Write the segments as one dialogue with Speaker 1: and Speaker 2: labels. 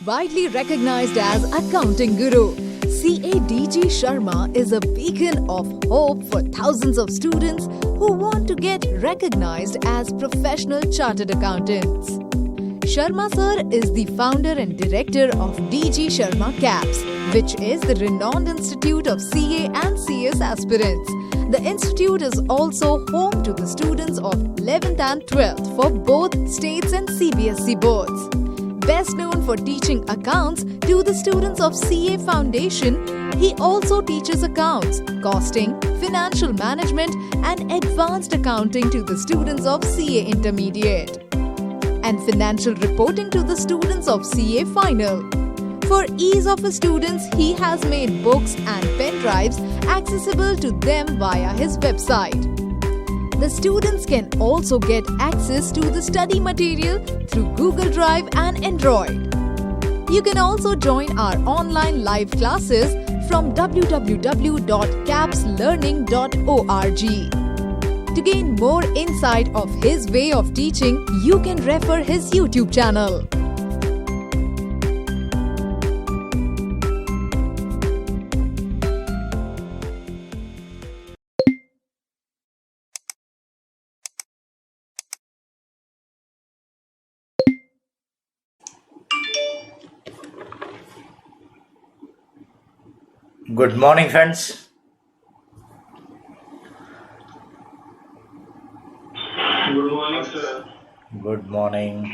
Speaker 1: widely recognized as accounting guru, CADG Sharma is a beacon of hope for thousands of students who want to get recognized as professional chartered accountants. Sharma sir is the founder and director of DG Sharma CAPS, which is the renowned institute of CA and CS aspirants. The institute is also home to the students of 11th and 12th for both states and CBSE boards. Best known for teaching accounts to the students of CA Foundation, he also teaches accounts, costing, financial management and advanced accounting to the students of CA Intermediate, and financial reporting to the students of CA Final. For ease of his students, he has made books and pen drives accessible to them via his website. The students can also get access to the study material through Google Drive and Android. You can also join our online live classes from www.capslearning.org. To gain more insight of his way of teaching, you can refer his YouTube channel.
Speaker 2: Good morning, friends.
Speaker 3: Good morning, sir.
Speaker 2: Good morning.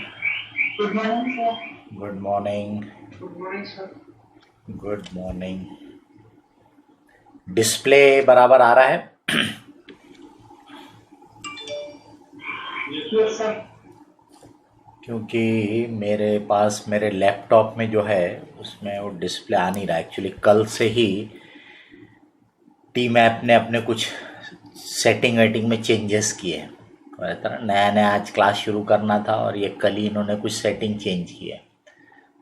Speaker 3: Good morning, sir.
Speaker 2: Good morning.
Speaker 3: Good morning, sir.
Speaker 2: Good morning. Display बराबर आ रहा है?
Speaker 3: Yes, sir.
Speaker 2: क्योंकि मेरे पास मेरे laptop में जो है उसमें वो डिस्प्ले आ नहीं रहा। एक्चुअली कल से ही टीम ऐप ने अपने कुछ सेटिंग वेटिंग में चेंजेस किए हैं। नया नया आज क्लास शुरू करना था और ये कल ही इन्होंने कुछ सेटिंग चेंज की है,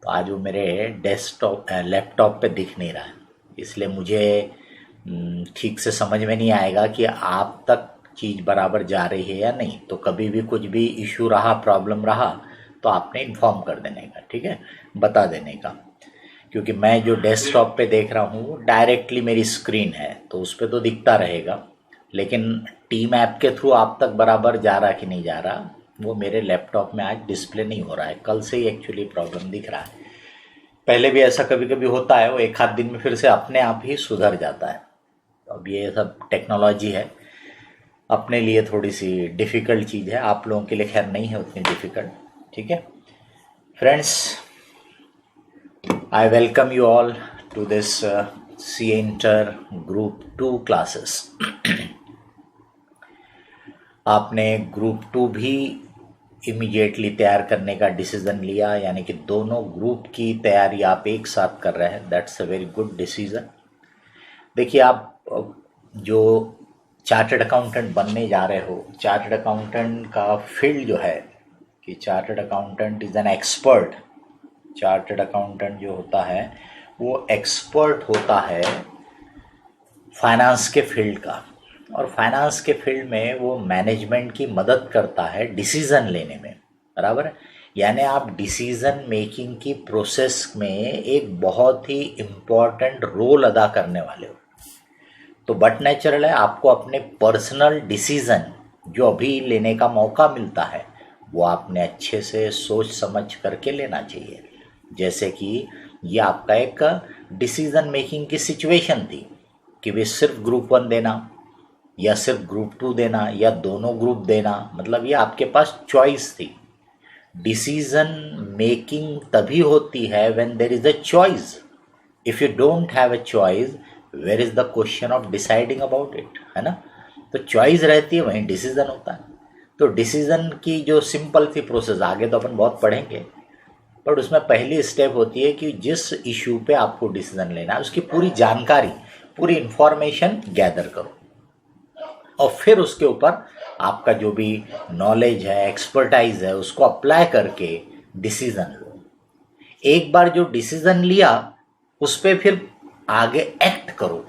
Speaker 2: तो आज वो मेरे लैपटॉप पे दिख नहीं रहा है। इसलिए मुझे ठीक से समझ में नहीं आएगा कि आप तक चीज़ बराबर जा रही है या नहीं। तो कभी भी कुछ भी इशू रहा, प्रॉब्लम रहा, तो आपने इन्फॉर्म कर देने का, ठीक है, बता देने का। क्योंकि मैं जो डेस्कटॉप पे देख रहा हूँ वो डायरेक्टली मेरी स्क्रीन है, तो उस पर तो दिखता रहेगा, लेकिन टीम ऐप के थ्रू आप तक बराबर जा रहा कि नहीं जा रहा, वो मेरे लैपटॉप में आज डिस्प्ले नहीं हो रहा है। कल से ही एक्चुअली प्रॉब्लम दिख रहा है। पहले भी ऐसा कभी कभी होता है, वो एक आध दिन में फिर से अपने आप ही सुधर जाता है। अब ये सब टेक्नोलॉजी है, अपने लिए थोड़ी सी डिफ़िकल्ट चीज़ है, आप लोगों के लिए खैर नहीं है उतनी डिफ़िकल्ट, ठीक है। Friends, I welcome you all to this CA inter group 2 classes. आपने ग्रुप 2 भी इमीडिएटली तैयार करने का डिसीज़न लिया, यानी कि दोनों ग्रुप की तैयारी आप एक साथ कर रहे हैं। That's a very good decision. देखिए, आप जो चार्टर्ड अकाउंटेंट बनने जा रहे हो, चार्टर्ड अकाउंटेंट का फील्ड जो है कि chartered accountant is an expert. Chartered accountant जो होता है वो एक्सपर्ट होता है फाइनेंस के फील्ड का, और फाइनेंस के फील्ड में वो मैनेजमेंट की मदद करता है डिसीज़न लेने में, बराबर है। यानी आप डिसीज़न मेकिंग की प्रोसेस में एक बहुत ही इम्पॉर्टेंट रोल अदा करने वाले हो। तो बट नेचुरल है, आपको अपने पर्सनल डिसीज़न जो अभी लेने का मौका मिलता है वो आपने अच्छे से सोच समझ करके लेना चाहिए। जैसे कि ये आपका एक डिसीज़न मेकिंग की सिचुएशन थी कि वे सिर्फ ग्रुप 1 देना या सिर्फ ग्रुप 2 देना या दोनों ग्रुप देना, मतलब ये आपके पास चॉइस थी। डिसीज़न मेकिंग तभी होती है when there is a choice. If you don't have a choice, where is the question of deciding about it, है ना। तो चॉइस रहती है, वहीं डिसीज़न होता है। तो डिसीज़न की जो सिंपल सी प्रोसेस, आगे तो अपन बहुत पढ़ेंगे, बट उसमें पहली स्टेप होती है कि जिस इशू पे आपको डिसीज़न लेना है उसकी पूरी जानकारी, पूरी इंफॉर्मेशन गैदर करो, और फिर उसके ऊपर आपका जो भी नॉलेज है, एक्सपर्टाइज है, उसको अप्लाई करके डिसीज़न लो। एक बार जो डिसीज़न लिया उस पर फिर आगे एक्ट करो।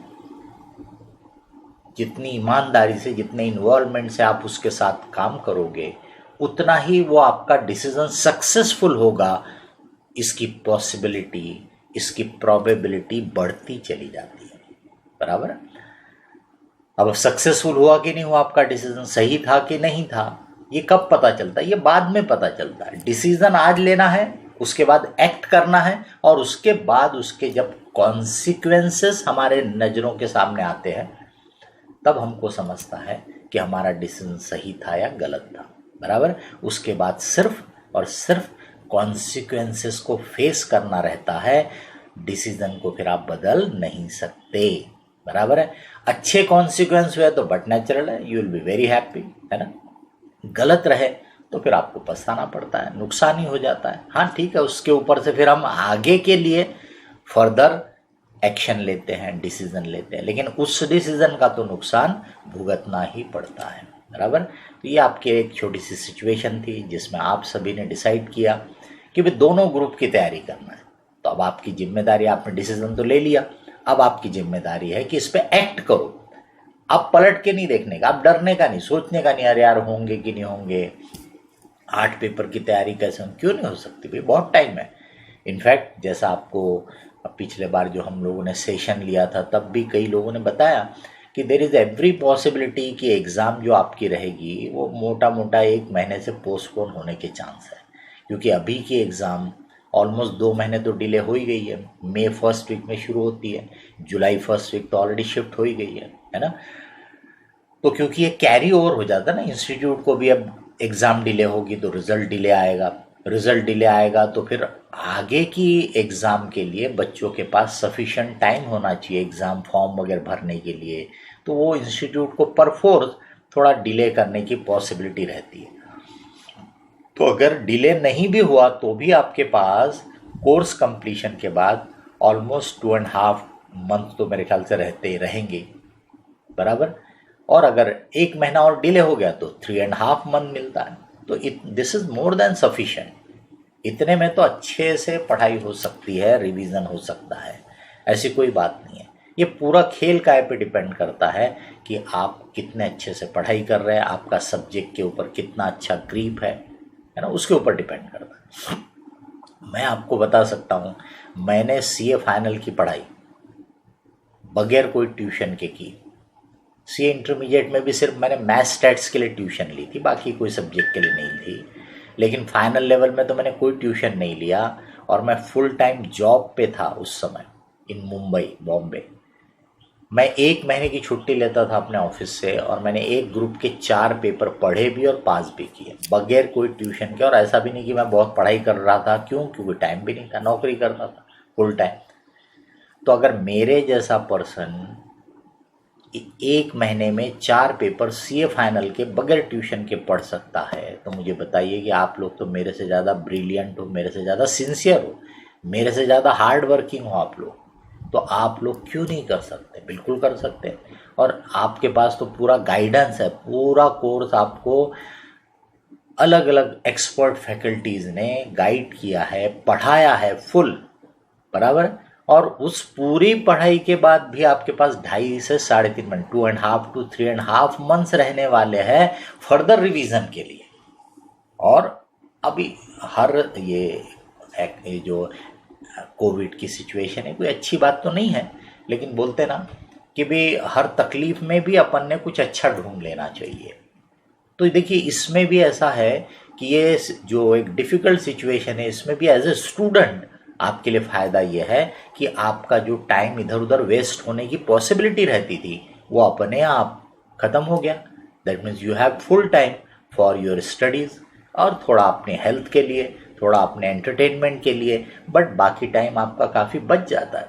Speaker 2: जितनी ईमानदारी से, जितने इन्वॉल्वमेंट से आप उसके साथ काम करोगे, उतना ही वो आपका डिसीजन सक्सेसफुल होगा इसकी पॉसिबिलिटी, इसकी प्रोबेबिलिटी बढ़ती चली जाती है, बराबर। अब सक्सेसफुल हुआ कि नहीं हुआ, आपका डिसीजन सही था कि नहीं था, ये कब पता चलता है? ये बाद में पता चलता है। डिसीजन आज लेना है, उसके बाद एक्ट करना है, और उसके बाद उसके जब कॉन्सिक्वेंसेस हमारे नज़रों के सामने आते हैं तब हमको समझता है कि हमारा डिसीजन सही था या गलत था, बराबर। उसके बाद सिर्फ और सिर्फ कॉन्सिक्वेंसेस को फेस करना रहता है, डिसीजन को फिर आप बदल नहीं सकते, बराबर है। अच्छे कॉन्सिक्वेंस हुए तो बट नेचुरल है, you will be very happy, है ना। गलत रहे तो फिर आपको पछताना पड़ता है, नुकसान ही हो जाता है। हाँ ठीक है, उसके ऊपर से फिर हम आगे के लिए फर्दर एक्शन लेते हैं, डिसीजन लेते हैं, लेकिन उस डिसीजन का तो नुकसान भुगतना ही पड़ता है, बराबर। तो ये आपकी एक छोटी सी सिचुएशन थी जिसमें आप सभी ने डिसाइड किया कि भाई दोनों ग्रुप की तैयारी करना है। तो अब आपकी जिम्मेदारी, आपने डिसीजन तो ले लिया, अब आपकी जिम्मेदारी है कि इस पर एक्ट करो। अब पलट के नहीं देखने का, अब डरने का नहीं, सोचने का नहीं, अरे यार होंगे कि नहीं होंगे, 8 पेपर की तैयारी कैसे क्यों नहीं हो सकती, भाई बहुत टाइम है। इनफैक्ट जैसा आपको पिछले बार जो हम लोगों ने सेशन लिया था तब भी कई लोगों ने बताया कि देयर इज़ एवरी पॉसिबिलिटी कि एग्ज़ाम जो आपकी रहेगी वो मोटा मोटा 1 महीने से पोस्टपोन होने के चांस है, क्योंकि अभी की एग्ज़ाम ऑलमोस्ट 2 महीने तो डिले हो ही गई है। मई 1st वीक में शुरू होती है, जुलाई 1st वीक तो ऑलरेडी शिफ्ट हो ही गई है ना। तो क्योंकि ये कैरी ओवर हो जाता है ना, इंस्टीट्यूट को भी अब एग्ज़ाम डिले होगी तो रिज़ल्ट डिले आएगा, रिज़ल्ट डिले आएगा तो फिर आगे की एग्ज़ाम के लिए बच्चों के पास सफिशेंट टाइम होना चाहिए एग्ज़ाम फॉर्म वगैरह भरने के लिए। तो वो इंस्टीट्यूट को परफोर्स थोड़ा डिले करने की पॉसिबिलिटी रहती है। तो अगर डिले नहीं भी हुआ तो भी आपके पास कोर्स कंप्लीशन के बाद ऑलमोस्ट 2.5 मंथ तो मेरे ख्याल से रहते ही रहेंगे, बराबर। और अगर 1 महीना और डिले हो गया तो 3.5 मंथ मिलता है। तो this is more than sufficient. इतने में तो अच्छे से पढ़ाई हो सकती है, रिवीजन हो सकता है, ऐसी कोई बात नहीं है। ये पूरा खेल काय पे डिपेंड करता है कि आप कितने अच्छे से पढ़ाई कर रहे हैं, आपका सब्जेक्ट के ऊपर कितना अच्छा ग्रिप है ना, उसके ऊपर डिपेंड करता है। मैं आपको बता सकता हूँ, मैंने CA फाइनल की पढ़ाई बगैर कोई ट्यूशन के की। CA इंटरमीडिएट में भी सिर्फ मैंने मैथ स्टैट्स के लिए ट्यूशन ली थी, बाकी कोई सब्जेक्ट के लिए नहीं थी। लेकिन फाइनल लेवल में तो मैंने कोई ट्यूशन नहीं लिया, और मैं फुल टाइम जॉब पे था उस समय इन मुंबई, बॉम्बे। मैं 1 महीने की छुट्टी लेता था अपने ऑफिस से, और मैंने एक ग्रुप के 4 पेपर पढ़े भी और पास भी किए बगैर कोई ट्यूशन के। और ऐसा भी नहीं कि मैं बहुत पढ़ाई कर रहा था, क्यों? क्योंकि टाइम भी नहीं था, नौकरी करता था फुल टाइम। तो अगर मेरे जैसा पर्सन 1 महीने में 4 पेपर CA फाइनल के बगैर ट्यूशन के पढ़ सकता है, तो मुझे बताइए कि आप लोग तो मेरे से ज़्यादा ब्रिलियंट हो, मेरे से ज़्यादा सिंसियर हो, मेरे से ज़्यादा हार्ड वर्किंग हो आप लोग। तो आप लोग क्यों नहीं कर सकते? बिल्कुल कर सकते हैं। और आपके पास तो पूरा गाइडेंस है, पूरा कोर्स आपको अलग अलग एक्सपर्ट फैकल्टीज़ ने गाइड किया है, पढ़ाया है फुल, बराबर। और उस पूरी पढ़ाई के बाद भी आपके पास 2.5 से 3.5 मंथ, 2.5 to 3.5 मंथ्स रहने वाले हैं फर्दर रिवीजन के लिए। और अभी हर ये जो कोविड की सिचुएशन है, कोई अच्छी बात तो नहीं है, लेकिन बोलते ना कि भाई हर तकलीफ में भी अपन ने कुछ अच्छा ढूंढ लेना चाहिए। तो देखिए इसमें भी ऐसा है कि ये जो एक डिफ़िकल्ट सिचुएशन है, इसमें भी एज ए स्टूडेंट आपके लिए फ़ायदा ये है कि आपका जो टाइम इधर उधर वेस्ट होने की पॉसिबिलिटी रहती थी वो अपने आप ख़त्म हो गया। That means you have full time for your studies, और थोड़ा अपने हेल्थ के लिए, थोड़ा अपने एंटरटेनमेंट के लिए, बट बाकी टाइम आपका काफ़ी बच जाता है।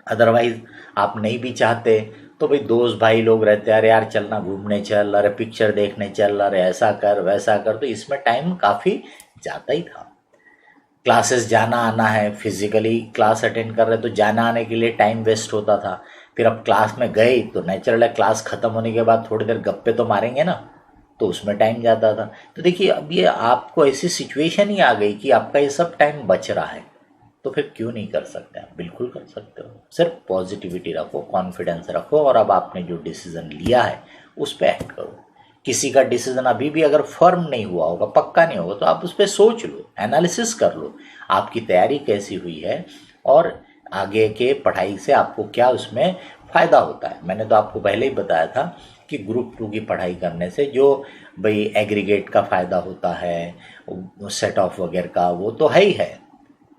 Speaker 2: अदरवाइज़ आप नहीं भी चाहते तो भाई दोस्त भाई लोग रहते हैं, अरे यार चलना घूमने चल, अरे पिक्चर देखने चल, अरे ऐसा कर वैसा कर, तो इसमें टाइम काफ़ी जाता ही था। क्लासेस जाना आना है, फिजिकली क्लास अटेंड कर रहे तो जाना आने के लिए टाइम वेस्ट होता था। फिर अब क्लास में गए तो नेचुरल है क्लास ख़त्म होने के बाद थोड़ी देर गप्पे तो मारेंगे ना, तो उसमें टाइम जाता था। तो देखिए अब ये आपको ऐसी सिचुएशन ही आ गई कि आपका ये सब टाइम बच रहा है, तो फिर क्यों नहीं कर सकते? आप बिल्कुल कर सकते हो। सिर्फ पॉजिटिविटी रखो, कॉन्फिडेंस रखो, और अब आपने जो डिसीज़न लिया है उस पर एक्ट करो। किसी का डिसीजन अभी भी अगर फर्म नहीं हुआ होगा, पक्का नहीं होगा, तो आप उस पर सोच लो, एनालिसिस कर लो आपकी तैयारी कैसी हुई है और आगे के पढ़ाई से आपको क्या उसमें फ़ायदा होता है। मैंने तो आपको पहले ही बताया था कि ग्रुप 2 की पढ़ाई करने से जो भाई एग्रीगेट का फ़ायदा होता है, सेट ऑफ वगैरह का, वो तो है ही है,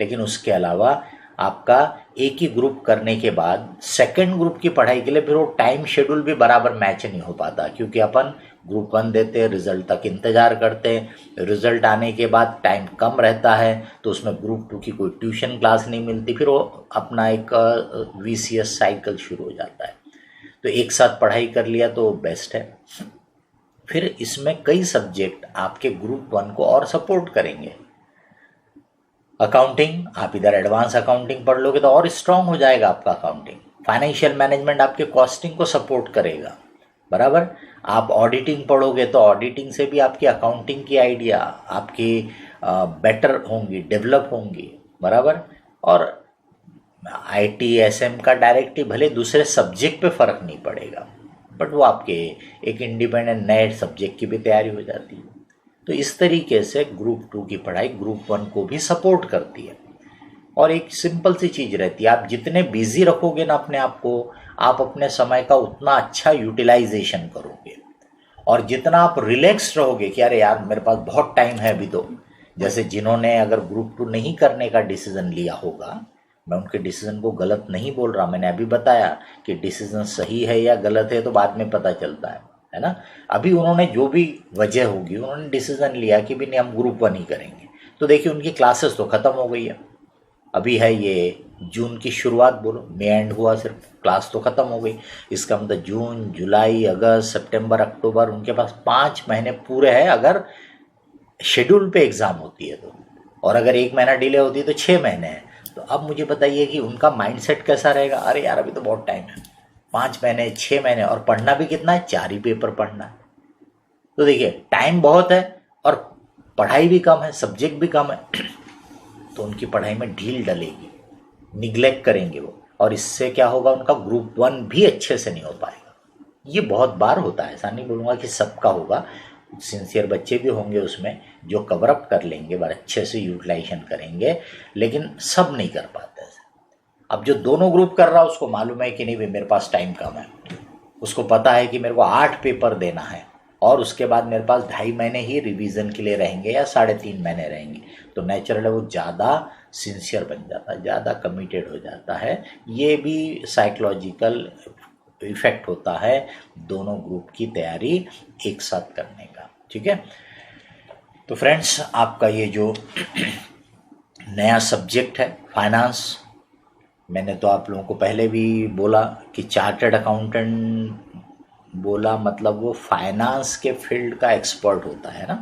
Speaker 2: लेकिन उसके अलावा आपका एक ही ग्रुप करने के बाद सेकंड ग्रुप की पढ़ाई के लिए फिर वो टाइम शेड्यूल भी बराबर मैच नहीं हो पाता, क्योंकि अपन ग्रुप 1 देते हैं, रिजल्ट तक इंतज़ार करते हैं, रिजल्ट आने के बाद टाइम कम रहता है, तो उसमें ग्रुप 2 की कोई ट्यूशन क्लास नहीं मिलती, फिर वो अपना एक VCS साइकिल शुरू हो जाता है। तो एक साथ पढ़ाई कर लिया तो बेस्ट है। फिर इसमें कई सब्जेक्ट आपके ग्रुप 1 को और सपोर्ट करेंगे। अकाउंटिंग, आप इधर एडवांस अकाउंटिंग पढ़ लोगे तो और स्ट्रांग हो जाएगा आपका अकाउंटिंग। फाइनेंशियल मैनेजमेंट आपके कॉस्टिंग को सपोर्ट करेगा, बराबर। आप ऑडिटिंग पढ़ोगे तो ऑडिटिंग से भी आपकी अकाउंटिंग की आइडिया आपकी बेटर होंगी, डेवलप होंगी, बराबर। और ITSM का डायरेक्टली भले दूसरे सब्जेक्ट पे फ़र्क नहीं पड़ेगा, बट वो आपके एक इंडिपेंडेंट नए सब्जेक्ट की भी तैयारी हो जाती है। तो इस तरीके से ग्रुप 2 की पढ़ाई ग्रुप 1 को भी सपोर्ट करती है। और एक सिंपल सी चीज़ रहती है, आप जितने बिजी रखोगे ना अपने आप को, आप अपने समय का उतना अच्छा यूटिलाइजेशन करोगे। और जितना आप रिलैक्स रहोगे कि अरे यार मेरे पास बहुत टाइम है अभी, तो जैसे जिन्होंने अगर ग्रुप 2 नहीं करने का डिसीजन लिया होगा, मैं उनके डिसीजन को गलत नहीं बोल रहा, मैंने अभी बताया कि डिसीजन सही है या गलत है तो बाद में पता चलता है ना। अभी उन्होंने जो भी वजह होगी, उन्होंने डिसीजन लिया कि भी नहीं हम ग्रुप 1 ही करेंगे, तो देखिए उनकी क्लासेस तो ख़त्म हो गई है। अभी है ये जून की शुरुआत, बोलो मई एंड हुआ, सिर्फ क्लास तो ख़त्म हो गई। इसका मतलब जून, जुलाई, अगस्त, सितंबर, अक्टूबर, उनके पास 5 महीने पूरे हैं अगर शेड्यूल पे एग्ज़ाम होती है तो। और अगर 1 महीना डिले होती है तो 6 महीने हैं। तो अब मुझे बताइए कि उनका माइंडसेट कैसा रहेगा। अरे यार अभी तो बहुत टाइम है, 5 महीने, 6 महीने, और पढ़ना भी कितना है, 4 ही पेपर पढ़ना है। तो देखिए टाइम बहुत है और पढ़ाई भी कम है, सब्जेक्ट भी कम है, तो उनकी पढ़ाई में ढील डलेगी, निगलेक्ट करेंगे वो, और इससे क्या होगा, उनका ग्रुप 1 भी अच्छे से नहीं हो पाएगा। ये बहुत बार होता है, ऐसा नहीं बोलूँगा कि सबका होगा, सिंसियर बच्चे भी होंगे उसमें जो कवर अप कर लेंगे, बार अच्छे से यूटिलाइजेशन करेंगे, लेकिन सब नहीं कर पाते। अब जो दोनों ग्रुप कर रहा है उसको मालूम है कि नहीं भाई मेरे पास टाइम कम है, उसको पता है कि मेरे को 8 पेपर देना है और उसके बाद मेरे पास 2.5 महीने ही रिवीजन के लिए रहेंगे या 3.5 महीने रहेंगे, तो नेचुरल है वो ज़्यादा सिंसियर बन जाता है, ज़्यादा कमिटेड हो जाता है। ये भी साइकोलॉजिकल इफेक्ट होता है दोनों ग्रुप की तैयारी एक साथ करने का, ठीक है। तो फ्रेंड्स, आपका ये जो नया सब्जेक्ट है फाइनेंस, मैंने तो आप लोगों को पहले भी बोला कि चार्टर्ड अकाउंटेंट बोला मतलब वो फाइनेंस के फील्ड का एक्सपर्ट होता है ना।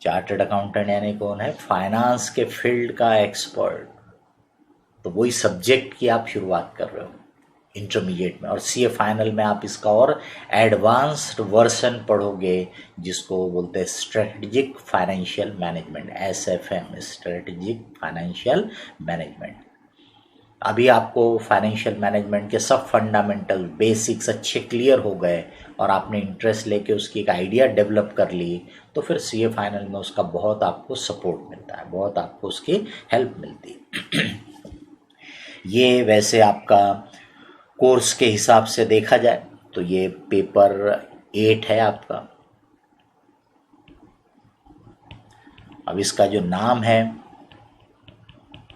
Speaker 2: चार्टर्ड अकाउंटेंट यानी कौन है, फाइनेंस के फील्ड का एक्सपर्ट। तो वही सब्जेक्ट की आप शुरुआत कर रहे हो इंटरमीडिएट में, और CA फाइनल में आप इसका और एडवांस्ड वर्जन पढ़ोगे जिसको बोलते हैं strategic financial management, SFM, strategic financial management. अभी आपको फाइनेंशियल मैनेजमेंट के सब फंडामेंटल बेसिक्स अच्छे क्लियर हो गए और आपने इंटरेस्ट लेके उसकी एक आइडिया डेवलप कर ली, तो फिर CA फाइनल में उसका बहुत आपको सपोर्ट मिलता है, बहुत आपको उसकी हेल्प मिलती है। ये वैसे आपका कोर्स के हिसाब से देखा जाए तो ये पेपर 8 है आपका। अब इसका जो नाम है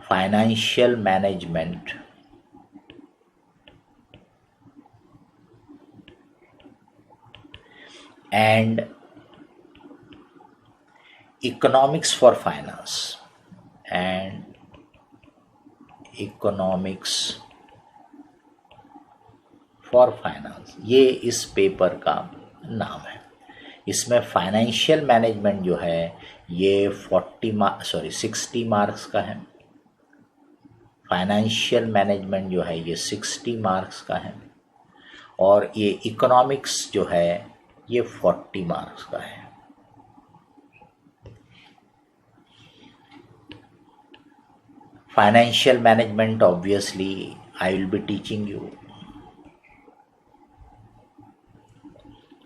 Speaker 2: financial management and economics for finance, and economics for finance, ये इस पेपर का नाम है। इसमें फाइनेंशियल मैनेजमेंट जो है ये 60 मार्क्स का है। फाइनेंशियल मैनेजमेंट जो है ये 60 मार्क्स का है, और ये इकोनॉमिक्स जो है ये 40 मार्क्स का है। Financial management obviously I will be teaching you,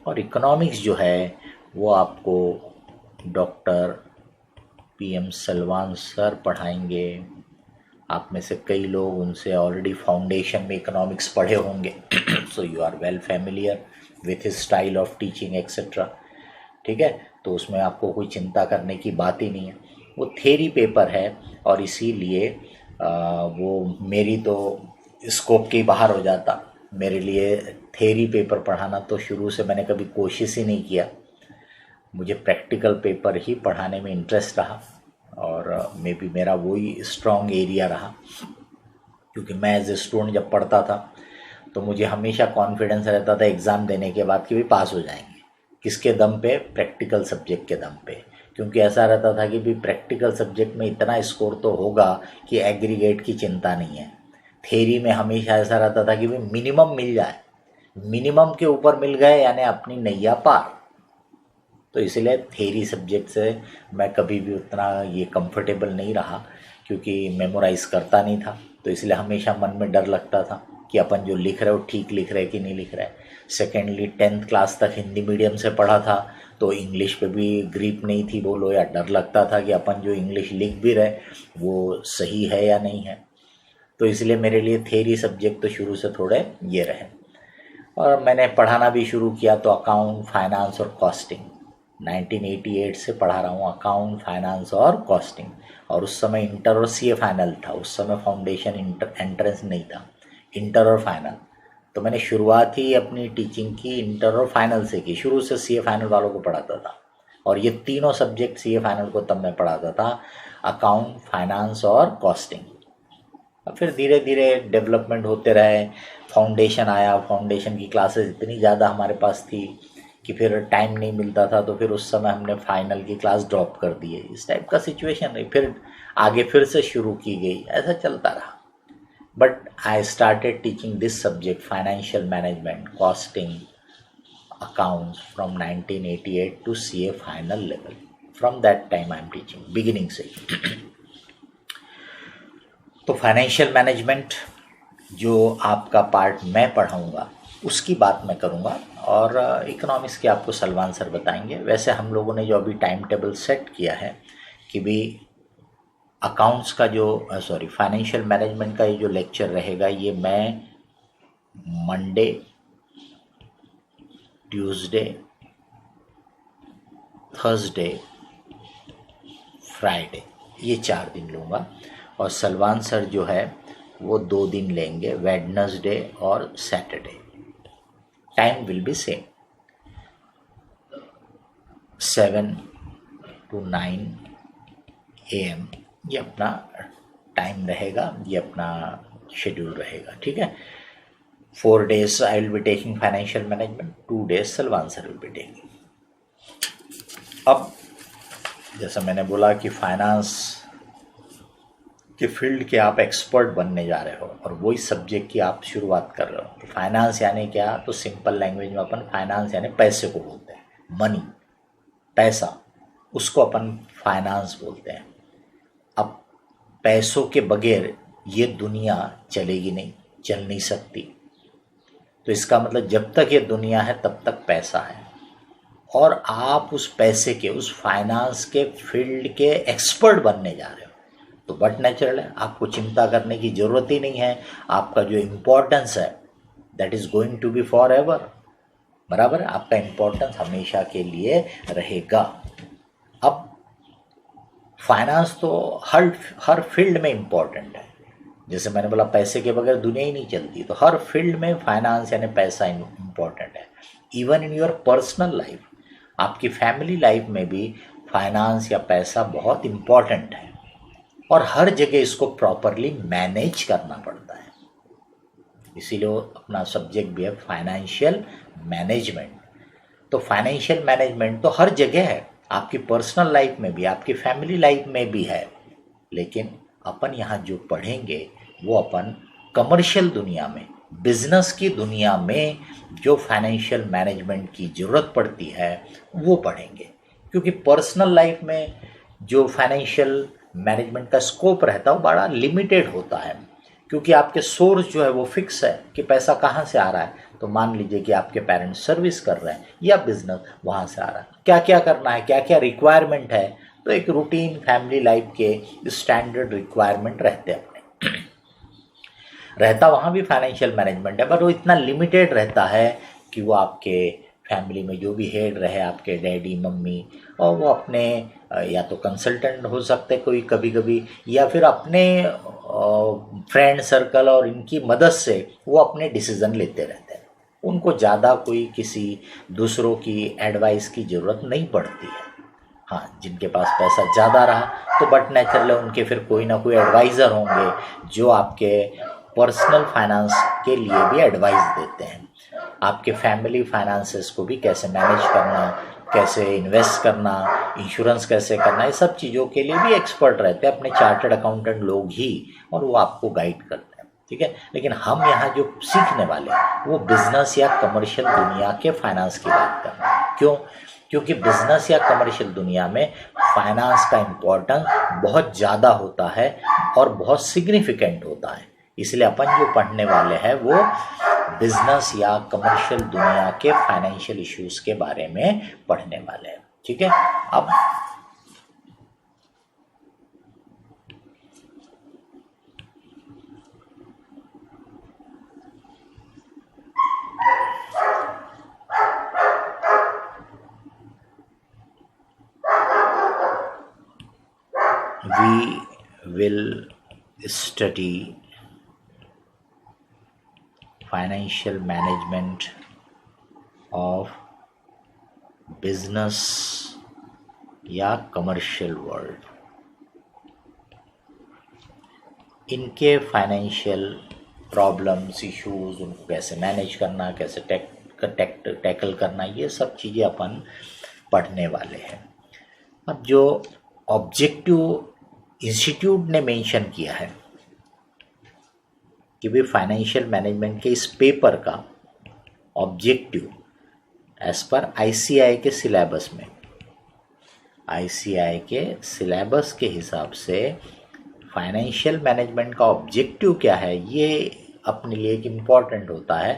Speaker 2: और और इकोनॉमिक्स जो है वो आपको डॉक्टर PM सलवान सर पढ़ाएंगे। आप में से कई लोग उनसे ऑलरेडी फाउंडेशन में इकोनॉमिक्स पढ़े होंगे, so you are well familiar with his style of teaching etcetera. ठीक है, तो उसमें आपको कोई चिंता करने की बात ही नहीं है। वो थेरी पेपर है और इसीलिए वो मेरी तो स्कोप के बाहर हो जाता। मेरे लिए थेरी पेपर पढ़ाना तो शुरू से मैंने कभी कोशिश ही नहीं किया। मुझे प्रैक्टिकल पेपर ही पढ़ाने में इंटरेस्ट रहा और मे बी मेरा वही स्ट्रॉन्ग एरिया रहा, क्योंकि मैं एज ए स्टूडेंट जब पढ़ता था तो मुझे हमेशा कॉन्फिडेंस रहता था एग्ज़ाम देने के बाद कि भी पास हो जाएंगे। किसके दम पे? प्रैक्टिकल सब्जेक्ट के दम पे। क्योंकि ऐसा रहता था कि भी प्रैक्टिकल सब्जेक्ट में इतना स्कोर तो होगा कि एग्रीगेट की चिंता नहीं है। थेरी में हमेशा ऐसा रहता था कि भी मिनिमम मिल जाए, मिनिमम के ऊपर मिल गए यानी अपनी नैया पार। तो इसलिए थेरी सब्जेक्ट से मैं कभी भी उतना ये कंफर्टेबल नहीं रहा, क्योंकि मेमोराइज करता नहीं था। तो इसलिए हमेशा मन में डर लगता था कि अपन जो लिख रहे हो ठीक लिख रहे कि नहीं लिख रहे। सेकेंडली 10th क्लास तक हिंदी मीडियम से पढ़ा था तो इंग्लिश पे भी ग्रिप नहीं थी बोलो, या डर लगता था कि अपन जो इंग्लिश लिख भी रहे वो सही है या नहीं है। तो इसलिए मेरे लिए थेरी सब्जेक्ट तो शुरू से थोड़े ये रहे। और मैंने पढ़ाना भी शुरू किया तो अकाउंट, फाइनेंस और कॉस्टिंग 1988 से पढ़ा रहा हूँ, अकाउंट, फाइनेंस और कॉस्टिंग। और उस समय इंटर और CA फाइनल था, उस समय फाउंडेशन एंट्रेंस नहीं था, इंटर और फाइनल। तो मैंने शुरुआत ही अपनी टीचिंग की इंटर और फाइनल से की। शुरू से CA फाइनल वालों को पढ़ाता था और ये तीनों सब्जेक्ट CA फाइनल को तब मैं पढ़ाता था, अकाउंट, फाइनेंस और कॉस्टिंग। फिर धीरे धीरे डेवलपमेंट होते रहे, फाउंडेशन आया, फाउंडेशन की क्लासेस इतनी ज़्यादा हमारे पास थी कि फिर टाइम नहीं मिलता था। तो फिर उस समय हमने फाइनल की क्लास ड्रॉप कर दी है। इस टाइप का सिचुएशन रही, फिर आगे फिर से शुरू की गई, ऐसा चलता रहा। But I started teaching this subject financial management, costing, accounts from 1988 to CA final level. From that time I am teaching, beginning से। तो फाइनेंशियल मैनेजमेंट जो आपका पार्ट मैं पढ़ाऊँगा उसकी बात मैं करूँगा और इकोनॉमिक्स के आपको सलमान सर बताएंगे। वैसे हम लोगों ने जो अभी टाइम टेबल सेट किया है कि भी अकाउंट्स का जो फाइनेंशियल मैनेजमेंट का ये जो लेक्चर रहेगा ये मैं मंडे, ट्यूसडे, थर्सडे, फ्राइडे ये 4 दिन लूँगा। और सलमान सर जो है वो 2 दिन लेंगे, वेडनेसडे और Saturday. Time will be same, 7 to 9 AM ये अपना टाइम रहेगा, ये अपना शेड्यूल रहेगा। ठीक है, 4 days I will be taking financial management, 2 days Salman sir will be taking. अब जैसा मैंने बोला कि फाइनेंस के फील्ड के आप एक्सपर्ट बनने जा रहे हो और वही सब्जेक्ट की आप शुरुआत कर रहे हो। तो फाइनेंस यानी क्या? तो सिंपल लैंग्वेज में अपन फाइनेंस यानी पैसे को बोलते हैं, मनी, पैसा, उसको अपन फाइनेंस बोलते हैं। अब पैसों के बगैर ये दुनिया चलेगी नहीं, चल नहीं सकती। तो इसका मतलब जब तक ये दुनिया है तब तक पैसा है और आप उस पैसे के, उस फाइनेंस के फील्ड के एक्सपर्ट बनने जा रहे हो। तो बट नेचुरल है, आपको चिंता करने की ज़रूरत ही नहीं है। आपका जो इम्पोर्टेंस है that is going to be forever, बराबर है, आपका इम्पोर्टेंस हमेशा के लिए रहेगा। अब फाइनेंस तो हर फील्ड में इम्पोर्टेंट है। जैसे मैंने बोला पैसे के बगैर दुनिया ही नहीं चलती, तो हर फील्ड में फाइनेंस यानी पैसा इम्पोर्टेंट है। Even in your personal life, आपकी फैमिली लाइफ में भी फाइनेंस या पैसा बहुत इम्पोर्टेंट है और हर जगह इसको प्रॉपरली मैनेज करना पड़ता है। इसीलिए अपना सब्जेक्ट भी है फाइनेंशियल मैनेजमेंट। तो फाइनेंशियल मैनेजमेंट तो हर जगह है, आपकी पर्सनल लाइफ में भी, आपकी फैमिली लाइफ में भी है। लेकिन अपन यहाँ जो पढ़ेंगे वो अपन कमर्शियल दुनिया में, बिजनेस की दुनिया में जो फाइनेंशियल मैनेजमेंट की ज़रूरत पड़ती है वो पढ़ेंगे। क्योंकि पर्सनल लाइफ में जो फाइनेंशियल मैनेजमेंट का स्कोप रहता है वो बड़ा लिमिटेड होता है, क्योंकि आपके सोर्स जो है वो फिक्स है कि पैसा कहाँ से आ रहा है। तो मान लीजिए कि आपके पेरेंट्स सर्विस कर रहे हैं या बिजनेस वहाँ से आ रहा है, क्या क्या करना है, क्या क्या रिक्वायरमेंट है, तो एक रूटीन फैमिली लाइफ के स्टैंडर्ड रिक्वायरमेंट रहते हैं अपने। रहता वहाँ भी फाइनेंशियल मैनेजमेंट है, बट वो इतना लिमिटेड रहता है कि वो आपके फैमिली में जो भी हेड रहे, आपके डैडी मम्मी, और वो अपने या तो कंसल्टेंट हो सकते कोई कभी कभी, या फिर अपने फ्रेंड सर्कल और इनकी मदद से वो अपने डिसीज़न लेते रहते हैं। उनको ज़्यादा कोई किसी दूसरों की एडवाइस की ज़रूरत नहीं पड़ती है। हाँ, जिनके पास पैसा ज़्यादा रहा तो बट नेचुरली उनके फिर कोई ना कोई एडवाइज़र होंगे जो आपके पर्सनल फाइनेंस के लिए भी एडवाइस देते हैं। आपके फैमिली फाइनेंसेस को भी कैसे मैनेज करना, कैसे इन्वेस्ट करना, इंश्योरेंस कैसे करना, ये सब चीज़ों के लिए भी एक्सपर्ट रहते हैं अपने चार्टर्ड अकाउंटेंट लोग ही, और वो आपको गाइड करते हैं। ठीक है, लेकिन हम यहाँ जो सीखने वाले हैं वो बिजनेस या कमर्शियल दुनिया के फाइनेंस की बात कर रहे हैं। क्यों? क्योंकि बिजनेस या कमर्शियल दुनिया में फाइनेंस का इम्पोर्टेंस बहुत ज़्यादा होता है और बहुत सिग्निफिकेंट होता है। इसलिए अपन जो पढ़ने वाले हैं वो बिजनेस या कमर्शियल दुनिया के फाइनेंशियल इश्यूज के बारे में पढ़ने वाले हैं। ठीक है, अब we will study financial management of business या कमर्शियल वर्ल्ड। इनके फाइनेंशियल प्रॉब्लम्स, इश्यूज, उनको कैसे मैनेज करना, कैसे टैकल करना, ये सब चीज़ें अपन पढ़ने वाले हैं। अब जो ऑब्जेक्टिव इंस्टीट्यूट ने मेंशन किया है कि भाई फाइनेंशियल मैनेजमेंट के इस पेपर का ऑब्जेक्टिव एज पर आईसीआई के सिलेबस में, आईसीआई के सिलेबस के हिसाब से फाइनेंशियल मैनेजमेंट का ऑब्जेक्टिव क्या है, ये अपने लिए एक इम्पॉर्टेंट होता है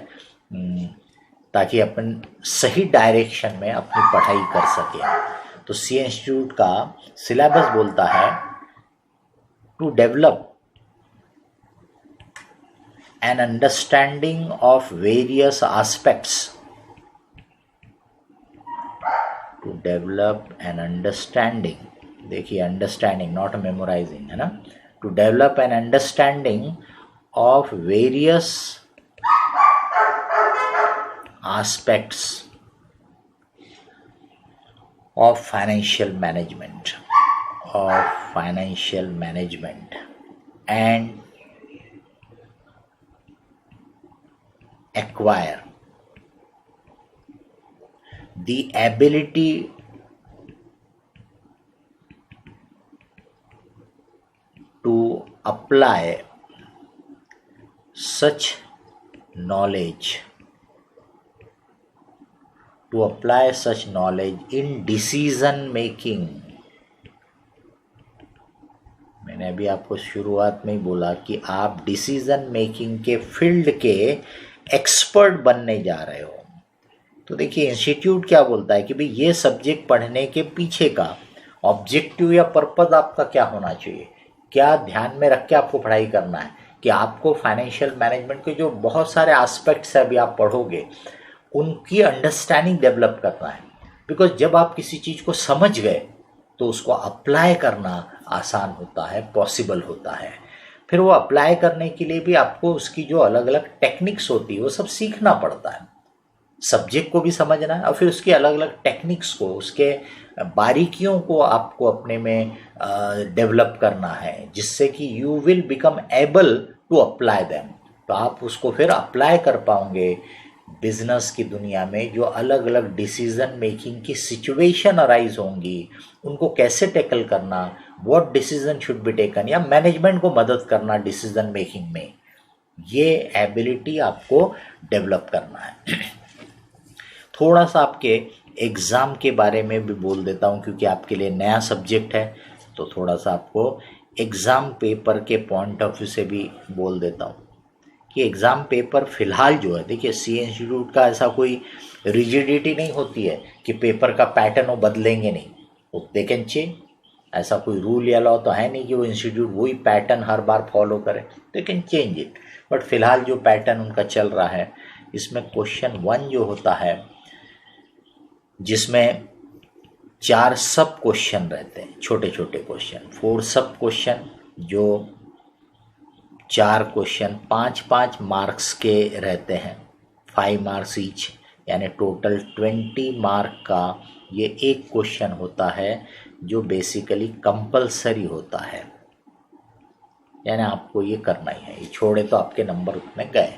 Speaker 2: ताकि अपन सही डायरेक्शन में अपनी पढ़ाई कर सकें। तो सी इंस्टीट्यूट का सिलेबस बोलता है to develop an understanding of various aspects, to develop an understanding, देखिए अंडरस्टैंडिंग नॉट मेमोराइजिंग, है ना, to develop an understanding of various aspects of financial management and acquire the ability to apply such knowledge in decision making। मैंने अभी आपको शुरुआत में ही बोला कि आप डिसीजन मेकिंग के फील्ड के एक्सपर्ट बनने जा रहे हो। तो देखिए इंस्टीट्यूट क्या बोलता है कि भाई ये सब्जेक्ट पढ़ने के पीछे का ऑब्जेक्टिव या पर्पस आपका क्या होना चाहिए, क्या ध्यान में रख के आपको पढ़ाई करना है कि आपको फाइनेंशियल मैनेजमेंट के जो बहुत सारे एस्पेक्ट्स है अभी आप पढ़ोगे उनकी अंडरस्टैंडिंग डेवलप करना है। बिकॉज जब आप किसी चीज़ को समझ गए तो उसको अप्लाई करना आसान होता है, पॉसिबल होता है। फिर वो अप्लाई करने के लिए भी आपको उसकी जो अलग अलग टेक्निक्स होती है वो सब सीखना पड़ता है। सब्जेक्ट को भी समझना है और फिर उसकी अलग अलग टेक्निक्स को, उसके बारीकियों को आपको अपने में डेवलप करना है, जिससे कि you will become able to apply them. तो आप उसको फिर अप्लाई कर पाओगे बिजनेस की दुनिया में। जो अलग अलग डिसीजन मेकिंग की सिचुएशन अराइज होंगी उनको कैसे टैकल करना, what decision should be taken, या मैनेजमेंट को मदद करना डिसीजन मेकिंग में, ये एबिलिटी आपको डेवलप करना है। थोड़ा सा आपके एग्ज़ाम के बारे में भी बोल देता हूँ क्योंकि आपके लिए नया सब्जेक्ट है, तो थोड़ा सा आपको एग्ज़ाम पेपर के पॉइंट ऑफ व्यू से भी बोल देता हूँ कि एग्ज़ाम पेपर फ़िलहाल जो है, देखिए सीए इंस्टीट्यूट का ऐसा कोई रिजिडिटी नहीं होती है कि पेपर का पैटर्न वो बदलेंगे नहीं, वो दे कैन चेंज। ऐसा कोई रूल या लॉ तो है नहीं कि वो इंस्टीट्यूट वही पैटर्न हर बार फॉलो करे, they can change it. But फिलहाल जो पैटर्न उनका चल रहा है, इसमें क्वेश्चन 1 जो होता है, जिसमें 4 सब क्वेश्चन रहते हैं, छोटे छोटे क्वेश्चन, 4 सब क्वेश्चन, जो 4 क्वेश्चन 5-5 मार्क्स के रहते हैं, 5 मार्क्स ईच, यानी टोटल 20 मार्क का ये एक क्वेश्चन होता है, जो बेसिकली कंपलसरी होता है, यानी आपको ये करना ही है, ये छोड़े तो आपके नंबर उतने गए।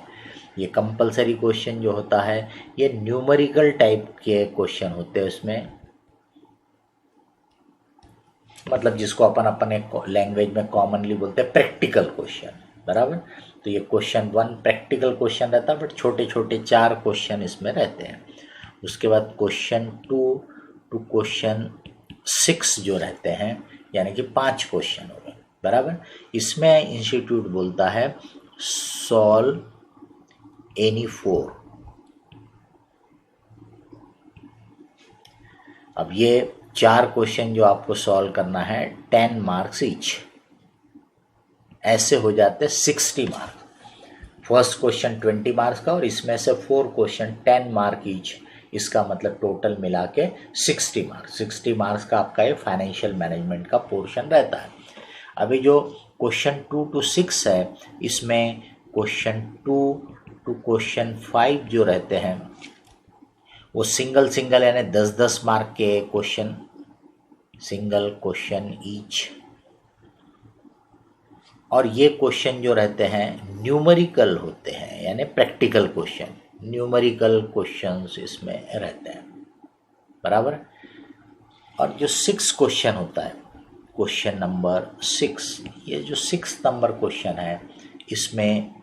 Speaker 2: ये कंपलसरी क्वेश्चन जो होता है, ये न्यूमेरिकल टाइप के क्वेश्चन होते हैं, उसमें मतलब जिसको अपन अपने लैंग्वेज में कॉमनली बोलते हैं प्रैक्टिकल क्वेश्चन, बराबर। तो ये क्वेश्चन 1 प्रैक्टिकल क्वेश्चन रहता है, बट छोटे छोटे 4 क्वेश्चन इसमें रहते हैं। उसके बाद क्वेश्चन 2 टू क्वेश्चन 6 जो रहते हैं, यानी कि 5 क्वेश्चन हो गए, बराबर। इसमें इंस्टीट्यूट बोलता है सॉल्व एनी 4। अब ये 4 क्वेश्चन जो आपको सॉल्व करना है, 10 मार्क्स ईच, ऐसे हो जाते हैं 60 मार्क्स। फर्स्ट क्वेश्चन 20 मार्क्स का, और इसमें से 4 क्वेश्चन 10 मार्क ईच, इसका मतलब टोटल मिला के 60 मार्क्स। 60 मार्क्स का आपका ये फाइनेंशियल मैनेजमेंट का पोर्शन रहता है। अभी जो क्वेश्चन 2 to 6 है, इसमें क्वेश्चन 2 टू क्वेश्चन 5 जो रहते हैं, वो सिंगल यानी 10-10 मार्क के क्वेश्चन, सिंगल क्वेश्चन ईच। और ये क्वेश्चन जो रहते हैं न्यूमेरिकल होते हैं, यानी प्रैक्टिकल क्वेश्चन, न्यूमेरिकल क्वेश्चंस इसमें रहते हैं, बराबर। और जो 6 क्वेश्चन होता है, क्वेश्चन नंबर 6, ये जो 6 नंबर क्वेश्चन है, इसमें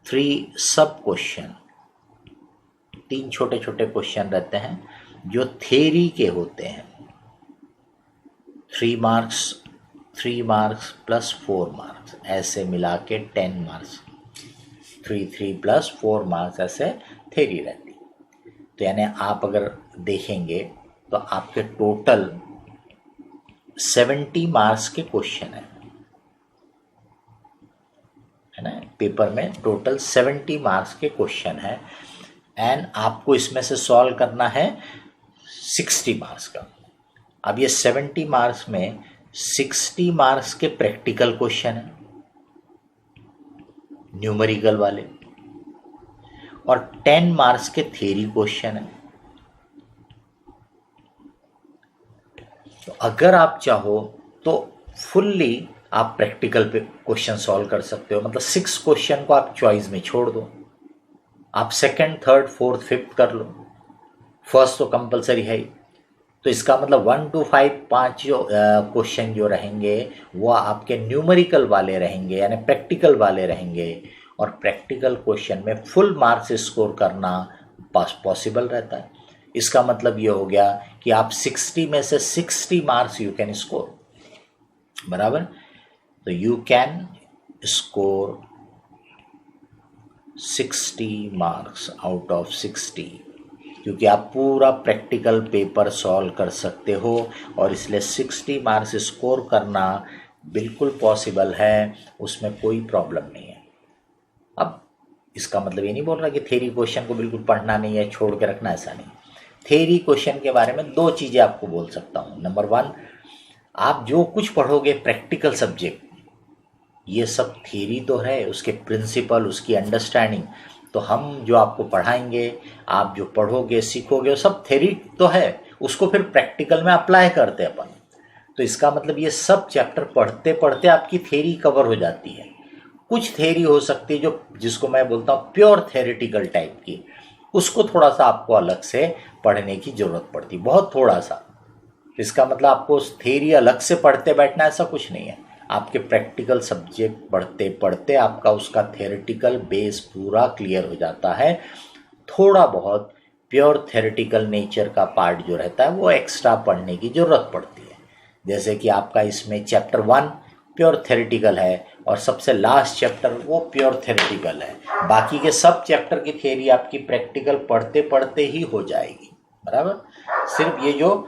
Speaker 2: 3 सब क्वेश्चन, 3 छोटे छोटे क्वेश्चन रहते हैं, जो थ्योरी के होते हैं। 3 मार्क्स प्लस 4 मार्क्स, ऐसे मिला के 10 मार्क्स, 3 प्लस 4 मार्क्स ऐसे थ्योरी रहती। तो यानी आप अगर देखेंगे तो आपके टोटल 70 मार्क्स के क्वेश्चन है ना, पेपर में टोटल 70 मार्क्स के क्वेश्चन है, एंड आपको इसमें से सॉल्व करना है 60 मार्क्स का। अब ये 70 मार्क्स में 60 मार्क्स के प्रैक्टिकल क्वेश्चन है, न्यूमेरिकल वाले, और 10 मार्क्स के थ्योरी क्वेश्चन है। तो अगर आप चाहो तो फुल्ली आप प्रैक्टिकल पे क्वेश्चन सॉल्व कर सकते हो, मतलब 6 क्वेश्चन को आप चॉइस में छोड़ दो, आप सेकंड, थर्ड, फोर्थ, फिफ्थ कर लो, फर्स्ट तो कंपलसरी है ही। तो इसका मतलब 1 to 5 5 जो क्वेश्चन जो रहेंगे, वो आपके न्यूमेरिकल वाले रहेंगे, यानी प्रैक्टिकल वाले रहेंगे, और प्रैक्टिकल क्वेश्चन में फुल मार्क्स स्कोर करना पॉसिबल रहता है। इसका मतलब ये हो गया कि आप 60 में से 60 मार्क्स यू कैन स्कोर, बराबर। तो you can score 60 marks out of 60, क्योंकि आप पूरा प्रैक्टिकल पेपर सॉल्व कर सकते हो, और इसलिए 60 मार्क्स स्कोर करना बिल्कुल पॉसिबल है, उसमें कोई प्रॉब्लम नहीं है। अब इसका मतलब ये नहीं बोल रहा कि थ्योरी क्वेश्चन को बिल्कुल पढ़ना नहीं है, छोड़ के रखना, ऐसा नहीं। थ्योरी क्वेश्चन के बारे में 2 चीज़ें आपको बोल सकता हूँ। नंबर 1, आप जो कुछ पढ़ोगे प्रैक्टिकल सब्जेक्ट, ये सब थ्योरी तो है, उसके प्रिंसिपल, उसकी अंडरस्टैंडिंग, तो हम जो आपको पढ़ाएंगे, आप जो पढ़ोगे सीखोगे, वो सब थ्योरी तो है, उसको फिर प्रैक्टिकल में अप्लाई करते हैं अपन। तो इसका मतलब ये सब चैप्टर पढ़ते पढ़ते आपकी थ्योरी कवर हो जाती है। कुछ थ्योरी हो सकती है जो, जिसको मैं बोलता हूँ प्योर थ्योरेटिकल टाइप की, उसको थोड़ा सा आपको अलग से पढ़ने की ज़रूरत पड़ती, बहुत थोड़ा सा। इसका मतलब आपको उस थ्योरी अलग से पढ़ते बैठना, ऐसा कुछ नहीं है। आपके प्रैक्टिकल सब्जेक्ट पढ़ते पढ़ते आपका उसका थ्योरेटिकल बेस पूरा क्लियर हो जाता है। थोड़ा बहुत प्योर थ्योरेटिकल नेचर का पार्ट जो रहता है, वो एक्स्ट्रा पढ़ने की ज़रूरत पड़ती है। जैसे कि आपका इसमें चैप्टर 1 प्योर थ्योरेटिकल है, और सबसे लास्ट चैप्टर वो प्योर थ्योरेटिकल है। बाकी के सब चैप्टर की थ्योरी आपकी प्रैक्टिकल पढ़ते पढ़ते ही हो जाएगी, बराबर। सिर्फ ये जो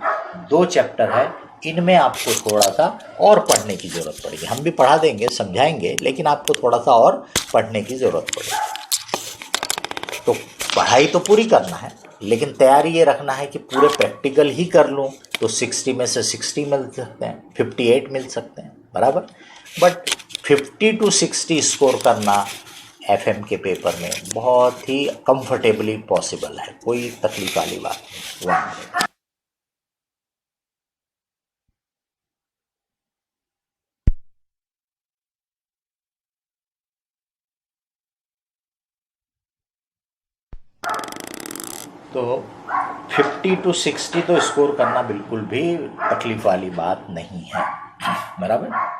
Speaker 2: 2 चैप्टर है इनमें आपको थोड़ा सा और पढ़ने की ज़रूरत पड़ेगी। हम भी पढ़ा देंगे, समझाएंगे, लेकिन आपको थोड़ा सा और पढ़ने की ज़रूरत पड़ेगी। तो पढ़ाई तो पूरी करना है, लेकिन तैयारी ये रखना है कि पूरे प्रैक्टिकल ही कर लूँ तो 60 में से 60 मिल सकते हैं, 58 मिल सकते हैं, बराबर। बट 50 to 60 स्कोर करना एफएम के पेपर में बहुत ही कंफर्टेबली पॉसिबल है, कोई तकलीफ वाली बात नहीं। तो 50 to 60 तो स्कोर करना बिल्कुल भी तकलीफ वाली बात नहीं है, बराबर।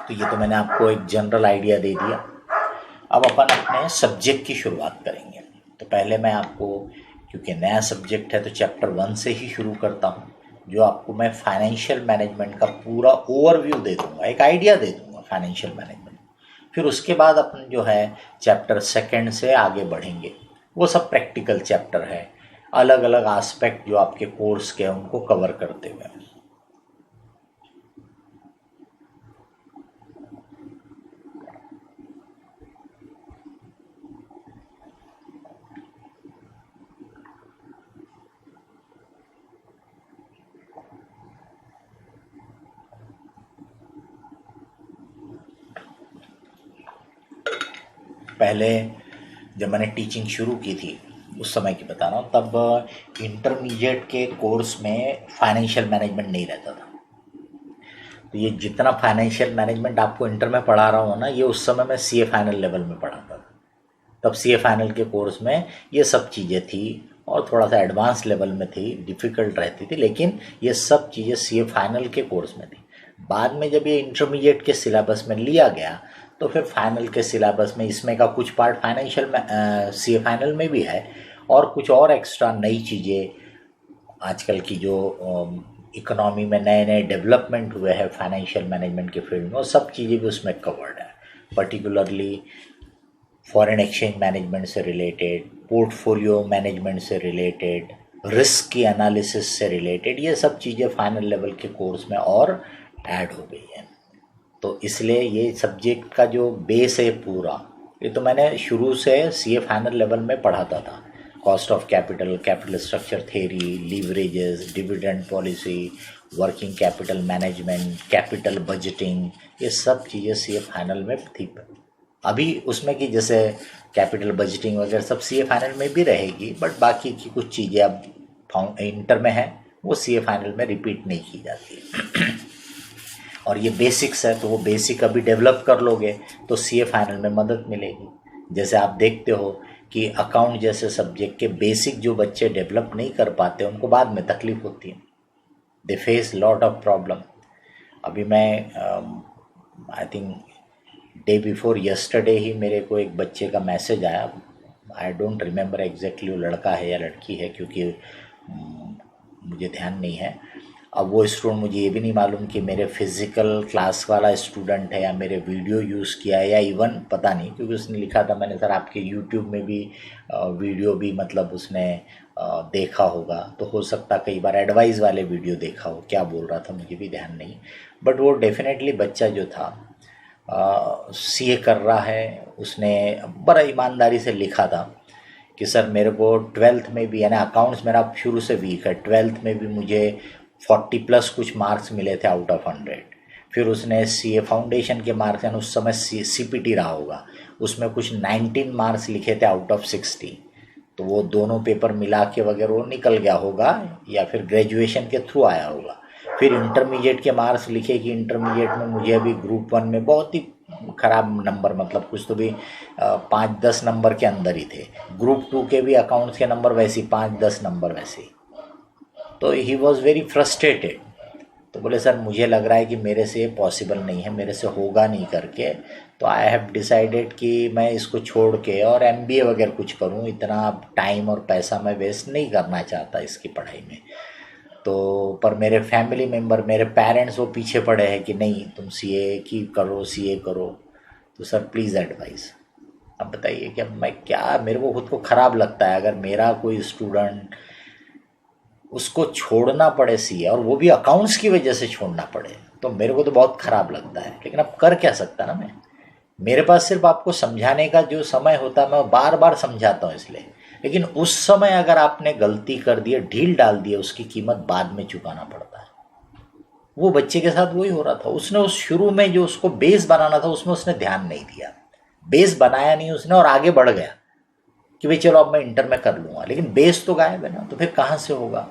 Speaker 2: तो ये तो मैंने आपको एक जनरल आइडिया दे दिया। अब अपन अपने सब्जेक्ट की शुरुआत करेंगे। तो पहले मैं आपको, क्योंकि नया सब्जेक्ट है, तो चैप्टर 1 से ही शुरू करता हूँ, जो आपको मैं फाइनेंशियल मैनेजमेंट का पूरा ओवरव्यू दे दूँगा, एक आइडिया दे दूँगा फाइनेंशियल मैनेजमेंट। फिर उसके बाद अपन जो है चैप्टर 2 से आगे बढ़ेंगे। वो सब प्रैक्टिकल चैप्टर है, अलग अलग एस्पेक्ट जो आपके कोर्स के हैं उनको कवर करते हुए। पहले जब मैंने टीचिंग शुरू की थी उस समय की बता रहा हूँ, तब इंटरमीडिएट के कोर्स में फाइनेंशियल मैनेजमेंट नहीं रहता था। तो ये जितना फाइनेंशियल मैनेजमेंट आपको इंटर में पढ़ा रहा हूँ ना, ये उस समय मैं सीए फाइनल लेवल में पढ़ाता था। तब सीए फाइनल के कोर्स में ये सब चीज़ें थी और थोड़ा सा एडवांस लेवल में थी, डिफ़िकल्ट रहती थी, लेकिन ये सब चीज़ें सीए फाइनल के कोर्स में थी। बाद में जब ये इंटरमीडिएट के सिलेबस में लिया गया तो फिर फाइनल के सिलेबस में इसमें का कुछ पार्ट फाइनेंशियल में सीए फाइनल में भी है, और कुछ और एक्स्ट्रा नई चीज़ें आजकल की जो इकोनॉमी में नए नए डेवलपमेंट हुए हैं फाइनेंशियल मैनेजमेंट के फील्ड में, वो सब चीज़ें भी उसमें कवर्ड है। पर्टिकुलरली फॉरेन एक्सचेंज मैनेजमेंट से रिलेटेड, पोर्टफोलियो मैनेजमेंट से रिलेटेड, रिस्क की एनालिसिस से रिलेटेड, ये सब चीज़ें फाइनल लेवल के कोर्स में और ऐड हो गई हैं। तो इसलिए ये सब्जेक्ट का जो बेस है पूरा, ये तो मैंने शुरू से सीए फाइनल लेवल में पढ़ाता था। Cost of capital, capital structure theory, leverages, dividend policy, working capital management, capital budgeting, ये सब चीज़ें सीए फाइनल में थी। अभी उसमें कि जैसे कैपिटल बजटिंग वगैरह सब सीए फाइनल में भी रहेगी, बट बाकी की कुछ चीज़ें अब इंटर में है वो सीए फाइनल में रिपीट नहीं की जाती। और ये बेसिक्स है, तो वो बेसिक अभी डेवलप कर लोगे तो सीए फाइनल में मदद मिलेगी। जैसे आप देखते हो कि अकाउंट जैसे सब्जेक्ट के बेसिक जो बच्चे डेवलप नहीं कर पाते उनको बाद में तकलीफ होती है, they face lot of problem. अभी मैं I think day before yesterday he मेरे को एक बच्चे का मैसेज आया, आई डोंट रिमेंबर एग्जैक्टली वो लड़का है या लड़की है, क्योंकि मुझे ध्यान नहीं है। अब वो स्टूडेंट, मुझे ये भी नहीं मालूम कि मेरे फिज़िकल क्लास वाला स्टूडेंट है या मेरे वीडियो यूज़ किया है या इवन पता नहीं, क्योंकि उसने लिखा था मैंने सर आपके यूट्यूब में भी वीडियो भी मतलब उसने देखा होगा, तो हो सकता कई बार एडवाइस वाले वीडियो देखा हो, क्या बोल रहा था मुझे भी ध्यान नहीं। बट वो डेफिनेटली बच्चा जो था सीए कर रहा है, उसने बड़ा ईमानदारी से लिखा था कि सर मेरे को 12th में भी, यानी अकाउंट्स मेरा शुरू से वीक है, 12th में भी मुझे 40+ कुछ मार्क्स मिले थे आउट ऑफ 100। फिर उसने सीए फाउंडेशन के मार्क्स, यानी उस समय सीपीटी रहा होगा, उसमें कुछ 19 मार्क्स लिखे थे आउट ऑफ 60। तो वो दोनों पेपर मिला के वगैरह वो निकल गया होगा, या फिर ग्रेजुएशन के थ्रू आया होगा। फिर इंटरमीडिएट के मार्क्स लिखे कि इंटरमीडिएट में मुझे अभी ग्रुप 1 में बहुत ही ख़राब नंबर, मतलब कुछ तो भी 5-10 नंबर के अंदर ही थे। ग्रुप 2 के भी अकाउंट्स के नंबर वैसे 5-10 नंबर वैसे। तो ही वॉज़ वेरी फ्रस्ट्रेटेड। तो बोले सर मुझे लग रहा है कि मेरे से पॉसिबल नहीं है, मेरे से होगा नहीं करके, तो आई हैव डिसाइडेड कि मैं इसको छोड़ के और एमबीए वगैरह कुछ करूं, इतना टाइम और पैसा मैं वेस्ट नहीं करना चाहता इसकी पढ़ाई में। तो पर मेरे फैमिली मेम्बर, मेरे पेरेंट्स वो पीछे पड़े हैं कि नहीं तुम सीए की करो, सीए करो। तो सर प्लीज़ एडवाइस। अब बताइए कि अब मैं क्या, मेरे को खुद को ख़राब लगता है अगर मेरा कोई स्टूडेंट उसको छोड़ना पड़े सीए, और वो भी अकाउंट्स की वजह से छोड़ना पड़े, तो मेरे को तो बहुत ख़राब लगता है। लेकिन अब कर क्या सकता ना मैं, मेरे पास सिर्फ आपको समझाने का जो समय होता है मैं बार बार समझाता हूँ इसलिए। लेकिन उस समय अगर आपने गलती कर दी, ढील डाल दी, उसकी कीमत बाद में चुकाना पड़ता है। वो बच्चे के साथ वही हो रहा था, उसने उस शुरू में जो उसको बेस बनाना था उसमें उसने ध्यान नहीं दिया, बेस बनाया नहीं उसने और आगे बढ़ गया कि भाई चलो अब मैं इंटर में कर लूँगा, लेकिन बेस तो गायब है ना, तो फिर कहाँ से होगा।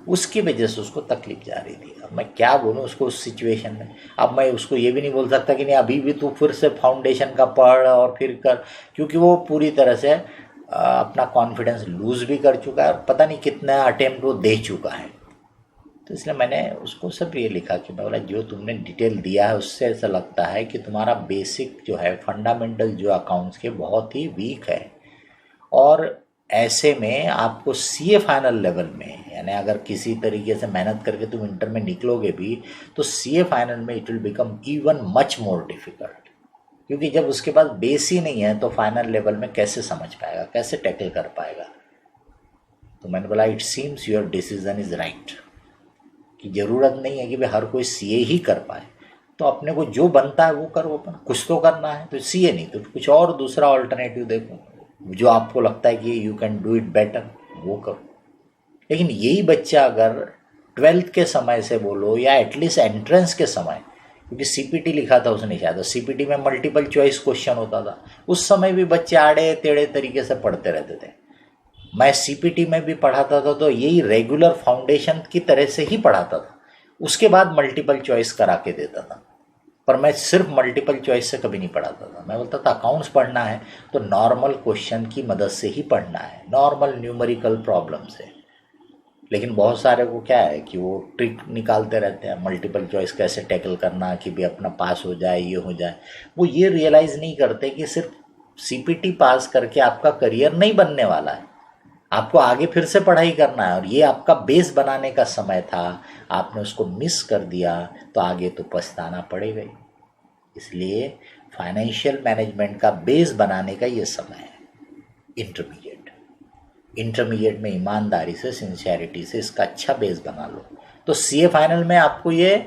Speaker 2: उसकी वजह से उसको तकलीफ जा रही थी। अब मैं क्या बोलूँ उसको उस सिचुएशन में। अब मैं उसको ये भी नहीं बोल सकता कि नहीं अभी भी तू फिर से फाउंडेशन का पढ़ और फिर कर, क्योंकि वो पूरी तरह से अपना कॉन्फिडेंस लूज़ भी कर चुका है और पता नहीं कितना अटेम्प्ट वो दे चुका है। तो इसलिए मैंने उसको सब ये लिखा कि मैं बोला जो तुमने डिटेल दिया है उससे ऐसा लगता है कि तुम्हारा बेसिक जो है फंडामेंटल जो अकाउंट्स के बहुत ही वीक है, और ऐसे में आपको सीए फाइनल लेवल में, यानी अगर किसी तरीके से मेहनत करके तुम इंटर में निकलोगे भी तो सीए फाइनल में it will become even much more difficult, क्योंकि जब उसके पास बेस ही नहीं है तो फाइनल लेवल में कैसे समझ पाएगा, कैसे टैकल कर पाएगा। तो मैंने बोला it seems your decision is right, कि ज़रूरत नहीं है कि भाई हर कोई सीए ही कर पाए, तो अपने को जो बनता है वो करो, अपन कुछ तो करना है, तो सीए नहीं तो कुछ और दूसरा ऑल्टरनेटिव देखो, जो आपको लगता है कि you can do it better वो करो। लेकिन यही बच्चा अगर 12th के समय से बोलो या एटलीस्ट एंट्रेंस के समय, क्योंकि सीपीटी लिखा था उसने शायद, सीपीटी में मल्टीपल चॉइस क्वेश्चन होता था, उस समय भी बच्चे आड़े टेढ़े तरीके से पढ़ते रहते थे। मैं सीपीटी में भी पढ़ाता था तो यही रेगुलर फाउंडेशन की तरह से ही पढ़ाता था, उसके बाद मल्टीपल चॉइस करा के देता था। पर मैं सिर्फ मल्टीपल चॉइस से कभी नहीं पढ़ाता था। मैं बोलता था अकाउंट्स पढ़ना है तो नॉर्मल क्वेश्चन की मदद से ही पढ़ना है, नॉर्मल न्यूमेरिकल प्रॉब्लम से। लेकिन बहुत सारे को क्या है कि वो ट्रिक निकालते रहते हैं, मल्टीपल चॉइस कैसे टैकल करना कि भी अपना पास हो जाए, ये हो जाए। वो ये रियलाइज़ नहीं करते कि सिर्फ सीपीटी पास करके आपका करियर नहीं बनने वाला है, आपको आगे फिर से पढ़ाई करना है, और ये आपका बेस बनाने का समय था, आपने उसको मिस कर दिया तो आगे तो पछताना पड़ेगा ही। इसलिए फाइनेंशियल मैनेजमेंट का बेस बनाने का ये समय है, इंटरमीडिएट में ईमानदारी से, सिंसियरिटी से इसका अच्छा बेस बना लो। तो सीए फाइनल में आपको ये,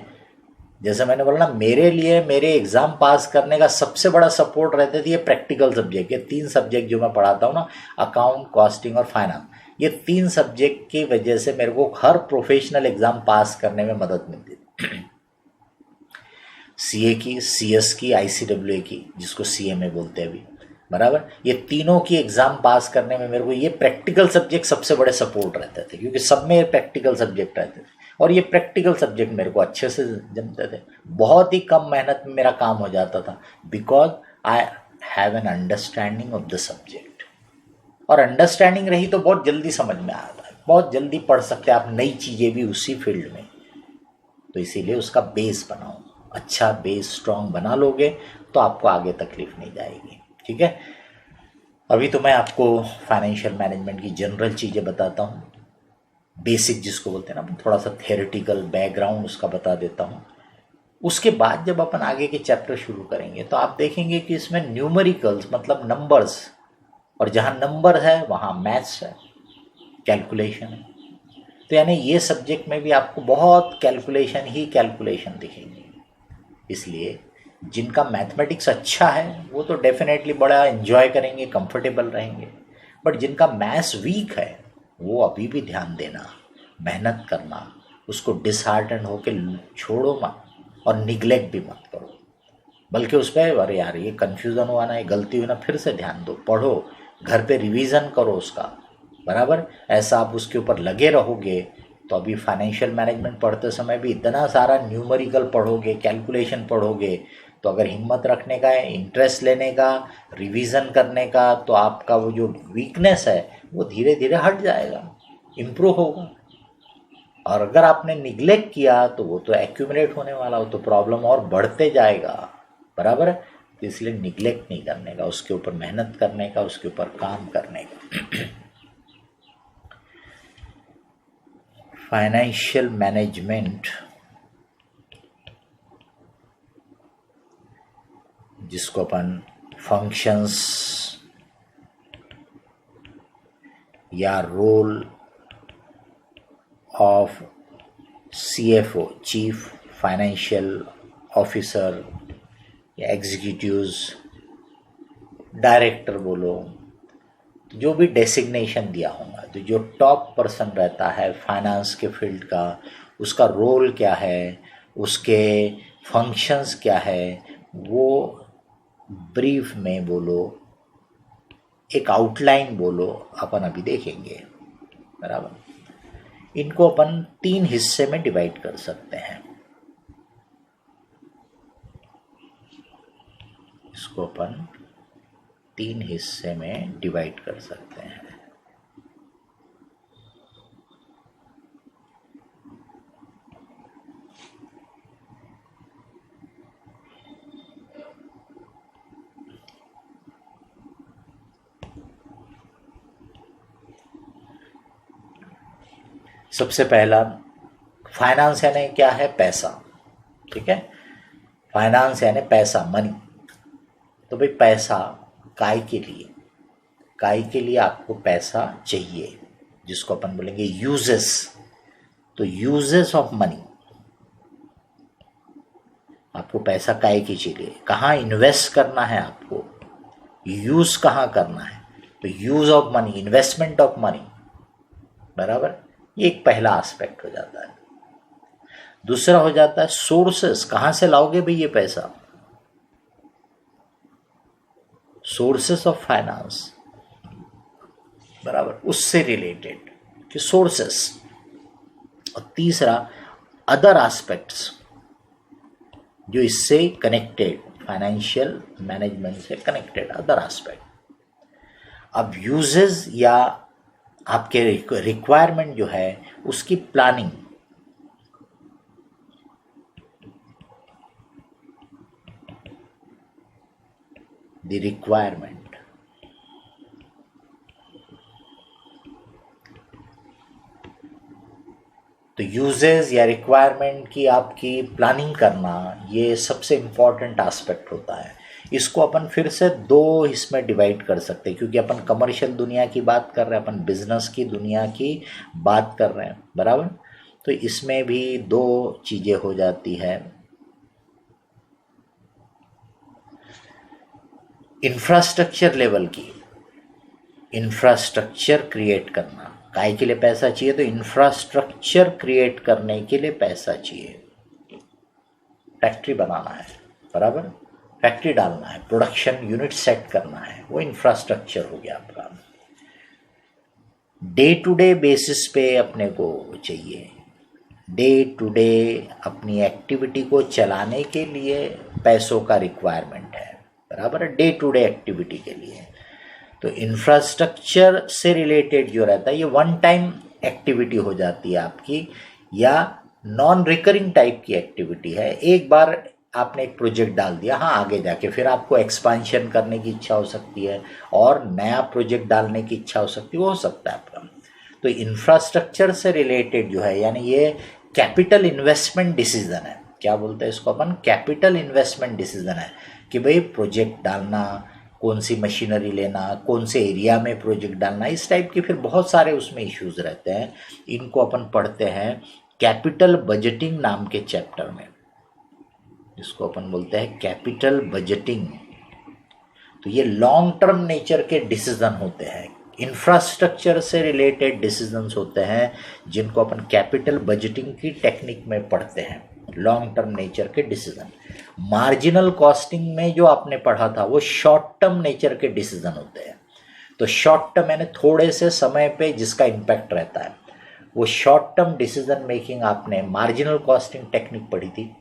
Speaker 2: जैसे मैंने बोला ना, मेरे लिए मेरे एग्ज़ाम पास करने का सबसे बड़ा सपोर्ट रहते थे ये प्रैक्टिकल सब्जेक्ट, ये 3 सब्जेक्ट जो मैं पढ़ाता हूँ ना, अकाउंट, कॉस्टिंग और फाइनेंस, ये 3 सब्जेक्ट की वजह से मेरे को हर प्रोफेशनल एग्ज़ाम पास करने में मदद मिलती थी। सीए की, सीएस की, आईसीडब्ल्यूए की, जिसको सीएमए बोलते हैं अभी, बराबर, ये तीनों की एग्ज़ाम पास करने में मेरे को ये प्रैक्टिकल सब्जेक्ट सबसे बड़े सपोर्ट रहते थे, क्योंकि सब में प्रैक्टिकल सब्जेक्ट रहते थे और ये प्रैक्टिकल सब्जेक्ट मेरे को अच्छे से जमते थे। बहुत ही कम मेहनत में मेरा काम हो जाता था, because I have an understanding of the subject. और अंडरस्टैंडिंग रही तो बहुत जल्दी समझ में आता है, बहुत जल्दी पढ़ सकते हैं आप नई चीज़ें भी उसी फील्ड में। तो इसीलिए उसका बेस बनाओ, अच्छा बेस स्ट्रॉन्ग बना लोगे तो आपको आगे तकलीफ नहीं जाएगी। ठीक है, अभी तो मैं आपको फाइनेंशियल मैनेजमेंट की जनरल चीज़ें बताता हूँ, बेसिक जिसको बोलते हैं ना, थोड़ा सा थ्योरेटिकल बैकग्राउंड उसका बता देता हूँ। उसके बाद जब अपन आगे के चैप्टर शुरू करेंगे तो आप देखेंगे कि इसमें न्यूमेरिकल्स मतलब नंबर्स, और जहाँ नंबर है वहाँ मैथ्स है, कैलकुलेशन है। तो यानी ये सब्जेक्ट में भी आपको बहुत कैलकुलेशन ही कैलकुलेशन दिखेंगे। इसलिए जिनका मैथमेटिक्स अच्छा है वो तो डेफिनेटली बड़ा एंजॉय करेंगे, कंफर्टेबल रहेंगे, बट जिनका मैथ्स वीक है वो अभी भी ध्यान देना, मेहनत करना, उसको डिसहार्टन होके छोड़ो मत और निगलेक्ट भी मत करो, बल्कि उस पर अरे यार ये कन्फ्यूज़न हुआ ना, ये गलती हुई ना, फिर से ध्यान दो, पढ़ो, घर पे रिवीजन करो उसका, बराबर। ऐसा आप उसके ऊपर लगे रहोगे तो अभी फाइनेंशियल मैनेजमेंट पढ़ते समय भी इतना सारा न्यूमेरिकल पढ़ोगे, कैलकुलेशन पढ़ोगे, तो अगर हिम्मत रखने का है, इंटरेस्ट लेने का, रिवीजन करने का, तो आपका वो जो वीकनेस है वो धीरे धीरे हट जाएगा, इम्प्रूव होगा। और अगर आपने निगलेक्ट किया तो वो तो एक्यूमुलेट होने वाला, हो तो प्रॉब्लम और बढ़ते जाएगा, बराबर है। तो इसलिए निगलेक्ट नहीं करने का, उसके ऊपर मेहनत करने का, उसके ऊपर काम करने का। फाइनेंशियल मैनेजमेंट जिसको अपन फंक्शंस या role of CFO, chief financial officer, या एग्जीक्यूटिव्स, डायरेक्टर बोलो, जो भी डेसिग्नेशन दिया होगा, तो जो टॉप पर्सन रहता है फाइनेंस के फील्ड का, उसका रोल क्या है, उसके फंक्शंस क्या है, वो ब्रीफ में बोलो, एक आउटलाइन बोलो, अपन अभी देखेंगे। बराबर, इनको अपन 3 हिस्से में डिवाइड कर सकते हैं। इसको अपन 3 हिस्से में डिवाइड कर सकते हैं। सबसे पहला, फाइनेंस यानी क्या है? पैसा। ठीक है, फाइनेंस यानी पैसा, मनी। तो भाई पैसा काय के लिए? काय के लिए आपको पैसा चाहिए, जिसको अपन बोलेंगे यूजेस। तो यूजेस ऑफ मनी, आपको पैसा काय के चाहिए, कहाँ इन्वेस्ट करना है आपको, यूज कहाँ करना है, तो use of money, investment of money. बराबर, ये एक पहला एस्पेक्ट हो जाता है। दूसरा हो जाता है सोर्सेस, कहाँ से लाओगे भाई ये पैसा, सोर्सेस ऑफ फाइनेंस। बराबर, उससे रिलेटेड कि सोर्सेस। और तीसरा अदर एस्पेक्ट्स, जो इससे कनेक्टेड, फाइनेंशियल मैनेजमेंट से कनेक्टेड अदर एस्पेक्ट। अब यूजेस या आपके रिक्वायरमेंट जो है, उसकी प्लानिंग, द रिक्वायरमेंट, तो यूजेस या रिक्वायरमेंट की आपकी प्लानिंग करना, ये सबसे इम्पॉर्टेंट एस्पेक्ट होता है। इसको अपन फिर से 2 हिस्से में डिवाइड कर सकते हैं, क्योंकि अपन कमर्शियल दुनिया की बात कर रहे हैं, अपन बिजनेस की दुनिया की बात कर रहे हैं। बराबर, तो इसमें भी 2 चीज़ें हो जाती है। इंफ्रास्ट्रक्चर लेवल की, इंफ्रास्ट्रक्चर क्रिएट करना, काय के लिए पैसा चाहिए, तो इंफ्रास्ट्रक्चर क्रिएट करने के लिए पैसा चाहिए। फैक्ट्री बनाना है, बराबर, फैक्ट्री डालना है, प्रोडक्शन यूनिट सेट करना है, वो इंफ्रास्ट्रक्चर हो गया आपका। डे टू डे बेसिस पे अपने को चाहिए, डे टू डे अपनी एक्टिविटी को चलाने के लिए पैसों का रिक्वायरमेंट है। बराबर, डे टू डे एक्टिविटी के लिए। तो इंफ्रास्ट्रक्चर से रिलेटेड जो रहता है, ये वन टाइम एक्टिविटी हो जाती है आपकी, या नॉन रिकरिंग टाइप की एक्टिविटी है। एक बार आपने एक प्रोजेक्ट डाल दिया, हाँ, आगे जाके फिर आपको एक्सपांशन करने की इच्छा हो सकती है और नया प्रोजेक्ट डालने की इच्छा हो सकती है, वो हो सकता है आपका। तो इंफ्रास्ट्रक्चर से रिलेटेड जो है, यानी ये कैपिटल इन्वेस्टमेंट डिसीजन है। क्या बोलते हैं इसको अपन? कैपिटल इन्वेस्टमेंट डिसीजन है कि भाई प्रोजेक्ट डालना, कौन सी मशीनरी लेना, कौन से एरिया में प्रोजेक्ट डालना, इस टाइप के फिर बहुत सारे उसमें इश्यूज रहते हैं। इनको अपन पढ़ते हैं कैपिटल बजटिंग नाम के चैप्टर में। इसको अपन बोलते हैं कैपिटल बजटिंग। तो ये लॉन्ग टर्म नेचर के डिसीजन होते हैं, इंफ्रास्ट्रक्चर से रिलेटेड डिसीजंस होते हैं, जिनको अपन कैपिटल बजटिंग की टेक्निक में पढ़ते हैं, लॉन्ग टर्म नेचर के डिसीजन। मार्जिनल कॉस्टिंग में जो आपने पढ़ा था, वो शॉर्ट टर्म नेचर के डिसीजन होते हैं। तो शॉर्ट टर्म यानी थोड़े से समय पे जिसका इम्पैक्ट रहता है, वो शॉर्ट टर्म डिसीजन मेकिंग आपने मार्जिनल कॉस्टिंग टेक्निक पढ़ी थी।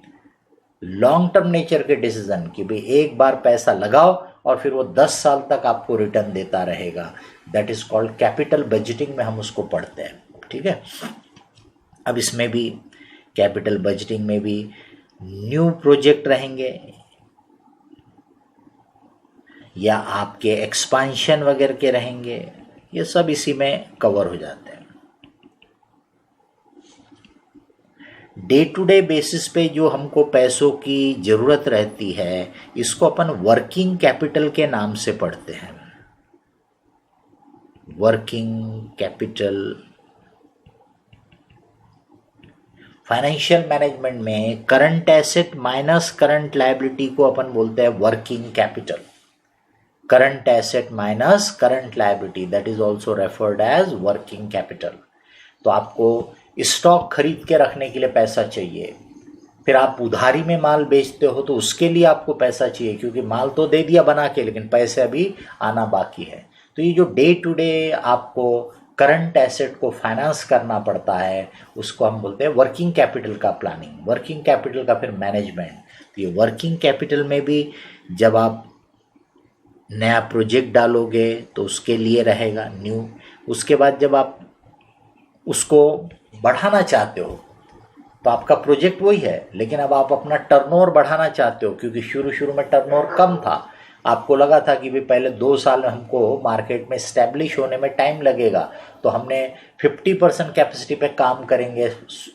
Speaker 2: लॉन्ग टर्म नेचर के डिसीजन कि भाई एक बार पैसा लगाओ और फिर वो 10 साल तक आपको रिटर्न देता रहेगा, that is called capital budgeting में हम उसको पढ़ते हैं। ठीक है, अब इसमें भी कैपिटल बजटिंग में भी न्यू प्रोजेक्ट रहेंगे या आपके एक्सपांशन वगैरह के रहेंगे, ये सब इसी में कवर हो जाते हैं। डे टू डे बेसिस पे जो हमको पैसों की ज़रूरत रहती है, इसको अपन वर्किंग कैपिटल के नाम से पढ़ते हैं। वर्किंग कैपिटल फाइनेंशियल मैनेजमेंट में current asset minus current liability को अपन बोलते हैं working capital. Current asset minus current liability, that is also referred as working capital. तो आपको स्टॉक खरीद के रखने के लिए पैसा चाहिए, फिर आप उधारी में माल बेचते हो तो उसके लिए आपको पैसा चाहिए, क्योंकि माल तो दे दिया बना के लेकिन पैसे अभी आना बाकी है। तो ये जो डे टू डे आपको करंट एसेट को फाइनेंस करना पड़ता है, उसको हम बोलते हैं वर्किंग कैपिटल का प्लानिंग, वर्किंग कैपिटल का फिर मैनेजमेंट। तो ये वर्किंग कैपिटल में भी जब आप नया प्रोजेक्ट डालोगे तो उसके लिए रहेगा न्यू। उसके बाद जब आप उसको बढ़ाना चाहते हो तो आपका प्रोजेक्ट वही है, लेकिन अब आप अपना टर्नओवर बढ़ाना चाहते हो, क्योंकि शुरू में टर्नओवर कम था। आपको लगा था कि भी पहले 2 साल हमको मार्केट में स्टैब्लिश होने में टाइम लगेगा, तो हमने 50% कैपेसिटी पे काम करेंगे,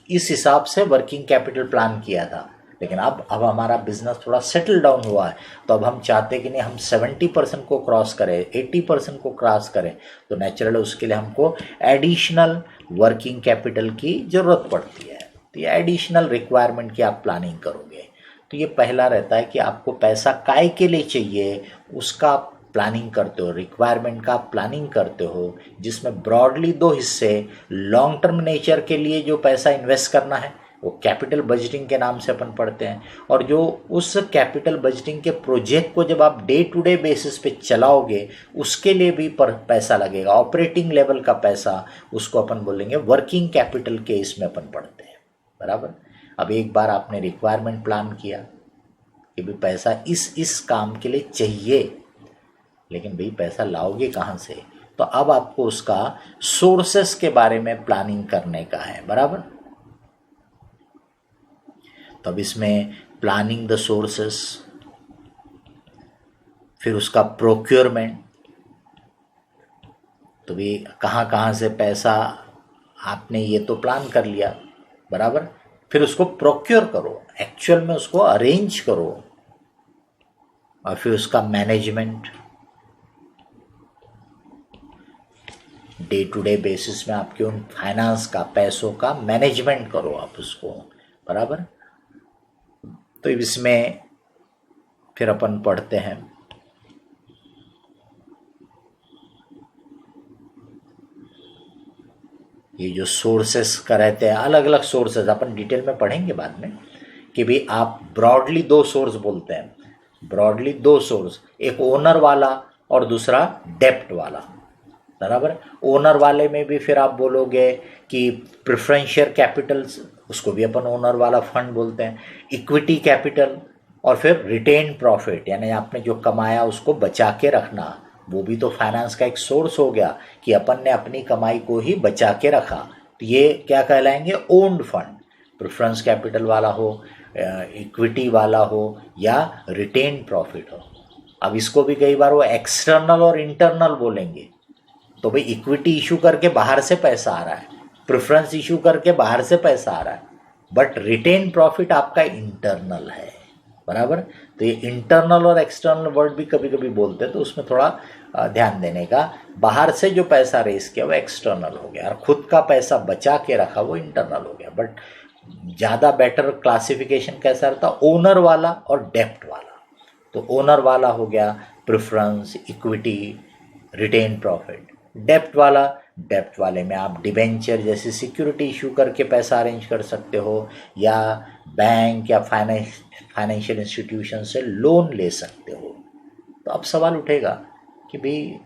Speaker 2: इस हिसाब से वर्किंग कैपिटल प्लान किया था। लेकिन अब हमारा बिजनेस थोड़ा सेटल डाउन हुआ है, तो अब हम चाहते हैं कि नहीं हम 70% को क्रॉस करें, 80% को क्रॉस करें, तो नेचुरल उसके लिए हमको एडिशनल वर्किंग कैपिटल की ज़रूरत पड़ती है। तो ये एडिशनल रिक्वायरमेंट की आप प्लानिंग करोगे। तो ये पहला रहता है कि आपको पैसा काय के लिए चाहिए, उसका आप प्लानिंग करते हो, रिक्वायरमेंट का आप प्लानिंग करते हो, जिसमें ब्रॉडली 2 हिस्से, लॉन्ग टर्म नेचर के लिए जो पैसा इन्वेस्ट करना है वो कैपिटल बजटिंग के नाम से अपन पढ़ते हैं, और जो उस कैपिटल बजटिंग के प्रोजेक्ट को जब आप डे टू डे बेसिस पे चलाओगे उसके लिए भी पैसा लगेगा, ऑपरेटिंग लेवल का पैसा, उसको अपन बोलेंगे वर्किंग कैपिटल के इसमें अपन पढ़ते हैं। बराबर। अब एक बार आपने रिक्वायरमेंट प्लान किया कि भाई पैसा इस काम के लिए चाहिए, लेकिन भाई पैसा लाओगे कहाँ से, तो अब आपको उसका सोर्सेस के बारे में प्लानिंग करने का है। बराबर। तो अब इसमें प्लानिंग द सोर्सेस, फिर उसका प्रोक्योरमेंट, तो भी कहाँ से पैसा आपने ये तो प्लान कर लिया। बराबर। फिर उसको प्रोक्योर करो, एक्चुअल में उसको अरेंज करो, और फिर उसका management, day to day basis में आपके उन फाइनेंस का, पैसों का मैनेजमेंट करो आप उसको। बराबर। तो इसमें फिर अपन पढ़ते हैं ये जो सोर्सेस का रहते हैं, अलग अलग सोर्सेस अपन डिटेल में पढ़ेंगे बाद में, कि भी आप ब्रॉडली 2 सोर्स बोलते हैं, ब्रॉडली 2 सोर्स, एक ओनर वाला और दूसरा डेप्ट वाला। बराबर। ओनर वाले में भी फिर आप बोलोगे कि प्रेफरेंशियल कैपिटल, उसको भी अपन ओनर वाला फंड बोलते हैं, इक्विटी कैपिटल, और फिर रिटेन प्रॉफिट, यानी आपने जो कमाया उसको बचा के रखना, वो भी तो फाइनेंस का एक सोर्स हो गया कि अपन ने अपनी कमाई को ही बचा के रखा। तो ये क्या कहलाएंगे, ओन्ड फंड। प्रेफरेंस कैपिटल वाला हो, इक्विटी वाला हो, या रिटेन प्रॉफिट हो। अब इसको भी कई बार वो एक्सटर्नल और इंटरनल बोलेंगे। तो भाई इक्विटी इशू करके बाहर से पैसा आ रहा है, प्रेफरेंस इशू करके बाहर से पैसा आ रहा है, बट रिटेन प्रॉफिट आपका इंटरनल है। बराबर। तो ये इंटरनल और एक्सटर्नल वर्ड भी कभी कभी बोलते हैं, तो उसमें थोड़ा ध्यान देने का। बाहर से जो पैसा रेस किया वो एक्सटर्नल हो गया, और खुद का पैसा बचा के रखा वो इंटरनल हो गया। बट ज़्यादा बेटर क्लासिफिकेशन कैसा रहता, ओनर वाला और डेप्ट वाला। तो ओनर वाला हो गया प्रेफरेंस, इक्विटी, रिटेन प्रॉफिट। डेप्ट वाला, डेप्ट वाले में आप डिबेंचर जैसी सिक्योरिटी इशू करके पैसा अरेंज कर सकते हो, या बैंक या फाइनेंशियल इंस्टीट्यूशन से लोन ले सकते हो। तो अब सवाल उठेगा कि भाई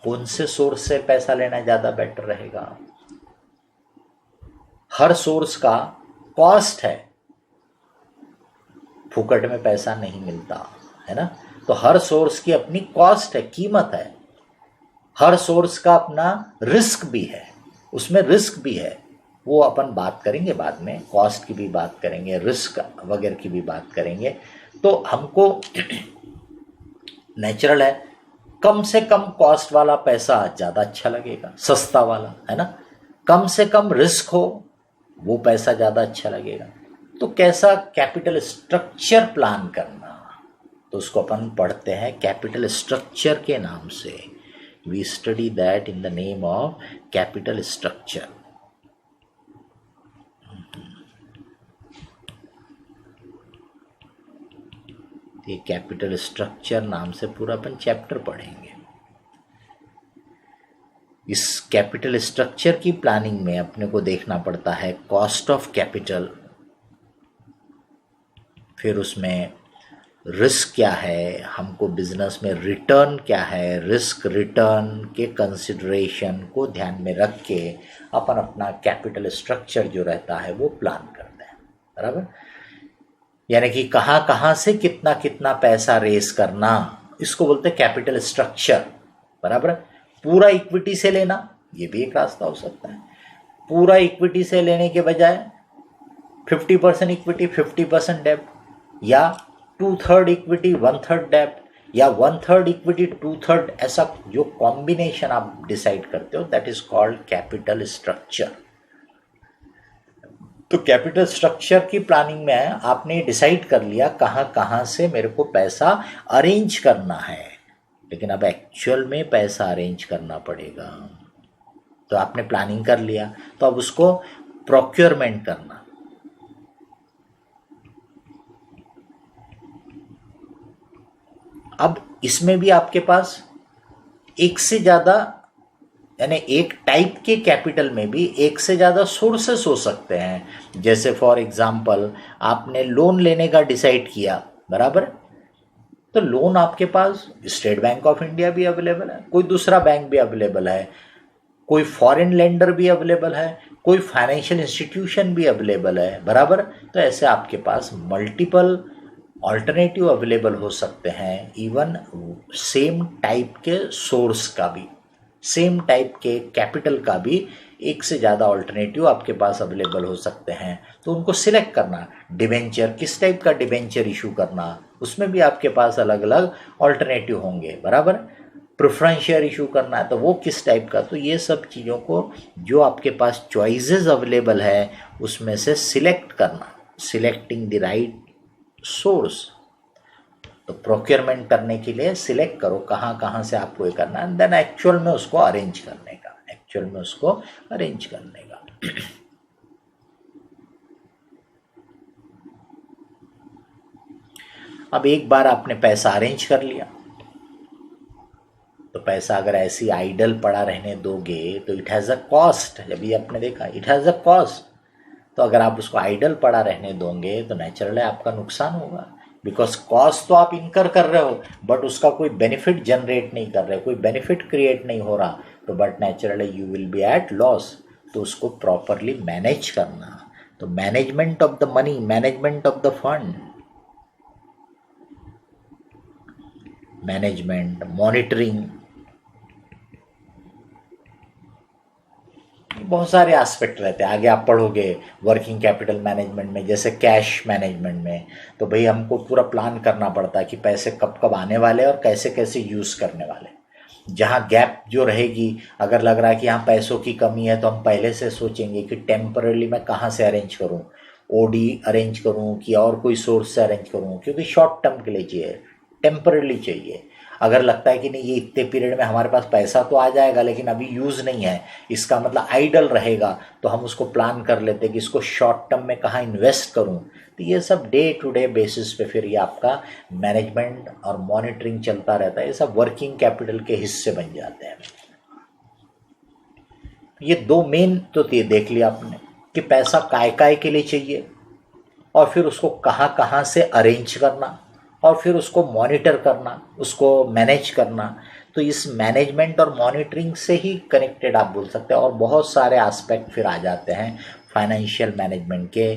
Speaker 2: कौन से सोर्स से पैसा लेना ज़्यादा बेटर रहेगा। हर सोर्स का कॉस्ट है, फुकट में पैसा नहीं मिलता है ना। तो हर सोर्स की अपनी कॉस्ट है, कीमत है। हर सोर्स का अपना रिस्क भी है, उसमें रिस्क भी है, वो अपन बात करेंगे बाद में, कॉस्ट की भी बात करेंगे, रिस्क वगैरह की भी बात करेंगे। तो हमको नेचुरल है कम से कम कॉस्ट वाला पैसा ज़्यादा अच्छा लगेगा, सस्ता वाला, है ना। कम से कम रिस्क हो वो पैसा ज़्यादा अच्छा लगेगा। तो कैसा कैपिटल स्ट्रक्चर प्लान करना, तो उसको अपन पढ़ते हैं कैपिटल स्ट्रक्चर के नाम से। We study that in the name of capital structure. ये कैपिटल स्ट्रक्चर नाम से पूरा अपन चैप्टर पढ़ेंगे। इस कैपिटल स्ट्रक्चर की प्लानिंग में अपने को देखना पड़ता है कॉस्ट ऑफ कैपिटल, फिर उसमें रिस्क क्या है, हमको बिजनेस में रिटर्न क्या है, रिस्क रिटर्न के कंसिडरेशन को ध्यान में रख के अपन अपना कैपिटल स्ट्रक्चर जो रहता है वो प्लान करते हैं, बराबर। यानी कि कहाँ कहाँ से कितना कितना पैसा रेस करना, इसको बोलते हैं कैपिटल स्ट्रक्चर, बराबर। पूरा इक्विटी से लेना, ये भी एक रास्ता हो सकता है। पूरा इक्विटी से लेने के बजाय 50% इक्विटी 50% डेब्ट, या 2/3 इक्विटी 1/3 डेब्ट, या 1/3 इक्विटी 2/3, ऐसा जो कॉम्बिनेशन आप डिसाइड करते हो that is called capital structure. तो कैपिटल स्ट्रक्चर की प्लानिंग में आपने डिसाइड कर लिया कहाँ कहाँ से मेरे को पैसा अरेंज करना है, लेकिन अब एक्चुअल में पैसा अरेंज करना पड़ेगा। तो आपने प्लानिंग कर लिया, तो अब उसको प्रोक्योरमेंट करना। अब इसमें भी आपके पास एक से ज़्यादा, यानी एक टाइप के कैपिटल में भी एक से ज़्यादा सोर्सेस हो सकते हैं। जैसे फॉर एग्जांपल आपने लोन लेने का डिसाइड किया, बराबर। तो लोन आपके पास स्टेट बैंक ऑफ इंडिया भी अवेलेबल है, कोई दूसरा बैंक भी अवेलेबल है, कोई फॉरेन लेंडर भी अवेलेबल है, कोई फाइनेंशियल इंस्टीट्यूशन भी अवेलेबल है, बराबर। तो ऐसे आपके पास मल्टीपल ऑल्टरनेटिव अवेलेबल हो सकते हैं। इवन सेम टाइप के सोर्स का भी, सेम टाइप के कैपिटल का भी एक से ज़्यादा ऑल्टरनेटिव आपके पास अवेलेबल हो सकते हैं। तो उनको सिलेक्ट करना, डिबेंचर, किस टाइप का डिबेंचर इशू करना, उसमें भी आपके पास अलग अलग ऑल्टरनेटिव होंगे, बराबर। प्रेफरेंस शेयर इशू करना है तो वो किस टाइप का। तो ये सब चीज़ों को जो आपके पास चॉइसेस अवेलेबल है उसमें से सिलेक्ट करना, सिलेक्टिंग द राइट सोर्स। तो प्रोक्योरमेंट करने के लिए सिलेक्ट करो कहाँ कहाँ से आपको ये करना है, देन एक्चुअल में उसको अरेंज करने का, एक्चुअल में उसको अरेंज करने का। अब एक बार आपने पैसा अरेंज कर लिया, तो पैसा अगर ऐसी आइडल पड़ा रहने दोगे तो इट हैज़ अ कॉस्ट। जब ये आपने देखा इट हैज़ अ कॉस्ट, तो अगर आप उसको आइडल पड़ा रहने दोगे तो नेचुरली आपका नुकसान होगा, बिकॉज कॉस्ट तो आप इनकर कर रहे हो बट उसका कोई बेनिफिट जनरेट नहीं कर रहे, कोई बेनिफिट क्रिएट नहीं हो रहा, तो but naturally you will be at loss. तो उसको प्रॉपरली मैनेज करना, तो management of the money, management of the fund, management, monitoring, बहुत सारे एस्पेक्ट रहते हैं। आगे आप पढ़ोगे वर्किंग कैपिटल मैनेजमेंट में, जैसे कैश मैनेजमेंट में, तो भाई हमको पूरा प्लान करना पड़ता है कि पैसे कब कब आने वाले और कैसे कैसे यूज़ करने वाले। जहाँ गैप जो रहेगी, अगर लग रहा है कि यहाँ पैसों की कमी है तो हम पहले से सोचेंगे कि टेम्पररी मैं कहाँ से अरेंज करूँ, ओडी अरेंज करूँ कि और कोई सोर्स से अरेंज करूँ, क्योंकि शॉर्ट टर्म के लिए चाहिए, टेम्पररी चाहिए। अगर लगता है कि नहीं ये इतने पीरियड में हमारे पास पैसा तो आ जाएगा लेकिन अभी यूज़ नहीं है, इसका मतलब आइडल रहेगा, तो हम उसको प्लान कर लेते हैं कि इसको शॉर्ट टर्म में कहाँ इन्वेस्ट करूँ। तो ये सब डे टू डे बेसिस पे फिर ये आपका मैनेजमेंट और मॉनिटरिंग चलता रहता है। ये सब वर्किंग कैपिटल के हिस्से बन जाते हैं। ये दो मेन तो ये देख लिया आपने कि पैसा काय काय के लिए चाहिए, और फिर उसको कहाँ कहाँ से अरेंज करना, और फिर उसको मॉनिटर करना, उसको मैनेज करना। तो इस मैनेजमेंट और मॉनिटरिंग से ही कनेक्टेड आप बोल सकते हैं। और बहुत सारे एस्पेक्ट फिर आ जाते हैं फाइनेंशियल मैनेजमेंट के,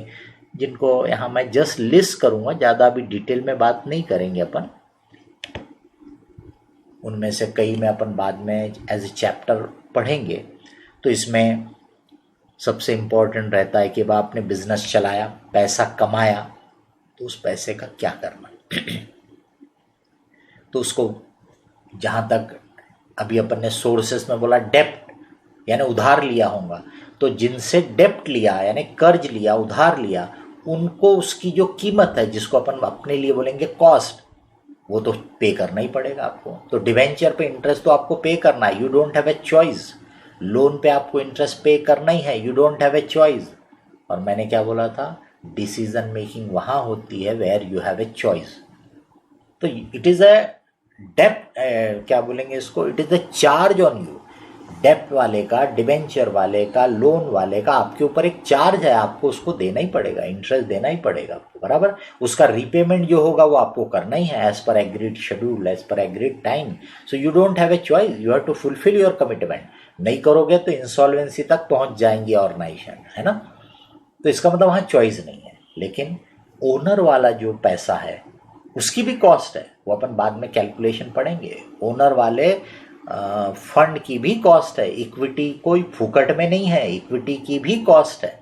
Speaker 2: जिनको यहाँ मैं जस्ट लिस्ट करूँगा, ज़्यादा अभी डिटेल में बात नहीं करेंगे अपन। उनमें से कई में अपन बाद में एज ए चैप्टर पढ़ेंगे। तो इसमें सबसे इम्पोर्टेंट रहता है कि वह आपने बिजनेस चलाया, पैसा कमाया, तो उस पैसे का क्या करना। तो उसको जहाँ तक अभी अपन ने सोर्सेस में बोला डेप्ट यानी उधार लिया होगा, तो जिनसे डेप्ट लिया यानी कर्ज लिया, उधार लिया, उनको उसकी जो कीमत है, जिसको अपन अपने लिए बोलेंगे कॉस्ट, वो तो पे करना ही पड़ेगा आपको। तो डिवेंचर पे इंटरेस्ट तो आपको पे करना है, you don't have a choice. Loan पे आपको इंटरेस्ट पे करना ही है, you don't have a choice. और मैंने क्या बोला था, डिसीजन मेकिंग वहाँ होती है where you have a choice. तो इट इज़ अ डेप्ट, क्या बोलेंगे इसको, it is a charge on you. डेप्ट वाले का, डिबेंचर वाले का, लोन वाले का आपके ऊपर एक चार्ज है, आपको उसको देना ही पड़ेगा, इंटरेस्ट देना ही पड़ेगा आपको, बराबर। उसका रीपेमेंट जो होगा वो आपको करना ही है, as per agreed schedule, as per agreed time. So you don't have a choice, you have to fulfil your commitment. नहीं करोगे तो इंसॉल्वेंसी तक पहुंच जाएंगी ऑर्गेनाइजेशन, है ना। तो इसका मतलब वहाँ चॉइस नहीं है। लेकिन ओनर वाला जो पैसा है उसकी भी कॉस्ट है, वो अपन बाद में कैलकुलेशन पढ़ेंगे। ओनर वाले फंड की भी कॉस्ट है, इक्विटी कोई फुकट में नहीं है, इक्विटी की भी कॉस्ट है।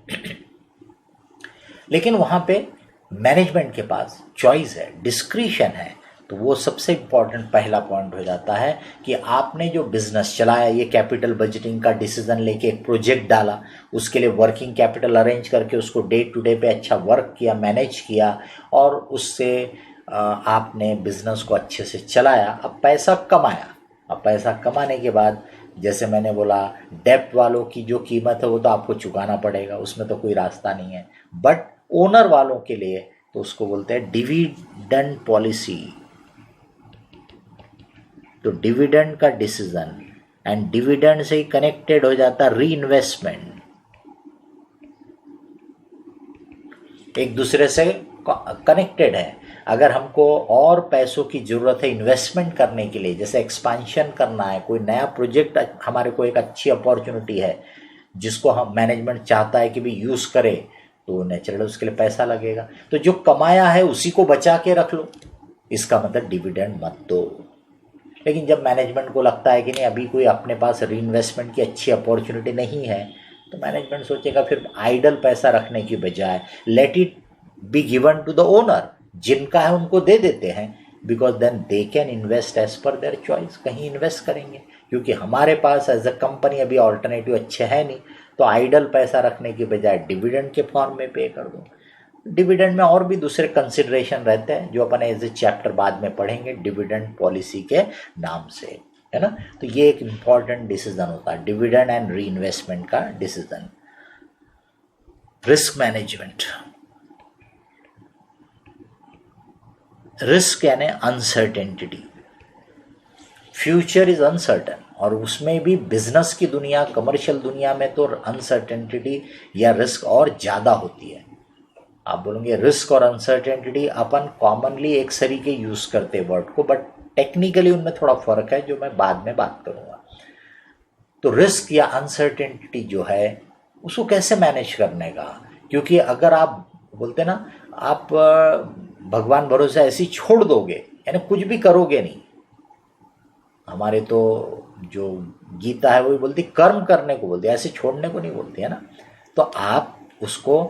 Speaker 2: लेकिन वहाँ पे मैनेजमेंट के पास चॉइस है, डिस्क्रिशन है। तो वो सबसे इम्पॉर्टेंट पहला पॉइंट हो जाता है कि आपने जो बिजनेस चलाया, ये कैपिटल बजटिंग का डिसीजन लेके एक प्रोजेक्ट डाला, उसके लिए वर्किंग कैपिटल अरेंज करके उसको डे टू डे पे अच्छा वर्क किया, मैनेज किया, और उससे आपने बिजनेस को अच्छे से चलाया। अब पैसा कमाया, अब पैसा कमाने के बाद जैसे मैंने बोला, डेप्ट वालों की जो कीमत है वो तो आपको चुकाना पड़ेगा, उसमें तो कोई रास्ता नहीं है। बट ओनर वालों के लिए तो उसको बोलते हैं डिविडेंड पॉलिसी। तो डिविडेंड का डिसीजन, एंड डिविडेंड से ही कनेक्टेड हो जाता री इन्वेस्टमेंट, एक दूसरे से कनेक्टेड है। अगर हमको और पैसों की ज़रूरत है इन्वेस्टमेंट करने के लिए, जैसे एक्सपांशन करना है, कोई नया प्रोजेक्ट हमारे को एक अच्छी अपॉर्चुनिटी है जिसको हम मैनेजमेंट चाहता है कि भी यूज़ करे, तो नेचुरली उसके लिए पैसा लगेगा। तो जो कमाया है उसी को बचा के रख लो, इसका मतलब डिविडेंड मत दो। लेकिन जब मैनेजमेंट को लगता है कि नहीं, अभी कोई अपने पास री इन्वेस्टमेंट की अच्छी अपॉर्चुनिटी नहीं है, तो मैनेजमेंट सोचेगा फिर आइडल पैसा रखने की बजाय let it be given to the owner, जिनका है उनको दे देते हैं, because then they can invest as per their choice. कहीं इन्वेस्ट करेंगे, क्योंकि हमारे पास एज अ कंपनी अभी ऑल्टरनेटिव अच्छे है नहीं, तो आइडल पैसा रखने की बजाय डिविडेंड के फॉर्म में पे कर दो। डिविडेंड में और भी दूसरे कंसिडरेशन रहते हैं जो अपन एज ए चैप्टर बाद में पढ़ेंगे, डिविडेंड पॉलिसी के नाम से, है ना। तो ये एक इम्पॉर्टेंट डिसीजन होता है, डिविडेंड एंड री इन्वेस्टमेंट का डिसीजन। रिस्क मैनेजमेंट, रिस्क यानी अनसर्टेनिटी। फ्यूचर इज अनसर्टन, और उसमें भी बिजनेस की दुनिया, कमर्शियल दुनिया में तो अनसर्टेनिटी या रिस्क और ज़्यादा होती है। आप बोलेंगे रिस्क और अनसर्टेनिटी अपन कॉमनली एक तरीके यूज़ करते वर्ड को, बट टेक्निकली उनमें थोड़ा फर्क है जो मैं बाद में बात करूँगा। तो रिस्क या अनसर्टेनिटी जो है उसको कैसे मैनेज करने का, क्योंकि अगर आप बोलते ना आप भगवान भरोसे ऐसी छोड़ दोगे, यानी कुछ भी करोगे नहीं, हमारे तो जो गीता है वो भी बोलती कर्म करने को बोलती है, ऐसे छोड़ने को नहीं बोलती है ना। तो आप उसको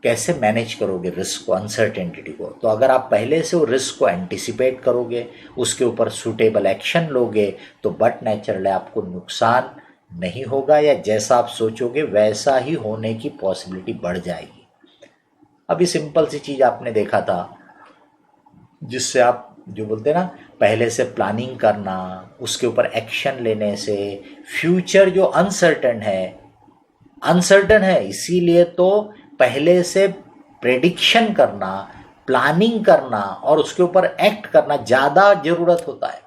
Speaker 2: कैसे मैनेज करोगे रिस्क को, अनसर्टेनिटी को। तो अगर आप पहले से वो रिस्क को एंटिसिपेट करोगे, उसके ऊपर सूटेबल एक्शन लोगे, तो बट नेचुरली आपको नुकसान नहीं होगा, या जैसा आप सोचोगे वैसा ही होने की पॉसिबिलिटी बढ़ जाएगी। अभी सिंपल सी चीज़ आपने देखा था, जिससे आप जो बोलते हैं ना पहले से प्लानिंग करना, उसके ऊपर एक्शन लेने से फ्यूचर जो अनसर्टन है, इसीलिए तो पहले से प्रेडिक्शन करना, प्लानिंग करना और उसके ऊपर एक्ट करना ज़्यादा ज़रूरत होता है।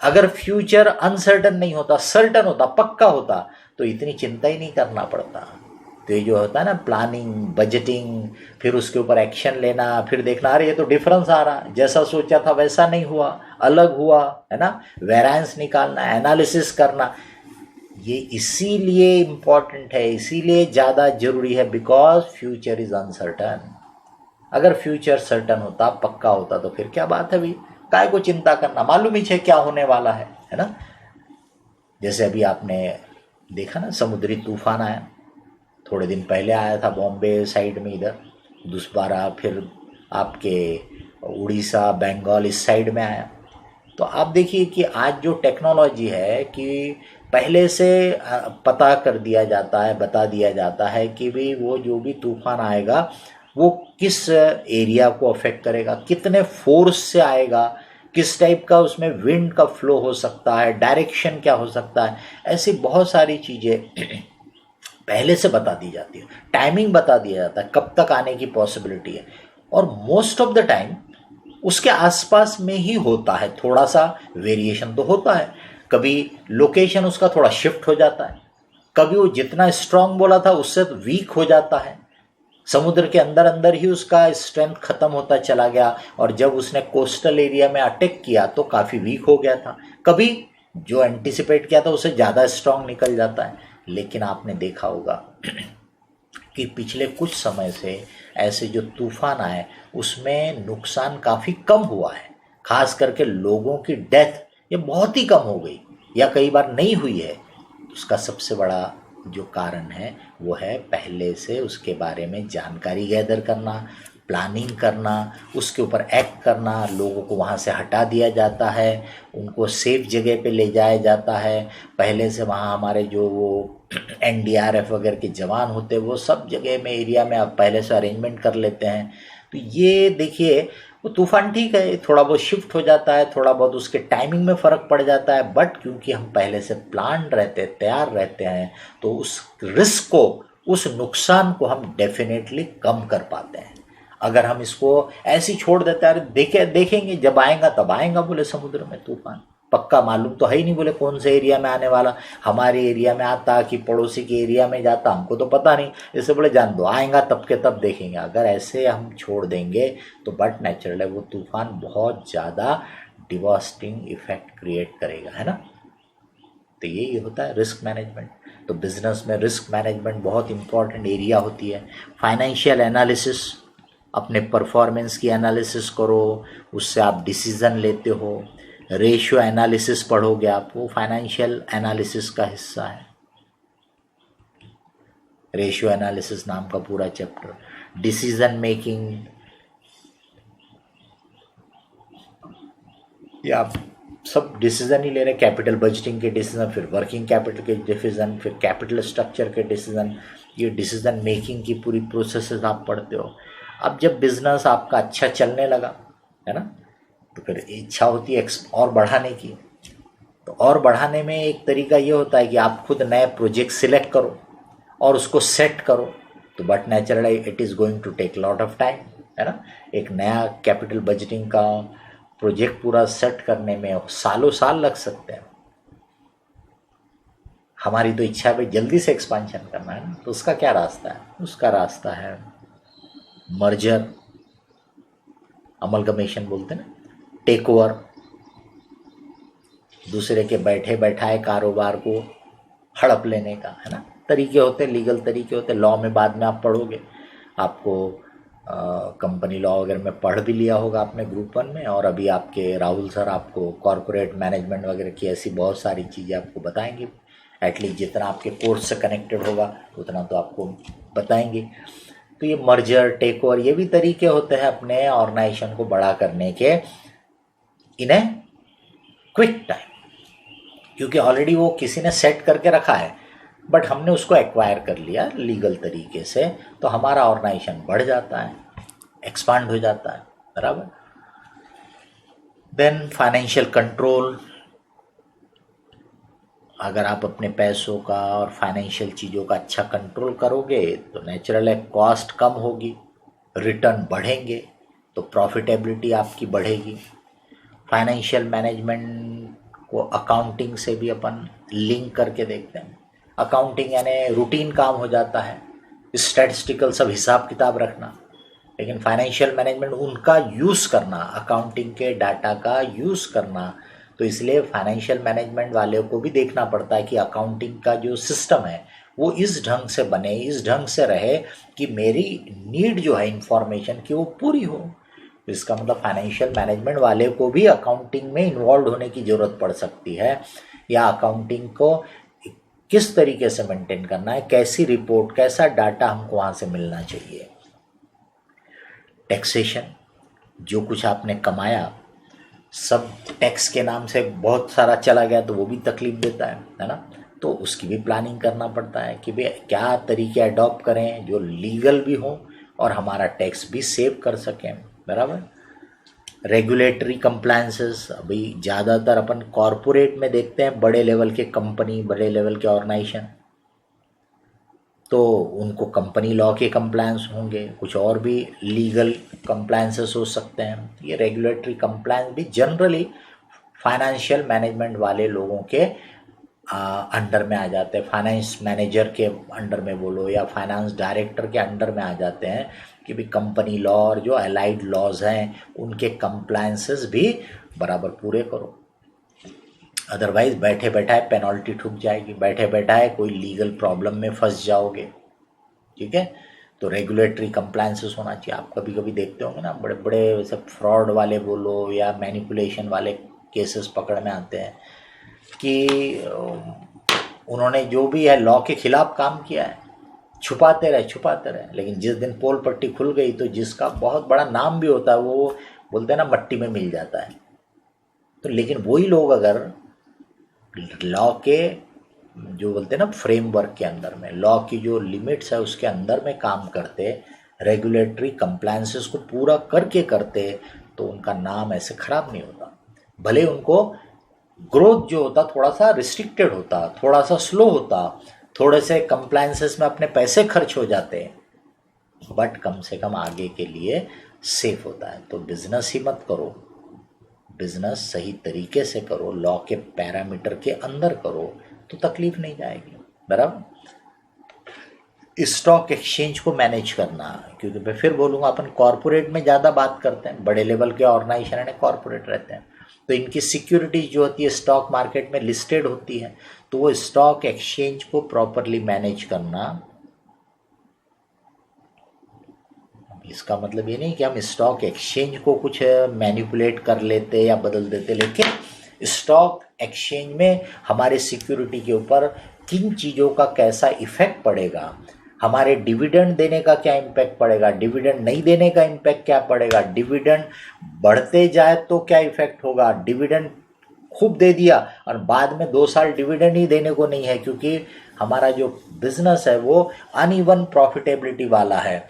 Speaker 2: अगर फ्यूचर अनसर्टन नहीं होता, सर्टन होता, पक्का होता, तो इतनी चिंता ही नहीं करना पड़ता। तो ये जो होता है ना प्लानिंग, बजटिंग, फिर उसके ऊपर एक्शन लेना, फिर देखना अरे ये तो डिफरेंस आ रहा, जैसा सोचा था वैसा नहीं हुआ, अलग हुआ, है ना, वेरिएंस निकालना, एनालिसिस करना, ये इसीलिए इम्पॉर्टेंट है, इसीलिए ज़्यादा जरूरी है, बिकॉज फ्यूचर इज अनसर्टन। अगर फ्यूचर सर्टन होता, पक्का होता, तो फिर क्या बात है भाई, काय को चिंता करना, मालूम ही है क्या होने वाला है ना। जैसे अभी आपने देखा ना समुद्री तूफान आया, थोड़े दिन पहले आया था बॉम्बे साइड में, इधर दोबारा फिर आपके उड़ीसा, बंगाल इस साइड में आया। तो आप देखिए कि आज जो टेक्नोलॉजी है कि पहले से पता कर दिया जाता है, बता दिया जाता है कि भाई वो जो भी तूफान आएगा वो किस एरिया को अफेक्ट करेगा, कितने फोर्स से आएगा, किस टाइप का उसमें विंड का फ्लो हो सकता है, डायरेक्शन क्या हो सकता है, ऐसी बहुत सारी चीज़ें पहले से बता दी जाती है। टाइमिंग बता दिया जाता है कब तक आने की पॉसिबिलिटी है, और मोस्ट ऑफ द टाइम उसके आसपास में ही होता है। थोड़ा सा वेरिएशन तो होता है, कभी लोकेशन उसका थोड़ा शिफ्ट हो जाता है, कभी वो जितना स्ट्रांग बोला था उससे तो वीक हो जाता है, समुद्र के अंदर अंदर ही उसका स्ट्रेंथ खत्म होता चला गया, और जब उसने कोस्टल एरिया में अटैक किया तो काफ़ी वीक हो गया था। कभी जो एंटिसिपेट किया था उससे ज़्यादा स्ट्रांग निकल जाता है। लेकिन आपने देखा होगा कि पिछले कुछ समय से ऐसे जो तूफान आए उसमें नुकसान काफ़ी कम हुआ है, खास करके लोगों की डेथ ये बहुत ही कम हो गई या कई बार नहीं हुई है। उसका सबसे बड़ा जो कारण है वो है पहले से उसके बारे में जानकारी गैदर करना, प्लानिंग करना, उसके ऊपर एक्ट करना। लोगों को वहाँ से हटा दिया जाता है, उनको सेफ जगह पे ले जाया जाता है। पहले से वहाँ हमारे जो वो NDRF वगैरह के जवान होते हैं वो सब जगह में एरिया में आप पहले से अरेंजमेंट कर लेते हैं। तो ये देखिए वो तूफान ठीक है, थोड़ा बहुत शिफ्ट हो जाता है, थोड़ा बहुत उसके टाइमिंग में फ़र्क पड़ जाता है, बट क्योंकि हम पहले से प्लान रहते हैं, तैयार रहते हैं, तो उस रिस्क को, उस नुकसान को हम डेफिनेटली कम कर पाते हैं। अगर हम इसको ऐसे ही छोड़ देते हैं, देखेंगे जब आएगा तब आएगा बोले समुद्र में तूफान, पक्का मालूम तो है ही नहीं बोले कौन से एरिया में आने वाला, हमारे एरिया में आता कि पड़ोसी के एरिया में जाता हमको तो पता नहीं, इससे बोले जान दो आएगा तब के तब देखेंगे। अगर ऐसे हम छोड़ देंगे तो बट नेचुरल है वो तूफान बहुत ज़्यादा डिवास्टिंग इफेक्ट क्रिएट करेगा, है ना। तो यही होता है रिस्क मैनेजमेंट। तो बिजनेस में रिस्क मैनेजमेंट बहुत इंपॉर्टेंट एरिया होती है। फाइनेंशियल एनालिसिस, अपने परफॉर्मेंस की एनालिसिस करो, उससे आप डिसीज़न लेते हो। रेशियो एनालिसिस पढ़ोगे आप, वो फाइनेंशियल एनालिसिस का हिस्सा है। रेशियो एनालिसिस नाम का पूरा चैप्टर। डिसीजन मेकिंग, ये आप सब डिसीजन ही ले रहे हैं, कैपिटल बजटिंग के डिसीजन, फिर वर्किंग कैपिटल के डिसीजन, फिर कैपिटल स्ट्रक्चर के डिसीजन, ये डिसीजन मेकिंग की पूरी प्रोसेसेस आप पढ़ते हो। अब जब बिजनेस आपका अच्छा चलने लगा, है ना, तो फिर इच्छा होती है और बढ़ाने की। तो और बढ़ाने में एक तरीका ये होता है कि आप खुद नए प्रोजेक्ट सिलेक्ट करो और उसको सेट करो। तो but naturally it is going to take lot of time, है ना। एक नया कैपिटल बजटिंग का प्रोजेक्ट पूरा सेट करने में सालों साल लग सकते हैं। हमारी तो इच्छा है जल्दी से एक्सपांशन करना है ना, तो उसका क्या रास्ता है? उसका रास्ता है मर्जर, अमलगमेशन बोलते हैं ना, टेक ओवर, दूसरे के बैठे बैठाए कारोबार को हड़प लेने का, है ना। तरीके होते हैं, लीगल तरीके होते हैं, लॉ में बाद में आप पढ़ोगे, आपको कंपनी लॉ वगैरह में पढ़ भी लिया होगा आपने ग्रुप 1 में, और अभी आपके राहुल सर आपको कॉरपोरेट मैनेजमेंट वगैरह की ऐसी बहुत सारी चीज़ें आपको बताएंगे। एटलीस्ट जितना आपके कोर्स से कनेक्टेड होगा उतना तो आपको बताएंगे। तो ये मर्जर, टेक ओवर, ये भी तरीके होते हैं अपने ऑर्गेनाइजेशन को बड़ा करने के इन ए क्विक टाइम, क्योंकि ऑलरेडी वो किसी ने सेट करके रखा है, बट हमने उसको एक्वायर कर लिया लीगल तरीके से, तो हमारा ऑर्गेनाइजेशन बढ़ जाता है, एक्सपांड हो जाता है, बराबर। देन फाइनेंशियल कंट्रोल, अगर आप अपने पैसों का और फाइनेंशियल चीज़ों का अच्छा कंट्रोल करोगे तो नेचुरल है कॉस्ट कम होगी, रिटर्न बढ़ेंगे, तो प्रॉफिटेबिलिटी आपकी बढ़ेगी। फाइनेंशियल मैनेजमेंट को अकाउंटिंग से भी अपन लिंक करके देखते हैं। अकाउंटिंग यानी रूटीन काम हो जाता है, स्टैटिस्टिकल सब हिसाब किताब रखना, लेकिन फाइनेंशियल मैनेजमेंट उनका यूज़ करना, अकाउंटिंग के डाटा का यूज़ करना। तो इसलिए फाइनेंशियल मैनेजमेंट वाले को भी देखना पड़ता है कि अकाउंटिंग का जो सिस्टम है वो इस ढंग से बने, इस ढंग से रहे कि मेरी नीड जो है इंफॉर्मेशन की वो पूरी हो। तो इसका मतलब फाइनेंशियल मैनेजमेंट वाले को भी अकाउंटिंग में इन्वॉल्व होने की ज़रूरत पड़ सकती है, या अकाउंटिंग को किस तरीके से मेंटेन करना है, कैसी रिपोर्ट, कैसा डाटा हमको वहाँ से मिलना चाहिए। टैक्सेशन, जो कुछ आपने कमाया सब टैक्स के नाम से बहुत सारा चला गया तो वो भी तकलीफ देता है ना। तो उसकी भी प्लानिंग करना पड़ता है कि भाई क्या तरीके अडॉप्ट करें जो लीगल भी हो और हमारा टैक्स भी सेव कर सकें, बराबर। रेगुलेटरी कंप्लायंसेस, अभी ज़्यादातर अपन कॉरपोरेट में देखते हैं, बड़े लेवल के कंपनी, बड़े लेवल के ऑर्गेनाइजेशन, तो उनको कंपनी लॉ के कंप्लायंस होंगे, कुछ और भी लीगल कंप्लायंसेस हो सकते हैं। ये रेगुलेटरी कंप्लायंस भी जनरली फाइनेंशियल मैनेजमेंट वाले लोगों के अंडर में आ जाते हैं। फाइनेंस मैनेजर के अंडर में बोलो या फाइनेंस डायरेक्टर के अंडर में आ जाते हैं कि भी कंपनी लॉ और जो अलाइड लॉज हैं उनके कंप्लायंसेस भी बराबर पूरे करो, अदरवाइज बैठे बैठाए पेनल्टी ठुक जाएगी, बैठे बैठाए कोई लीगल प्रॉब्लम में फंस जाओगे, ठीक है। तो रेगुलेटरी कंप्लायंसेस होना चाहिए। आप कभी कभी देखते होंगे ना, बड़े बड़े सब फ्रॉड वाले बोलो या मैनिपुलेशन वाले केसेस पकड़ में आते हैं कि उन्होंने जो भी है लॉ के खिलाफ काम किया है, छुपाते रहे, लेकिन जिस दिन पोल पट्टी खुल गई तो जिसका बहुत बड़ा नाम भी होता है वो बोलते हैं ना मट्टी में मिल जाता है। तो लेकिन वही लोग अगर लॉ के जो बोलते हैं ना फ्रेमवर्क के अंदर में, लॉ की जो लिमिट्स है उसके अंदर में काम करते, रेगुलेटरी कंप्लायंसेस को पूरा करके करते, तो उनका नाम ऐसे खराब नहीं होता। भले उनको ग्रोथ जो होता थोड़ा सा रिस्ट्रिक्टेड होता, थोड़ा सा स्लो होता, थोड़े से कंप्लायंसेस में अपने पैसे खर्च हो जाते, बट कम से कम आगे के लिए सेफ होता है। तो बिजनेस ही मत करो, बिजनेस सही तरीके से करो, लॉ के पैरामीटर के अंदर करो तो तकलीफ नहीं जाएगी, बराबर। स्टॉक एक्सचेंज को मैनेज करना, क्योंकि मैं फिर बोलूँगा अपन कॉरपोरेट में ज़्यादा बात करते हैं, बड़े लेवल के ऑर्गेनाइजेशन है कॉरपोरेट रहते हैं, तो इनकी सिक्योरिटीज जो होती है स्टॉक मार्केट में लिस्टेड होती है, तो वो स्टॉक एक्सचेंज को प्रॉपरली मैनेज करना। इसका मतलब ये नहीं कि हम स्टॉक एक्सचेंज को कुछ मैनिपुलेट कर लेते या बदल देते, लेकिन स्टॉक एक्सचेंज में हमारे सिक्योरिटी के ऊपर किन चीज़ों का कैसा इफेक्ट पड़ेगा, हमारे डिविडेंड देने का क्या इम्पैक्ट पड़ेगा, डिविडेंड नहीं देने का इम्पैक्ट क्या पड़ेगा, डिविडेंड बढ़ते जाए तो क्या इफेक्ट होगा, डिविडेंड खूब दे दिया और बाद में 2 साल डिविडेंड ही देने को नहीं है, क्योंकि हमारा जो बिजनेस है वो अनइवन प्रॉफिटेबिलिटी वाला है।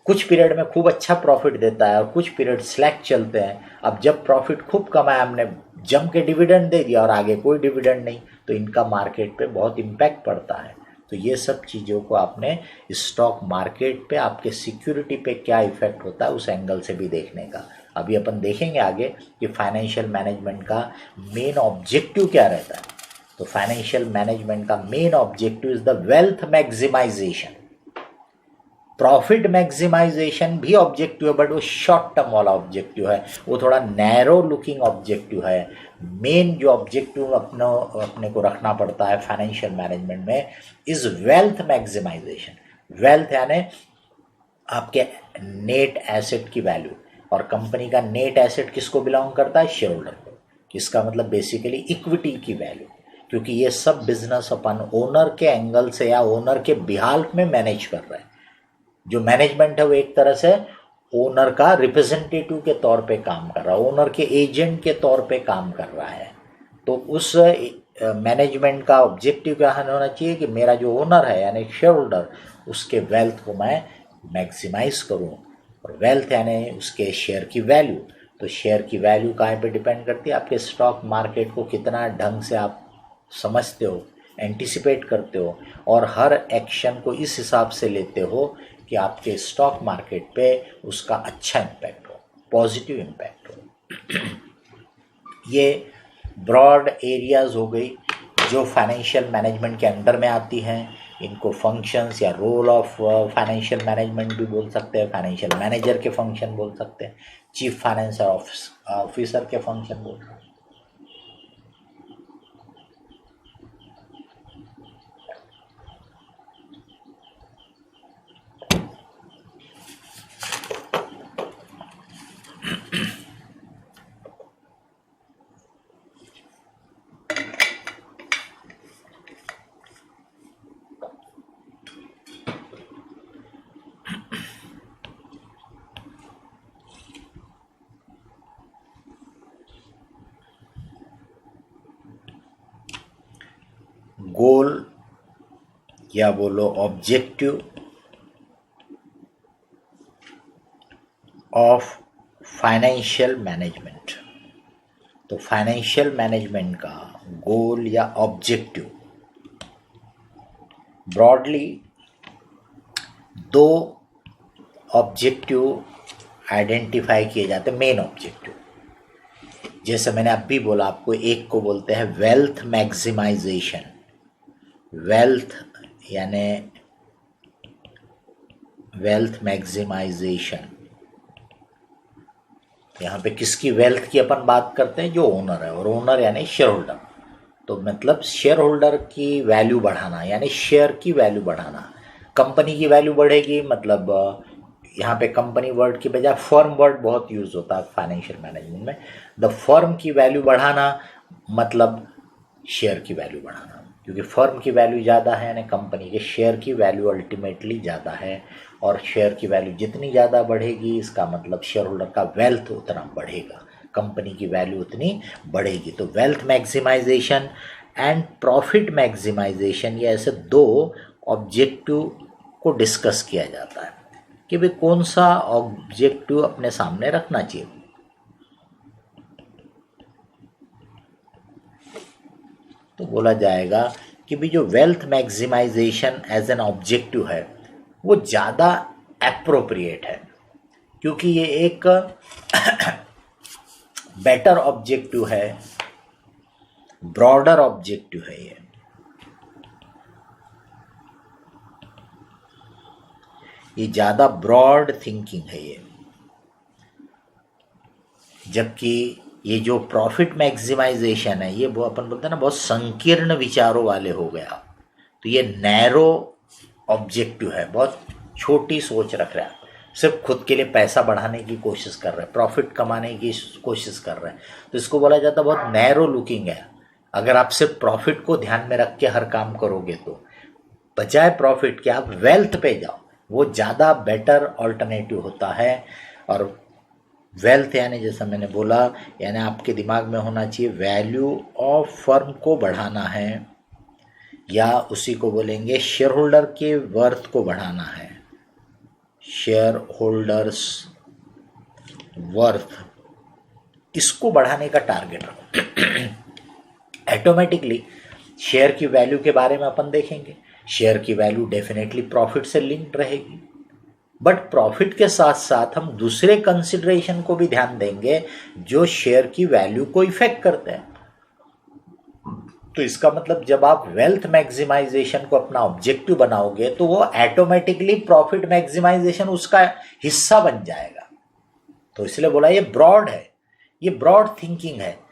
Speaker 2: कुछ पीरियड में खूब अच्छा प्रॉफिट देता है और कुछ पीरियड स्लैक चलते हैं। अब जब प्रॉफिट खूब कमाया हमने, जम के डिविडेंड दे दिया और आगे कोई डिविडेंड नहीं, तो इनका मार्केट पे बहुत इम्पैक्ट पड़ता है। तो ये सब चीज़ों को आपने स्टॉक मार्केट पे आपके सिक्योरिटी पे क्या इफेक्ट होता है उस एंगल से भी देखने का। अभी अपन देखेंगे आगे कि फाइनेंशियल मैनेजमेंट का मेन ऑब्जेक्टिव क्या रहता है। तो फाइनेंशियल मैनेजमेंट का main objective is the wealth maximisation. Profit maximisation भी ऑब्जेक्टिव है, बट वो शॉर्ट टर्म वाला ऑब्जेक्टिव है, वो थोड़ा नैरो लुकिंग ऑब्जेक्टिव है। मेन जो ऑब्जेक्टिव अपने को रखना पड़ता है फाइनेंशियल मैनेजमेंट में इज वेल्थ मैक्सिमाइजेशन। वेल्थ यानी आपके नेट एसेट की वैल्यू, और कंपनी का नेट एसेट किसको बिलोंग करता है, शेयर होल्डर को। इसका मतलब बेसिकली इक्विटी की वैल्यू, क्योंकि ये सब बिजनेस अपन ओनर के एंगल से या ओनर के बिहाल्फ में मैनेज कर रहे हैं। जो मैनेजमेंट है वो एक तरह से ओनर का रिप्रेजेंटेटिव के तौर पे काम कर रहा है, ओनर के एजेंट के तौर पे काम कर रहा है। तो उस मैनेजमेंट का ऑब्जेक्टिव क्या होना चाहिए कि मेरा जो ओनर है यानी शेयर होल्डर, उसके वेल्थ को मैं मैक्सिमाइज करूं। और वेल्थ यानी उसके शेयर की वैल्यू, तो शेयर की वैल्यू कहाँ पे डिपेंड करती है, आपके स्टॉक मार्केट को कितना ढंग से आप समझते हो, एंटिसिपेट करते हो और हर एक्शन को इस हिसाब से लेते हो कि आपके स्टॉक मार्केट पे उसका अच्छा इम्पैक्ट हो, पॉजिटिव इम्पैक्ट हो। ये ब्रॉड एरियाज हो गई जो फाइनेंशियल मैनेजमेंट के अंडर में आती हैं। इनको फंक्शंस या रोल ऑफ फाइनेंशियल मैनेजमेंट भी बोल सकते हैं, फाइनेंशियल मैनेजर के फंक्शन बोल सकते हैं, चीफ फाइनेंशियल ऑफिसर के फंक्शन बोल सकते हैं। या बोलो ऑब्जेक्टिव ऑफ फाइनेंशियल मैनेजमेंट। तो फाइनेंशियल मैनेजमेंट का गोल या ऑब्जेक्टिव ब्रॉडली दो ऑब्जेक्टिव आइडेंटिफाई किए जाते हैं, मेन ऑब्जेक्टिव। जैसे मैंने अभी बोला आपको, एक को बोलते हैं वेल्थ मैक्सिमाइजेशन। वेल्थ यानी वेल्थ मैक्सिमाइजेशन, यहाँ पे किसकी वेल्थ की अपन बात करते हैं? जो ओनर है, और ओनर यानी शेयर होल्डर। तो मतलब शेयर होल्डर की वैल्यू बढ़ाना यानी शेयर की वैल्यू बढ़ाना। कंपनी की वैल्यू बढ़ेगी, मतलब यहाँ पे कंपनी वर्ड की बजाय फर्म वर्ड बहुत यूज होता है फाइनेंशियल मैनेजमेंट में। द फर्म की वैल्यू बढ़ाना मतलब शेयर की वैल्यू बढ़ाना, क्योंकि फर्म की वैल्यू ज़्यादा है यानी कंपनी के शेयर की वैल्यू अल्टीमेटली ज़्यादा है, और शेयर की वैल्यू जितनी ज़्यादा बढ़ेगी इसका मतलब शेयर होल्डर का वेल्थ उतना बढ़ेगा, कंपनी की वैल्यू उतनी बढ़ेगी। तो wealth maximisation and profit maximisation, ये ऐसे दो ऑब्जेक्टिव को डिस्कस किया जाता है कि भाई कौन सा ऑब्जेक्टिव अपने सामने रखना चाहिए। तो बोला जाएगा कि भी जो wealth maximisation as an objective है वो ज़्यादा एप्रोप्रिएट है, क्योंकि ये एक बेटर ऑब्जेक्टिव है, ब्रॉडर ऑब्जेक्टिव है। ये ज़्यादा ब्रॉड थिंकिंग है ये। जबकि ये जो प्रॉफिट मैक्सिमाइजेशन है ये वो अपन बोलते हैं ना बहुत संकीर्ण विचारों वाले हो गया। तो ये नैरो ऑब्जेक्टिव है, बहुत छोटी सोच रख रहा है, सिर्फ खुद के लिए पैसा बढ़ाने की कोशिश कर रहे हैं, प्रॉफिट कमाने की कोशिश कर रहे हैं। तो इसको बोला जाता है बहुत नैरो लुकिंग है। अगर आप सिर्फ प्रॉफिट को ध्यान में रख के हर काम करोगे तो बजाय प्रॉफिट के आप वेल्थ पे जाओ, वो ज़्यादा बेटर ऑल्टरनेटिव होता है। और वेल्थ यानी जैसा मैंने बोला, यानी आपके दिमाग में होना चाहिए वैल्यू ऑफ फर्म को बढ़ाना है, या उसी को बोलेंगे शेयर होल्डर के वर्थ को बढ़ाना है, शेयर होल्डर्स वर्थ, इसको बढ़ाने का टारगेट रखो। ऑटोमेटिकली शेयर की वैल्यू के बारे में अपन देखेंगे, शेयर की वैल्यू डेफिनेटली प्रॉफिट से लिंक्ड रहेगी, बट प्रॉफिट के साथ साथ हम दूसरे कंसिडरेशन को भी ध्यान देंगे जो शेयर की वैल्यू को इफेक्ट करते हैं। तो इसका मतलब जब आप वेल्थ मैक्सिमाइजेशन को अपना ऑब्जेक्टिव बनाओगे तो वो ऑटोमेटिकली प्रॉफिट मैक्सिमाइजेशन उसका हिस्सा बन जाएगा। तो इसलिए बोला ये ब्रॉड है, ये ब्रॉड थिंकिंग है।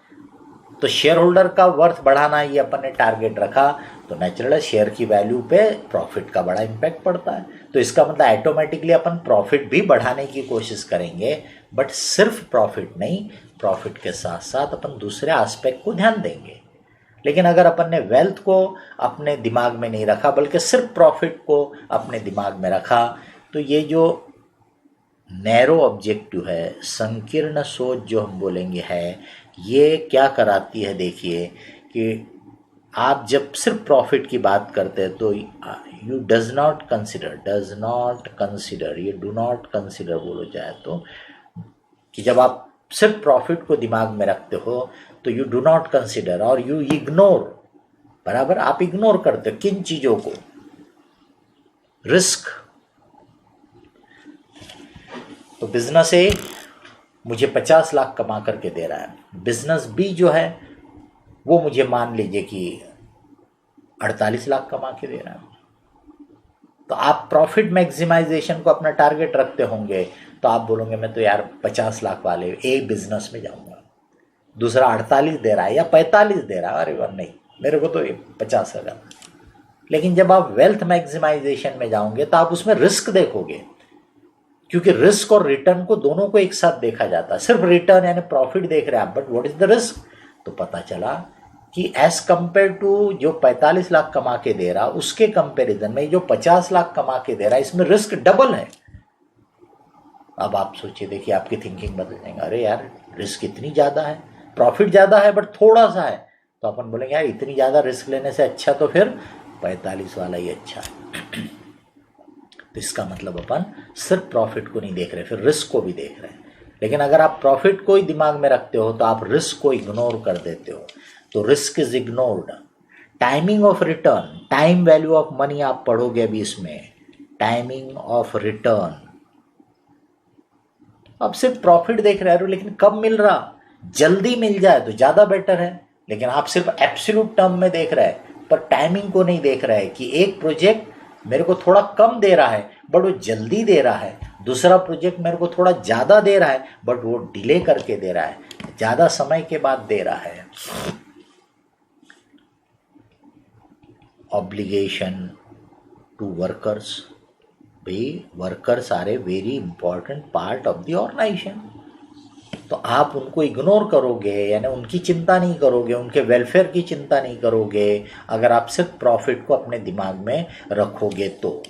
Speaker 2: तो शेयर होल्डर का वर्थ बढ़ाना ये अपन ने टारगेट रखा, तो नेचुरल शेयर की वैल्यू पे प्रॉफिट का बड़ा इम्पैक्ट पड़ता है। तो इसका मतलब ऑटोमेटिकली अपन प्रॉफिट भी बढ़ाने की कोशिश करेंगे, बट सिर्फ प्रॉफिट नहीं, प्रॉफिट के साथ साथ अपन दूसरे एस्पेक्ट को ध्यान देंगे। लेकिन अगर अपन ने वेल्थ को अपने दिमाग में नहीं रखा बल्कि सिर्फ प्रॉफिट को अपने दिमाग में रखा, तो ये जो नैरो ऑब्जेक्टिव है, संकीर्ण सोच जो हम बोलेंगे है, ये क्या कराती है? देखिए कि आप जब सिर्फ प्रॉफिट की बात करते हैं तो यू डज नॉट कंसिडर, ये डू नॉट कंसिडर बोलो जाए तो, कि जब आप सिर्फ प्रॉफिट को दिमाग में रखते हो तो यू डू नॉट कंसिडर और यू इग्नोर, बराबर आप इग्नोर करते हो किन चीजों को? रिस्क। तो बिजनेस ए मुझे 50 लाख कमा करके दे रहा है, बिजनेस बी जो है वो मुझे मान लीजिए कि 48 लाख कमा के दे रहा है। तो आप प्रॉफिट मैक्सिमाइजेशन को अपना टारगेट रखते होंगे, तो आप बोलोगे मैं तो यार 50 लाख वाले एक बिजनेस में जाऊंगा, दूसरा 48 दे रहा है या 45 दे रहा है, अरे वाह नहीं मेरे को तो 50 है। लेकिन जब आप वेल्थ मैक्सिमाइजेशन में जाओगे तो आप उसमें रिस्क देखोगे, क्योंकि रिस्क और रिटर्न को दोनों को एक साथ देखा जाता है। सिर्फ रिटर्न यानी प्रॉफिट देख रहे हैं आप, but what is the risk? तो पता चला कि एज कंपेयर टू जो 45 लाख कमा के दे रहा, उसके कंपैरिजन में जो 50 लाख कमा के दे रहा है, इसमें रिस्क डबल है। अब आप सोचिए, देखिए आपकी थिंकिंग बदल जाएगी, अरे यार रिस्क इतनी ज्यादा है, प्रॉफिट ज्यादा है बट थोड़ा सा है, तो अपन बोलेंगे यार इतनी ज्यादा रिस्क लेने से अच्छा तो फिर 45 वाला ही अच्छा है। तो इसका मतलब अपन सिर्फ प्रॉफिट को नहीं देख रहे, फिर रिस्क को भी देख रहे हैं। लेकिन अगर आप प्रॉफिट को ही दिमाग में रखते हो तो आप रिस्क को इग्नोर कर देते हो, तो risk is ignored. Timing of return, time value of money आप पढ़ोगे अभी इसमें, टाइमिंग ऑफ रिटर्न। अब सिर्फ प्रॉफिट देख रहे हो, लेकिन कब मिल रहा, जल्दी मिल जाए तो ज़्यादा बेटर है, लेकिन आप सिर्फ एब्सोल्यूट टर्म में देख रहे हैं पर टाइमिंग को नहीं देख रहे हैं कि एक प्रोजेक्ट मेरे को थोड़ा कम दे रहा है बट वो जल्दी दे रहा है, दूसरा प्रोजेक्ट मेरे को थोड़ा ज़्यादा दे रहा है बट वो डिले करके दे रहा है, ज़्यादा समय के बाद दे रहा है। ऑब्लिगेशन टू वर्कर्स, भाई workers are a very important part of the organisation. तो आप उनको इग्नोर करोगे, यानी उनकी चिंता नहीं करोगे, उनके वेलफेयर की चिंता नहीं करोगे अगर आप सिर्फ प्रॉफिट को अपने दिमाग में रखोगे तो।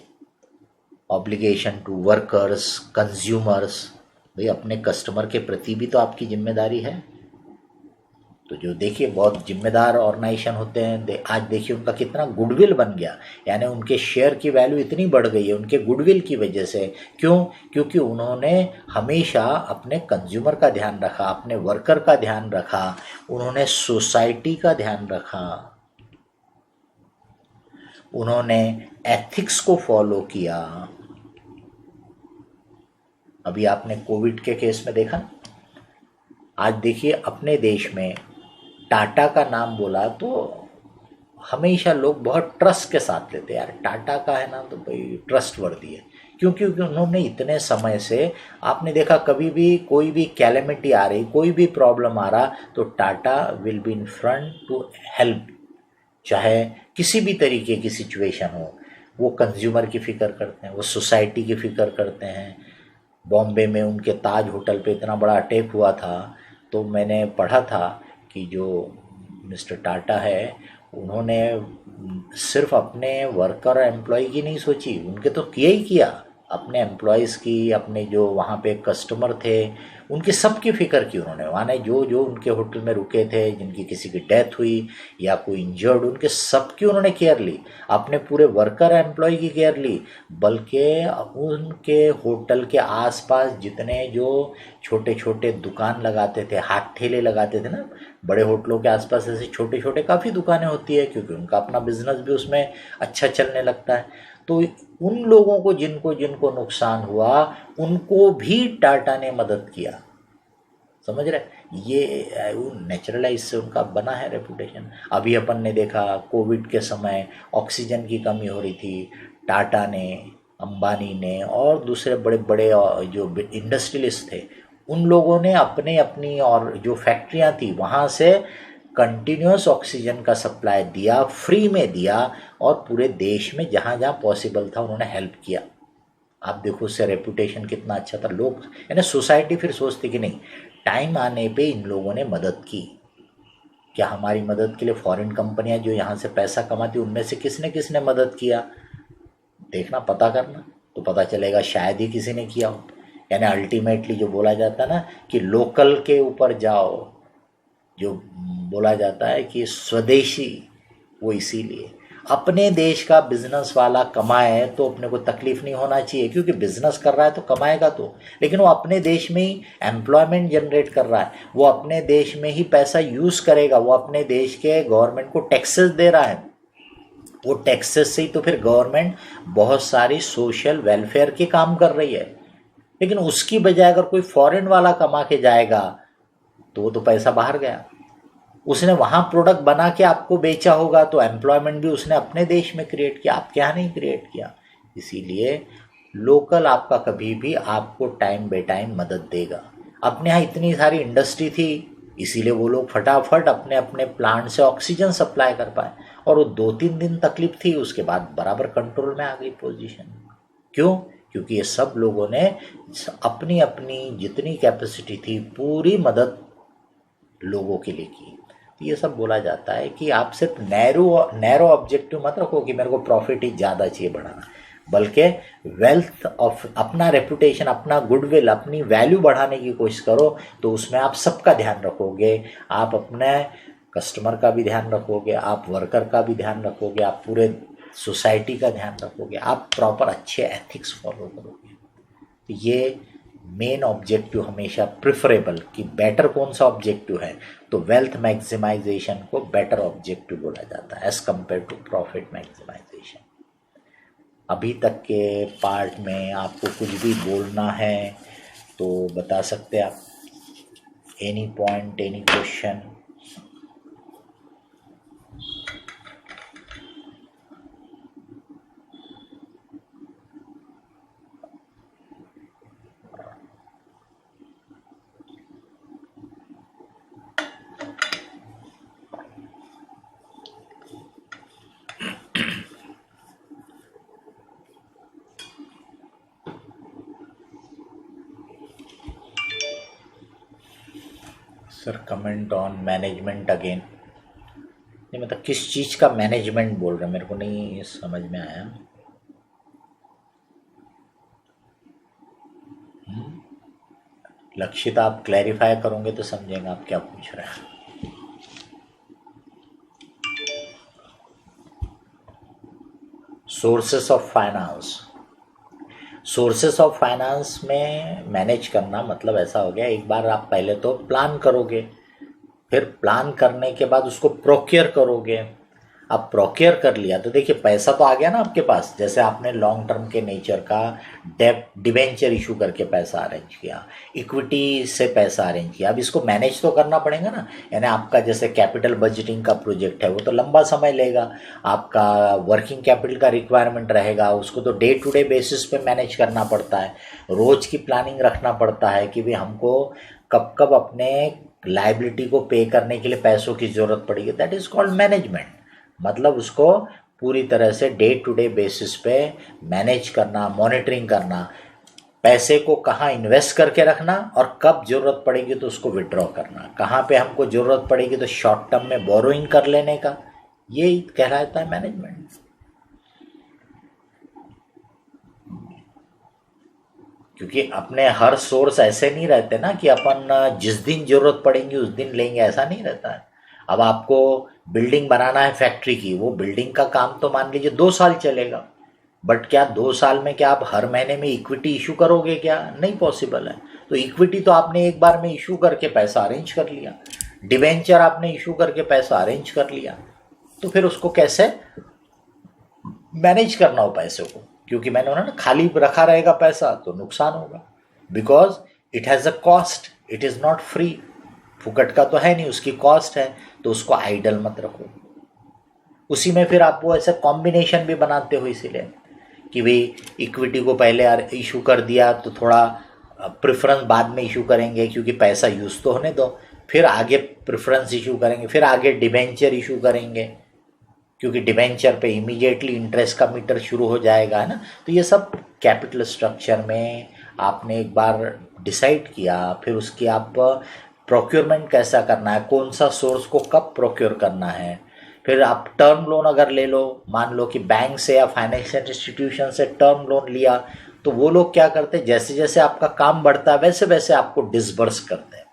Speaker 2: ऑब्लिगेशन टू वर्कर्स, कंज्यूमर्स, भाई अपने कस्टमर के प्रति भी तो आपकी जिम्मेदारी है। तो जो देखिए बहुत जिम्मेदार ऑर्गेनाइजेशन होते हैं, आज देखिए उनका कितना गुडविल बन गया, यानी उनके शेयर की वैल्यू इतनी बढ़ गई है उनके गुडविल की वजह से। क्यों? क्योंकि उन्होंने हमेशा अपने कंज्यूमर का ध्यान रखा, अपने वर्कर का ध्यान रखा, उन्होंने सोसाइटी का ध्यान रखा, उन्होंने एथिक्स को फॉलो किया। अभी आपने कोविड के केस में देखा, आज देखिए अपने देश में टाटा का नाम बोला तो हमेशा लोग बहुत ट्रस्ट के साथ लेते हैं, यार टाटा का है ना तो भाई ट्रस्ट वर्दी है। क्योंकि उन्होंने इतने समय से, आपने देखा कभी भी कोई भी कैलेमिटी आ रही, कोई भी प्रॉब्लम आ रहा तो Tata will be in front to help, चाहे किसी भी तरीके की सिचुएशन हो। वो कंज्यूमर की फिक्र करते हैं, वो सोसाइटी की फिक्र करते हैं। बॉम्बे में उनके ताज होटल पे इतना बड़ा अटैक हुआ था तो मैंने पढ़ा था कि जो मिस्टर टाटा है उन्होंने सिर्फ अपने वर्कर और एम्प्लॉय की नहीं सोची, उनके तो किया ही किया, अपने एम्प्लॉयज़ की, अपने जो वहाँ पे कस्टमर थे उनकी सबकी फ़िक्र की उन्होंने। माने जो जो उनके होटल में रुके थे, जिनकी किसी की डेथ हुई या कोई इंजर्ड, उनके सबकी उन्होंने केयर ली, अपने पूरे वर्कर एम्प्लॉय की केयर ली, बल्कि उनके होटल के आसपास जितने जो छोटे छोटे दुकान लगाते थे, हाथ ठेले लगाते थे ना, बड़े होटलों के आसपास ऐसे छोटे छोटे काफ़ी दुकानें होती है क्योंकि उनका अपना बिजनेस भी उसमें अच्छा चलने लगता है। तो उन लोगों को जिनको जिनको नुकसान हुआ उनको भी टाटा ने मदद किया, समझ रहे? ये नेचुरलाइज से उनका बना है रेपुटेशन। अभी अपन ने देखा कोविड के समय ऑक्सीजन की कमी हो रही थी, टाटा ने, अंबानी ने और दूसरे बड़े बड़े जो इंडस्ट्रियलिस्ट थे उन लोगों ने अपने अपनी और जो फैक्ट्रियां थी वहाँ से कंटिन्यूस ऑक्सीजन का सप्लाई दिया, फ्री में दिया, और पूरे देश में जहाँ जहाँ पॉसिबल था उन्होंने हेल्प किया। आप देखो उससे रेपुटेशन कितना अच्छा था। लोग यानी सोसाइटी फिर सोचते कि नहीं, टाइम आने पे इन लोगों ने मदद की। क्या हमारी मदद के लिए फॉरेन कंपनियां जो यहाँ से पैसा कमाती उनमें से किसने किसने मदद किया, देखना, पता करना, तो पता चलेगा शायद ही किसी ने किया हो। यानी अल्टीमेटली जो बोला जाता है ना कि लोकल के ऊपर जाओ, जो बोला जाता है कि स्वदेशी, वो इसीलिए अपने देश का बिजनेस वाला कमाए तो अपने को तकलीफ नहीं होना चाहिए, क्योंकि बिजनेस कर रहा है तो कमाएगा तो, लेकिन वो अपने देश में ही एम्प्लॉयमेंट जनरेट कर रहा है, वो अपने देश में ही पैसा यूज़ करेगा, वो अपने देश के गवर्नमेंट को टैक्सेस दे रहा है, वो टैक्सेस से ही तो फिर गवर्नमेंट बहुत सारी सोशल वेलफेयर के काम कर रही है। लेकिन उसकी बजाय अगर कोई फॉरेन वाला कमा के जाएगा तो वो तो पैसा बाहर गया, उसने वहाँ प्रोडक्ट बना के आपको बेचा होगा तो एम्प्लॉयमेंट भी उसने अपने देश में क्रिएट किया, आपके यहाँ नहीं क्रिएट किया। इसीलिए लोकल आपका कभी भी आपको टाइम बे टाइम मदद देगा। अपने यहाँ इतनी सारी इंडस्ट्री थी इसीलिए वो लोग फटाफट अपने अपने प्लांट से ऑक्सीजन सप्लाई कर पाए, और वो 2-3 दिन तकलीफ थी, उसके बाद बराबर कंट्रोल में आ गई पोजीशन। क्यों? क्योंकि ये सब लोगों ने अपनी अपनी जितनी कैपेसिटी थी पूरी मदद लोगों के लिए की। तो ये सब बोला जाता है कि आप सिर्फ नैरो ऑब्जेक्टिव मत रखो कि मेरे को प्रॉफिट ही ज़्यादा चाहिए बढ़ाना, बल्कि वेल्थ ऑफ अपना रेपुटेशन, अपना गुडविल, अपनी वैल्यू बढ़ाने की कोशिश करो। तो उसमें आप सबका ध्यान रखोगे, आप अपने कस्टमर का भी ध्यान रखोगे, आप वर्कर का भी ध्यान रखोगे, आप पूरे सोसाइटी का ध्यान रखोगे, आप प्रॉपर अच्छे एथिक्स फॉलो करोगे। तो ये मेन ऑब्जेक्टिव हमेशा प्रिफरेबल कि बेटर कौन सा ऑब्जेक्टिव है, तो वेल्थ मैक्सिमाइजेशन को बेटर ऑब्जेक्टिव बोला जाता है as compare to profit maximisation. अभी तक के पार्ट में आपको कुछ भी बोलना है तो बता सकते हैं आप। Any point, any question? Sir comment on management again. नहीं मतलब किस चीज़ का मैनेजमेंट बोल रहे हैं, मेरे को नहीं समझ में आया। लक्षित आप क्लैरिफाई करोगे तो समझेंगे आप क्या पूछ रहे हैं। Sources of finance, sources of finance में मैनेज करना मतलब ऐसा हो गया, एक बार आप पहले तो प्लान करोगे, फिर प्लान करने के बाद उसको प्रोक्योर करोगे। अब प्रोक्योर कर लिया तो देखिए पैसा तो आ गया ना आपके पास, जैसे आपने लॉन्ग टर्म के नेचर का डेट डिबेंचर इशू करके पैसा अरेंज किया, इक्विटी से पैसा अरेंज किया। अब इसको मैनेज तो करना पड़ेगा ना, यानी आपका जैसे कैपिटल बजटिंग का प्रोजेक्ट है वो तो लंबा समय लेगा, आपका वर्किंग कैपिटल का रिक्वायरमेंट रहेगा, उसको तो डे टू डे बेसिस पे मैनेज करना पड़ता है, रोज की प्लानिंग रखना पड़ता है कि भाई हमको कब कब अपने लाइबिलिटी को पे करने के लिए पैसों की जरूरत पड़ेगी। That is called management. मतलब उसको पूरी तरह से डे टू डे बेसिस पे मैनेज करना, मॉनिटरिंग करना, पैसे को कहाँ इन्वेस्ट करके रखना और कब जरूरत पड़ेगी तो उसको विड्रॉ करना, कहाँ पे हमको जरूरत पड़ेगी तो शॉर्ट टर्म में बोरोइंग कर लेने का, ये कहलाता है मैनेजमेंट। क्योंकि अपने हर सोर्स ऐसे नहीं रहते ना कि अपन जिस दिन जरूरत पड़ेगी उस दिन लेंगे, ऐसा नहीं रहता है। अब आपको बिल्डिंग बनाना है फैक्ट्री की, वो बिल्डिंग का काम तो मान लीजिए 2 साल चलेगा, बट क्या 2 साल में क्या आप हर महीने में इक्विटी इशू करोगे? क्या नहीं पॉसिबल है। तो इक्विटी तो आपने एक बार में इशू करके पैसा अरेंज कर लिया, डिवेंचर आपने इशू करके पैसा अरेंज कर लिया, तो फिर उसको कैसे मैनेज करना हो पैसे को? क्योंकि मैंने बोला ना खाली रखा रहेगा पैसा तो नुकसान होगा, because it has a cost, it is not free, फुकट का तो है नहीं, उसकी कॉस्ट है, तो उसको आइडल मत रखो। उसी में फिर आप वो ऐसा कॉम्बिनेशन भी बनाते हो इसीलिए कि भाई इक्विटी को पहले इशू कर दिया तो थोड़ा प्रेफरेंस बाद में इशू करेंगे क्योंकि पैसा यूज़ तो होने दो, फिर आगे प्रेफरेंस इशू करेंगे, फिर आगे डिबेंचर इशू करेंगे क्योंकि डिबेंचर पे इमीडिएटली इंटरेस्ट का मीटर शुरू हो जाएगा, है ना। तो ये सब कैपिटल स्ट्रक्चर में आपने एक बार डिसाइड किया, फिर उसकी आप प्रोक्योरमेंट कैसा करना है, कौन सा सोर्स को कब प्रोक्योर करना है। फिर आप टर्म लोन अगर ले लो, मान लो कि बैंक से या फाइनेंशियल इंस्टीट्यूशन से टर्म लोन लिया, तो वो लोग क्या करते हैं, जैसे जैसे आपका काम बढ़ता है वैसे वैसे आपको डिसबर्स करते हैं,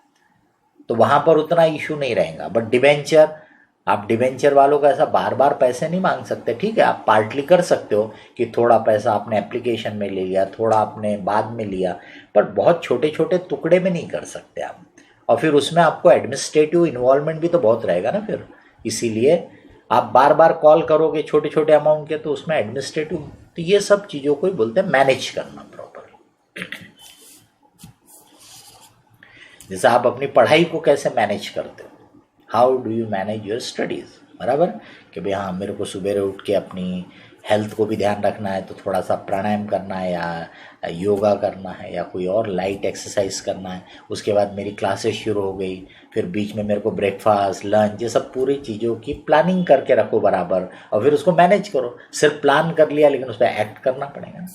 Speaker 2: तो वहाँ पर उतना इशू नहीं रहेगा। बट डिबेंचर, आप डिबेंचर वालों का ऐसा बार बार पैसे नहीं मांग सकते, ठीक है, आप पार्टली कर सकते हो कि थोड़ा पैसा आपने एप्लीकेशन में ले लिया, थोड़ा आपने बाद में लिया, पर बहुत छोटे छोटे टुकड़े में नहीं कर सकते आप। और फिर उसमें आपको एडमिनिस्ट्रेटिव इन्वॉल्वमेंट भी तो बहुत रहेगा ना फिर, इसीलिए आप बार बार कॉल करोगे छोटे छोटे अमाउंट के तो उसमें एडमिनिस्ट्रेटिव, तो ये सब चीज़ों को ही बोलते हैं मैनेज करना प्रॉपरली। जैसे आप अपनी पढ़ाई को कैसे मैनेज करते हो, how do you manage your studies, बराबर, कि भाई हाँ मेरे को सुबह उठ के अपनी हेल्थ को भी ध्यान रखना है तो थोड़ा सा प्राणायाम करना है या योगा करना है या कोई और लाइट एक्सरसाइज करना है, उसके बाद मेरी क्लासेस शुरू हो गई, फिर बीच में मेरे को ब्रेकफास्ट, लंच, ये सब पूरी चीज़ों की प्लानिंग करके रखो बराबर, और फिर उसको मैनेज करो। सिर्फ प्लान कर लिया लेकिन उस पर एक्ट करना पड़ेगा।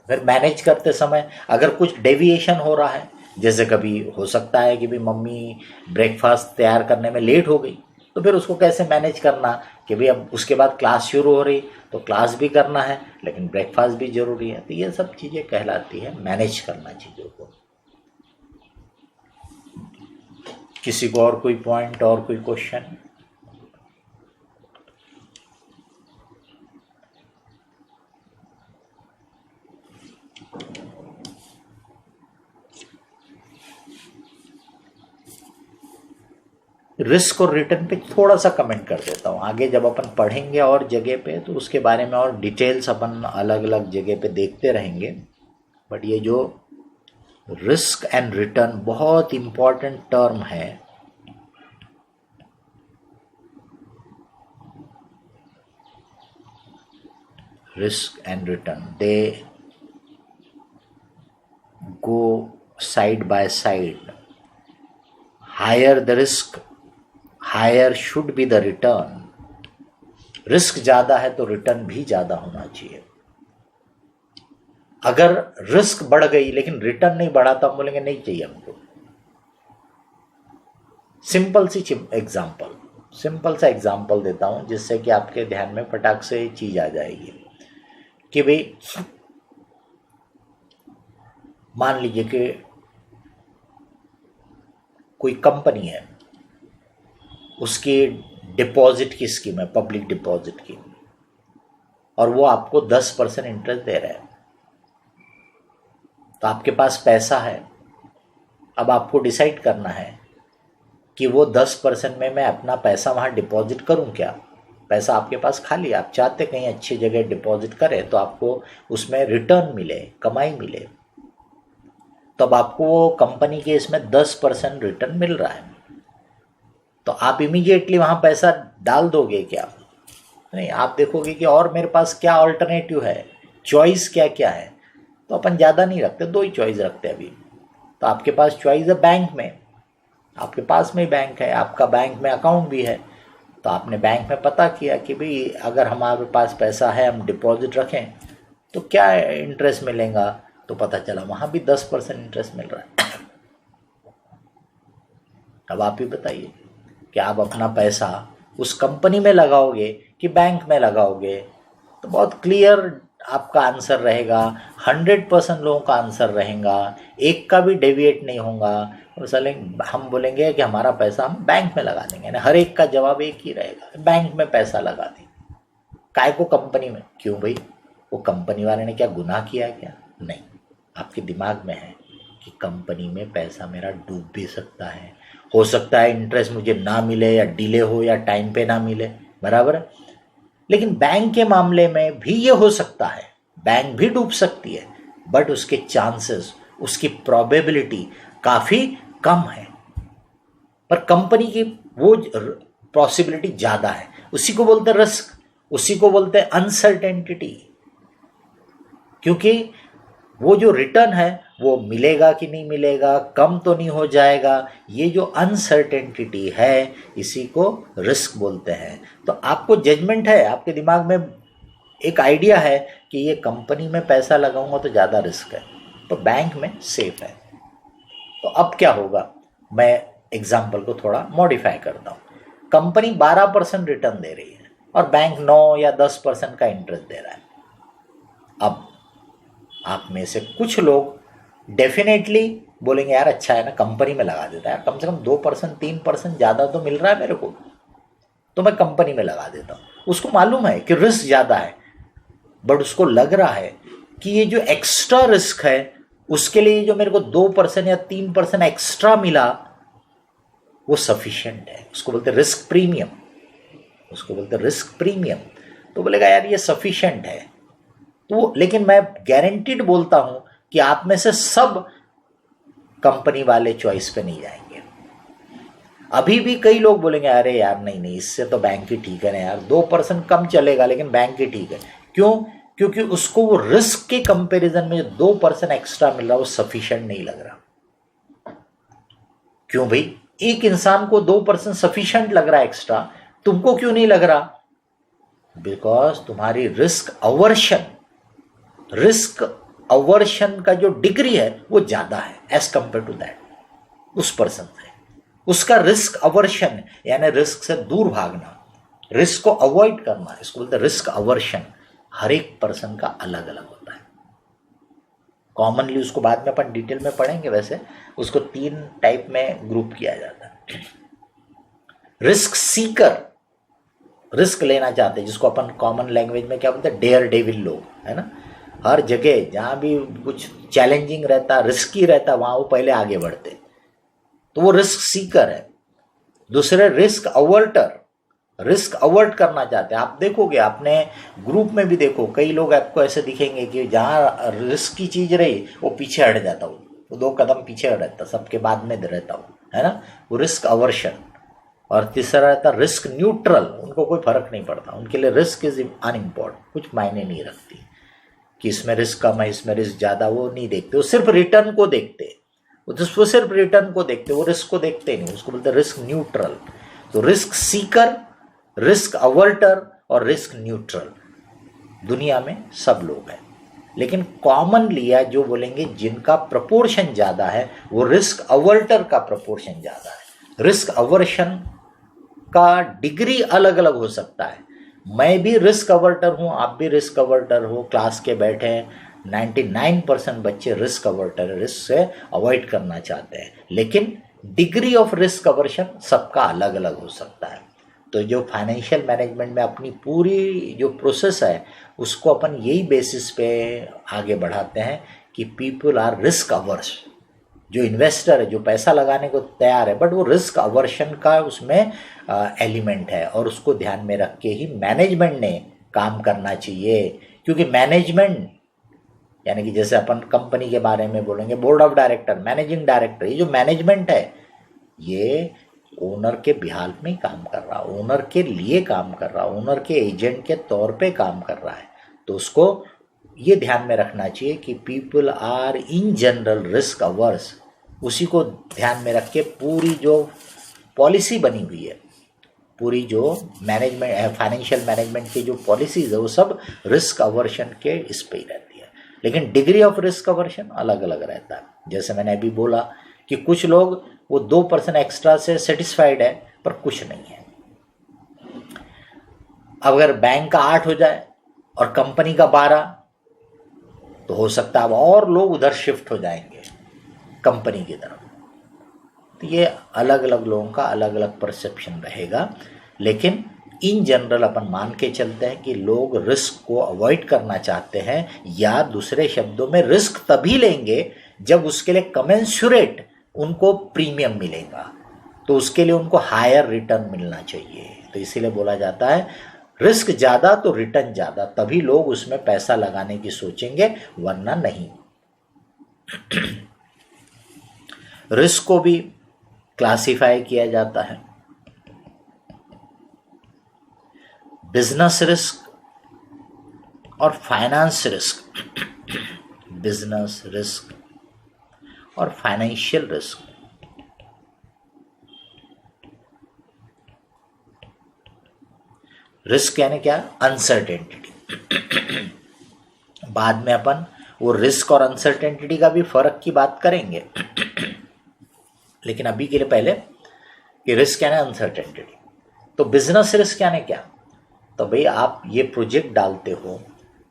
Speaker 2: फिर मैनेज करते समय अगर कुछ डेविएशन हो रहा है, जैसे कभी हो सकता है कि भाई मम्मी ब्रेकफास्ट तैयार करने में लेट हो गई, तो फिर उसको कैसे मैनेज करना कि भाई अब उसके बाद क्लास शुरू हो रही तो क्लास भी करना है लेकिन ब्रेकफास्ट भी जरूरी है। तो ये सब चीज़ें कहलाती है मैनेज करना चीज़ों को। किसी को और कोई पॉइंट और कोई क्वेश्चन? रिस्क और रिटर्न पे थोड़ा सा कमेंट कर देता हूँ। आगे जब अपन पढ़ेंगे और जगह पे तो उसके बारे में और डिटेल्स अपन अलग अलग जगह पे देखते रहेंगे। बट ये जो रिस्क एंड रिटर्न बहुत इम्पॉर्टेंट टर्म है। Risk and return they go side by side. Higher the risk, higher should be the return. Risk ज्यादा है तो रिटर्न भी ज्यादा होना चाहिए। अगर रिस्क बढ़ गई लेकिन रिटर्न नहीं बढ़ा तो हम बोलेंगे नहीं चाहिए हमको। सिंपल सा एग्जांपल देता हूं जिससे कि आपके ध्यान में फटाक से चीज आ जाएगी कि भाई मान लीजिए कि कोई कंपनी है, उसकी डिपॉजिट की स्कीम है, पब्लिक डिपॉजिट की, और वो आपको 10% इंटरेस्ट दे रहा है। तो आपके पास पैसा है, अब आपको डिसाइड करना है कि वो 10% में मैं अपना पैसा वहाँ डिपॉजिट करूँ क्या। पैसा आपके पास खाली, आप चाहते कहीं अच्छी जगह डिपॉजिट करें तो आपको उसमें रिटर्न मिले, कमाई मिले। तब आपको वो कंपनी के इसमें 10% रिटर्न मिल रहा है, तो आप इमीडिएटली वहाँ पैसा डाल दोगे क्या? नहीं, आप देखोगे कि और मेरे पास क्या ऑल्टरनेटिव है, चॉइस क्या क्या है। तो अपन ज़्यादा नहीं रखते, 2 ही चॉइस रखते अभी। तो आपके पास चॉइस है बैंक में, आपके पास में ही बैंक है, आपका बैंक में अकाउंट भी है। तो आपने बैंक में पता किया कि भाई अगर हमारे पास पैसा है, हम डिपॉजिट रखें तो क्या इंटरेस्ट मिलेगा। तो पता चला वहाँ भी 10% इंटरेस्ट मिल रहा है। अब आप ही बताइए कि आप अपना पैसा उस कंपनी में लगाओगे कि बैंक में लगाओगे। तो बहुत क्लियर आपका आंसर रहेगा, 100% लोगों का आंसर रहेगा, एक का भी डेविएट नहीं होगा। हम बोलेंगे कि हमारा पैसा हम बैंक में लगा देंगे, हर एक का जवाब एक ही रहेगा, बैंक में पैसा लगा दें। काय को कंपनी में? क्यों भाई, वो कंपनी वाले ने क्या गुनाह किया क्या? नहीं, आपके दिमाग में है कि कंपनी में पैसा मेरा डूब भी सकता है, हो सकता है इंटरेस्ट मुझे ना मिले या डिले हो या टाइम पे ना मिले, बराबर है। लेकिन बैंक के मामले में भी ये हो सकता है, बैंक भी डूब सकती है, बट उसके चांसेस, उसकी प्रोबेबिलिटी काफ़ी कम है। पर कंपनी की वो पॉसिबिलिटी ज़्यादा है। उसी को बोलते हैं रिस्क, उसी को बोलते हैं अनसर्टेनिटी। क्योंकि वो जो रिटर्न है वो मिलेगा कि नहीं मिलेगा, कम तो नहीं हो जाएगा, ये जो अनसर्टेनिटी है इसी को रिस्क बोलते हैं। तो आपको जजमेंट है, आपके दिमाग में एक आइडिया है कि ये कंपनी में पैसा लगाऊंगा तो ज़्यादा रिस्क है, तो बैंक में सेफ है। तो अब क्या होगा, मैं एग्जाम्पल को थोड़ा मॉडिफाई करता हूँ। कंपनी 12% रिटर्न दे रही है और बैंक 9 या 10% का इंटरेस्ट दे रहा है। अब आप में से कुछ लोग डेफिनेटली बोलेंगे यार अच्छा है ना, कंपनी में लगा देता है, कम से कम 2% 3% ज़्यादा तो मिल रहा है मेरे को, तो मैं कंपनी में लगा देता हूँ। उसको मालूम है कि रिस्क ज़्यादा है, बट उसको लग रहा है कि ये जो एक्स्ट्रा रिस्क है उसके लिए जो मेरे को 2% या 3% एक्स्ट्रा मिला वो सफिशिएंट है। उसको बोलते हैं रिस्क प्रीमियम, उसको बोलते हैं रिस्क प्रीमियम। तो बोलेगा यार ये सफिशिएंट है। तो लेकिन मैं गारंटीड बोलता हूं कि आप में से सब कंपनी वाले चॉइस पे नहीं जाएंगे। अभी भी कई लोग बोलेंगे अरे यार नहीं, इससे तो बैंक ही ठीक है ना यार, 2% कम चलेगा लेकिन बैंक ही ठीक है। क्यों? क्योंकि उसको वो रिस्क के कंपैरिजन में जो 2% एक्स्ट्रा मिल रहा है वो सफिशिएंट नहीं लग रहा। क्यों भाई, एक इंसान को 2% सफिशिएंट लग रहा है एक्स्ट्रा, तुमको क्यों नहीं लग रहा? बिकॉज तुम्हारी रिस्क अवर्शन का जो डिग्री है वो ज्यादा है एज कंपेयर टू दैट, उस पर्सन से। उसका रिस्क अवर्शन यानी रिस्क से दूर भागना, रिस्क को अवॉइड करना, इसको बोलते हैं रिस्क अवर्शन। हर एक पर्सन का अलग अलग होता है। कॉमनली उसको बाद में अपन डिटेल में पढ़ेंगे, वैसे उसको 3 टाइप में ग्रुप किया जाता है। रिस्क सीकर, रिस्क लेना चाहते हैं, जिसको अपन कॉमन लैंग्वेज में क्या बोलते हैं, डेयर डेविल लोग, है ना। हर जगह जहाँ भी कुछ चैलेंजिंग रहता, रिस्की रहता, वहाँ वो पहले आगे बढ़ते, तो वो रिस्क सीकर है। दूसरे रिस्क अवर्टर, रिस्क अवर्ट करना चाहते हैं। आप देखोगे, अपने ग्रुप में भी देखो, कई लोग आपको ऐसे दिखेंगे कि जहाँ रिस्क की चीज रही वो पीछे हट जाता हो, वो 2 कदम पीछे हट रहता, सबके बाद में रहता हो, है ना, वो रिस्क अवर्शन। और तीसरा रहता रिस्क न्यूट्रल, उनको कोई फर्क नहीं पड़ता, उनके लिए रिस्क इज अनइम्पॉर्टेंट, कुछ मायने नहीं रखती कि इसमें रिस्क कम है इसमें रिस्क ज्यादा, वो नहीं देखते, वो सिर्फ रिटर्न को देखते, वो सिर्फ रिटर्न को देखते, वो रिस्क को देखते नहीं, उसको बोलते रिस्क न्यूट्रल। तो रिस्क सीकर, रिस्क अवर्टर और रिस्क न्यूट्रल दुनिया में सब लोग हैं। लेकिन कॉमनली या जो बोलेंगे जिनका प्रपोर्शन ज़्यादा है वो रिस्क अवर्टर का प्रपोर्शन ज़्यादा है। रिस्क अवर्शन का डिग्री अलग अलग हो सकता है। मैं भी रिस्क अवर्टर हूँ, आप भी रिस्क अवर्टर हो, क्लास के बैठे हैं 99% बच्चे रिस्क अवर्टर, रिस्क से अवॉइड करना चाहते हैं, लेकिन डिग्री ऑफ रिस्क अवर्शन सबका अलग अलग हो सकता है। तो जो फाइनेंशियल मैनेजमेंट में अपनी पूरी जो प्रोसेस है उसको अपन यही बेसिस पे आगे बढ़ाते हैं कि पीपल आर रिस्क अवर्स। जो इन्वेस्टर है, जो पैसा लगाने को तैयार है, बट वो रिस्क अवर्शन का उसमें एलिमेंट है, और उसको ध्यान में रख के ही मैनेजमेंट ने काम करना चाहिए। क्योंकि मैनेजमेंट यानी कि जैसे अपन कंपनी के बारे में बोलेंगे, board of director, managing director, ये जो मैनेजमेंट है ये ओनर के बिहाफ में काम कर रहा, ओनर के लिए काम कर रहा, ओनर के एजेंट के तौर पे काम कर रहा है। तो उसको ये ध्यान में रखना चाहिए कि people are in general risk averse. उसी को ध्यान में रख के पूरी जो पॉलिसी बनी हुई है, पूरी जो मैनेजमेंट फाइनेंशियल मैनेजमेंट की जो पॉलिसीज है वो सब रिस्क अवर्शन के इस पे ही रहती है। लेकिन डिग्री ऑफ रिस्क अवर्शन अलग अलग रहता है। जैसे मैंने अभी बोला कि कुछ लोग वो 2% एक्स्ट्रा से सेटिस्फाइड है पर कुछ नहीं है। अगर बैंक का 8 हो जाए और कंपनी का 12 तो हो सकता है अब और लोग उधर शिफ्ट हो जाएंगे कंपनी की तरफ। तो ये अलग अलग लोगों का अलग अलग परसेप्शन रहेगा, लेकिन इन जनरल अपन मान के चलते हैं कि लोग रिस्क को अवॉइड करना चाहते हैं, या दूसरे शब्दों में रिस्क तभी लेंगे जब उसके लिए कमेंसुरेट उनको प्रीमियम मिलेगा, तो उसके लिए उनको हायर रिटर्न मिलना चाहिए। तो इसीलिए बोला जाता है रिस्क ज़्यादा तो रिटर्न ज़्यादा, तभी लोग उसमें पैसा लगाने की सोचेंगे, वरना नहीं। रिस्क को भी क्लासिफाई किया जाता है, बिजनेस रिस्क और फाइनेंस रिस्क। बिजनेस रिस्क और फाइनेंशियल रिस्क। रिस्क यानी क्या? अनसर्टेनिटी। बाद में अपन वो रिस्क और अनसर्टेनिटी का भी फर्क की बात करेंगे, लेकिन अभी के लिए पहले कि रिस्क यानी अनसर्टेनिटी। तो बिजनेस रिस्क यानी क्या? तो भाई आप ये प्रोजेक्ट डालते हो,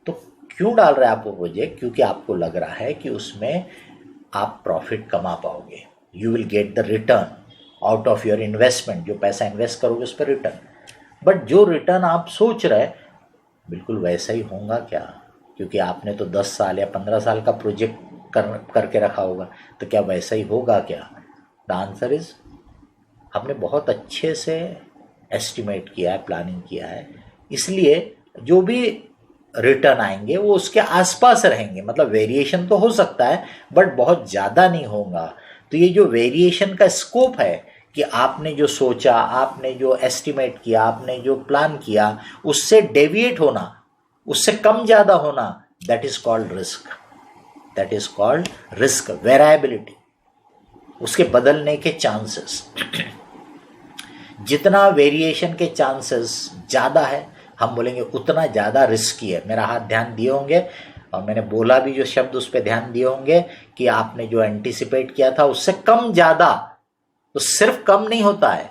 Speaker 2: तो क्यों डाल रहे हैं आप वो प्रोजेक्ट? क्योंकि आपको लग रहा है कि उसमें आप प्रॉफिट कमा पाओगे, you will get the return out of your investment. जो पैसा इन्वेस्ट करोगे उस पर रिटर्न, बट जो रिटर्न आप सोच रहे बिल्कुल वैसा ही होगा क्या? क्योंकि आपने तो 10 साल या 15 साल का प्रोजेक्ट करके रखा होगा, तो क्या वैसा ही होगा क्या? द आंसर इज आपने बहुत अच्छे से एस्टिमेट किया है, प्लानिंग किया है, इसलिए जो भी रिटर्न आएंगे वो उसके आसपास रहेंगे। मतलब वेरिएशन तो हो सकता है बट बहुत ज़्यादा नहीं होगा। तो ये जो वेरिएशन का स्कोप है कि आपने जो सोचा, आपने जो एस्टिमेट किया, आपने जो प्लान किया, उससे डेविएट होना, उससे कम ज़्यादा होना, that is called risk. That is called risk. Variability, उसके बदलने के चांसेस। जितना वेरिएशन के चांसेस ज़्यादा है हम बोलेंगे उतना ज़्यादा रिस्की है। मेरा हाथ ध्यान दिए होंगे और मैंने बोला भी जो शब्द उस पर ध्यान दिए होंगे कि आपने जो एंटीसिपेट किया था उससे कम ज़्यादा, तो सिर्फ कम नहीं होता है,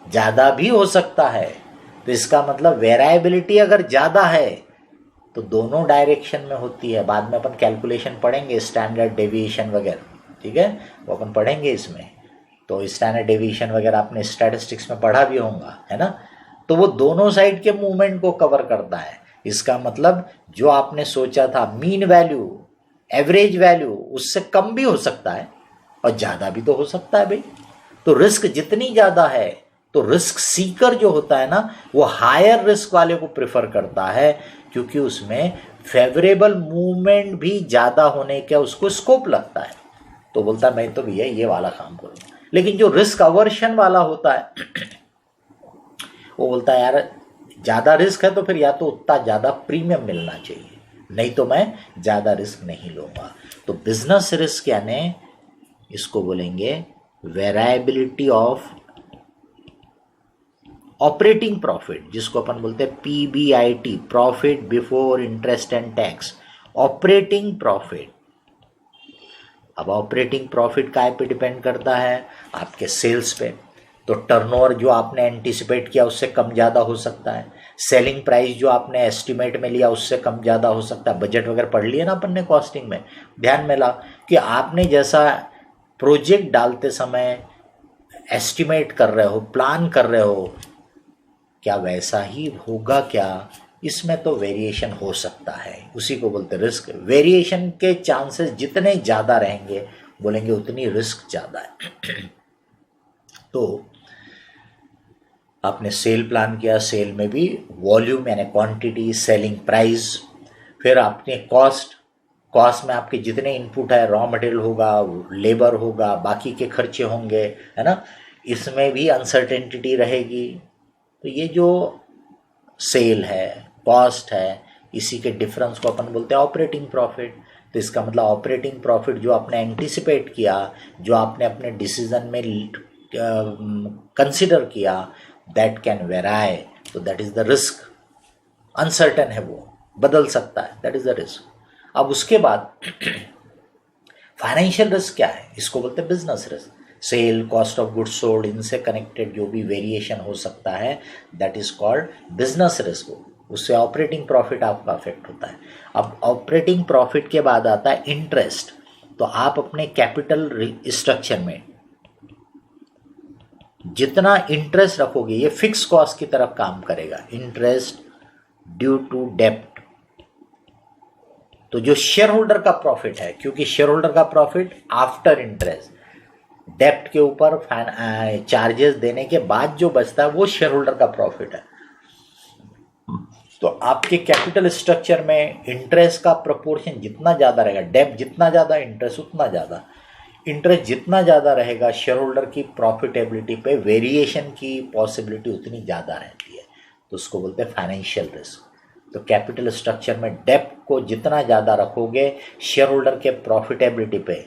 Speaker 2: ज़्यादा भी हो सकता है। तो इसका मतलब वेरिएबिलिटी अगर ज़्यादा है तो दोनों डायरेक्शन में होती है। बाद में अपन कैलकुलेशन पढ़ेंगे, स्टैंडर्ड डेविएशन वगैरह, ठीक है, वो अपन पढ़ेंगे इसमें। तो स्टैंडर्ड डेविएशन वगैरह आपने स्टैटिस्टिक्स में पढ़ा भी होगा, है ना। तो वो दोनों साइड के मूवमेंट को कवर करता है। इसका मतलब जो आपने सोचा था मीन वैल्यू, एवरेज वैल्यू, उससे कम भी हो सकता है और ज़्यादा भी तो हो सकता है भाई। तो रिस्क जितनी ज़्यादा है तो रिस्क सीकर जो होता है ना, वो हायर रिस्क वाले को प्रेफर करता है, क्योंकि उसमें फेवरेबल मूवमेंट भी ज़्यादा होने का उसको स्कोप लगता है। तो बोलता है मैं तो भैया ये वाला काम करूँगा। लेकिन जो रिस्क अवर्शन वाला होता है वो बोलता है यार ज़्यादा रिस्क है तो फिर या तो उतना ज़्यादा प्रीमियम मिलना चाहिए, नहीं तो मैं ज़्यादा रिस्क नहीं लूँगा। तो बिजनेस रिस्क यानी इसको बोलेंगे वेरिएबिलिटी ऑफ ऑपरेटिंग प्रॉफिट, जिसको अपन बोलते हैं PBIT, profit before interest and tax, operating profit. अब ऑपरेटिंग प्रॉफिट काय पे डिपेंड करता है? आपके सेल्स पे। तो टर्नओवर जो आपने एंटिसिपेट किया उससे कम ज़्यादा हो सकता है, सेलिंग प्राइस जो आपने एस्टिमेट में लिया उससे कम ज़्यादा हो सकता है। बजट वगैरह पढ़ लिया ना अपन ने कॉस्टिंग में, ध्यान में ला कि आपने जैसा प्रोजेक्ट डालते समय एस्टिमेट कर रहे हो, प्लान कर रहे हो, क्या वैसा ही होगा क्या? इसमें तो वेरिएशन हो सकता है, उसी को बोलते रिस्क। वेरिएशन के चांसेस जितने ज़्यादा रहेंगे बोलेंगे उतनी रिस्क ज़्यादा है। तो आपने सेल प्लान किया, सेल में भी वॉल्यूम यानी क्वांटिटी, सेलिंग प्राइस, फिर आपने कॉस्ट में आपके जितने इनपुट है, रॉ मटेरियल होगा, लेबर होगा, बाकी के खर्चे होंगे, है ना, इसमें भी अनसर्टेनिटी रहेगी। तो ये जो सेल है, कॉस्ट है, इसी के डिफरेंस को अपन बोलते हैं ऑपरेटिंग प्रॉफिट। तो इसका मतलब ऑपरेटिंग प्रॉफिट जो आपने एंटिसिपेट किया, जो आपने अपने डिसीजन में कंसिडर किया, दैट कैन वेराई, तो that is the risk. Uncertain है, वो बदल सकता है, दैट इज द रिस्क। अब उसके बाद फाइनेंशियल रिस्क क्या है? इसको बोलते हैं business risk. Sale, cost of goods sold, इनसे कनेक्टेड जो भी वेरिएशन हो सकता है that is called business risk. उससे ऑपरेटिंग प्रॉफिट आपका अफेक्ट होता है। अब ऑपरेटिंग प्रॉफिट के बाद आता है इंटरेस्ट। तो आप अपने कैपिटल स्ट्रक्चर में जितना इंटरेस्ट रखोगे, ये फिक्स कॉस्ट की तरफ काम करेगा। इंटरेस्ट ड्यू टू डेप्ट, तो जो शेयर होल्डर का प्रॉफिट है, क्योंकि शेयर होल्डर का प्रॉफिट आफ्टर इंटरेस्ट, डेप्ट के ऊपर चार्जेस देने के बाद जो बचता है वो शेयर होल्डर का प्रॉफिट है। तो आपके कैपिटल स्ट्रक्चर में इंटरेस्ट का प्रोपोर्शन जितना ज़्यादा रहेगा, डेप्ट जितना ज़्यादा, इंटरेस्ट उतना ज़्यादा। इंटरेस्ट जितना ज़्यादा रहेगा, शेयर होल्डर की प्रॉफिटेबिलिटी पे वेरिएशन की पॉसिबिलिटी उतनी ज़्यादा रहती है। तो उसको बोलते हैं फाइनेंशियल रिस्क। तो कैपिटल स्ट्रक्चर में डेप्ट को जितना ज़्यादा रखोगे शेयर होल्डर के प्रॉफिटेबिलिटी पे,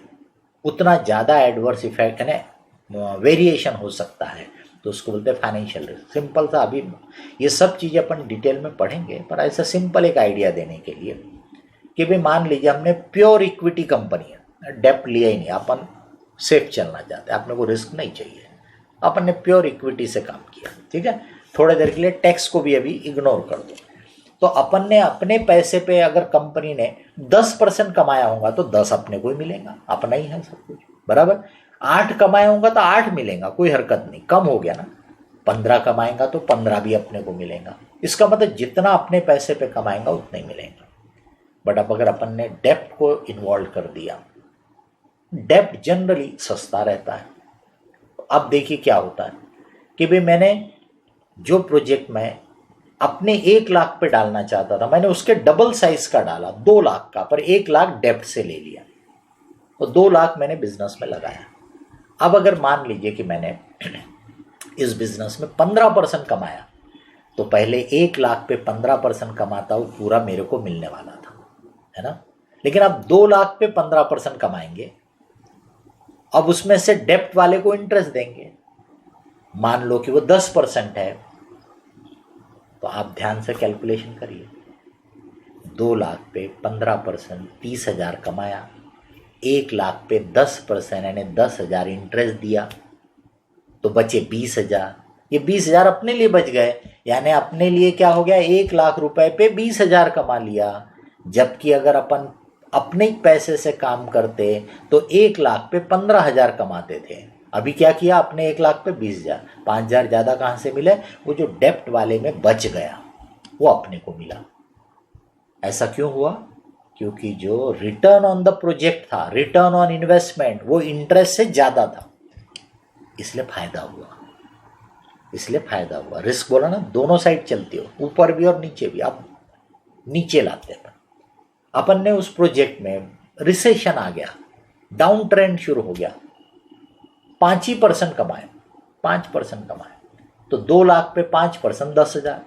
Speaker 2: उतना ज़्यादा एडवर्स इफेक्ट यानी वेरिएशन हो सकता है। तो उसको बोलते हैं फाइनेंशियल रिस्क। सिंपल सा, अभी ये सब चीज़ें अपन डिटेल में पढ़ेंगे, पर ऐसा सिंपल एक आइडिया देने के लिए कि भाई मान लीजिए हमने प्योर इक्विटी कंपनी है, डेप्ट लिया ही नहीं, अपन सेफ चलना चाहते हैं, अपने को रिस्क नहीं चाहिए, अपन ने प्योर इक्विटी से काम किया, ठीक है। थोड़ी देर के लिए टैक्स को भी अभी इग्नोर कर दो। तो अपन ने अपने पैसे पे, अगर कंपनी ने 10% कमाया होगा तो 10 अपने को ही मिलेगा, अपना ही है सब कुछ, बराबर। 8 कमाया होगा तो 8 मिलेगा, कोई हरकत नहीं, कम हो गया ना। 15 कमाएगा तो 15 भी अपने को मिलेगा। इसका मतलब जितना अपने पैसे पे कमाएगा उतना ही मिलेगा। बट अब अगर अपन ने डेप्ट को इन्वॉल्व कर दिया, डेप्ट जनरली सस्ता रहता है। अब देखिए क्या होता है कि भाई मैंने जो प्रोजेक्ट में अपने 1 लाख पे डालना चाहता था, मैंने उसके डबल साइज का डाला, 2 लाख का, पर 1 लाख डेप्ट से ले लिया, तो 2 लाख मैंने बिजनेस में लगाया। अब अगर मान लीजिए कि मैंने इस बिजनेस में 15% कमाया, तो पहले 1 लाख पे 15% कमाता हूँ, पूरा मेरे को मिलने वाला था, है ना। लेकिन अब 2 लाख पे 15% कमाएंगे, अब उसमें से डेप्ट वाले को इंटरेस्ट देंगे। मान लो कि वो 10% है, तो आप ध्यान से कैलकुलेशन करिए। 2 लाख पे 15%, 30,000 कमाया। 1 लाख पे 10% यानी 10,000 इंटरेस्ट दिया, तो बचे 20,000। ये 20,000 अपने लिए बच गए, यानी अपने लिए क्या हो गया, 1 लाख रुपए पे 20,000 कमा लिया। जबकि अगर अपन अपने पैसे से काम करते तो 1 लाख पे 15,000 कमाते थे। अभी क्या किया, अपने 1 लाख पे 20,000, 5,000 ज़्यादा कहाँ से मिले, वो जो डेप्ट वाले में बच गया वो अपने को मिला। ऐसा क्यों हुआ? क्योंकि जो रिटर्न ऑन द प्रोजेक्ट था, रिटर्न ऑन इन्वेस्टमेंट, वो इंटरेस्ट से ज़्यादा था, इसलिए फायदा हुआ। इसलिए फायदा हुआ। रिस्क बोला ना, दोनों साइड चलती हो, ऊपर भी और नीचे भी। अब नीचे लाते हैं, अपन ने उस प्रोजेक्ट में रिसेशन आ गया, डाउन ट्रेंड शुरू हो गया, 5% कमाए, 5% कमाए, तो 2 लाख पे 5% 10,000,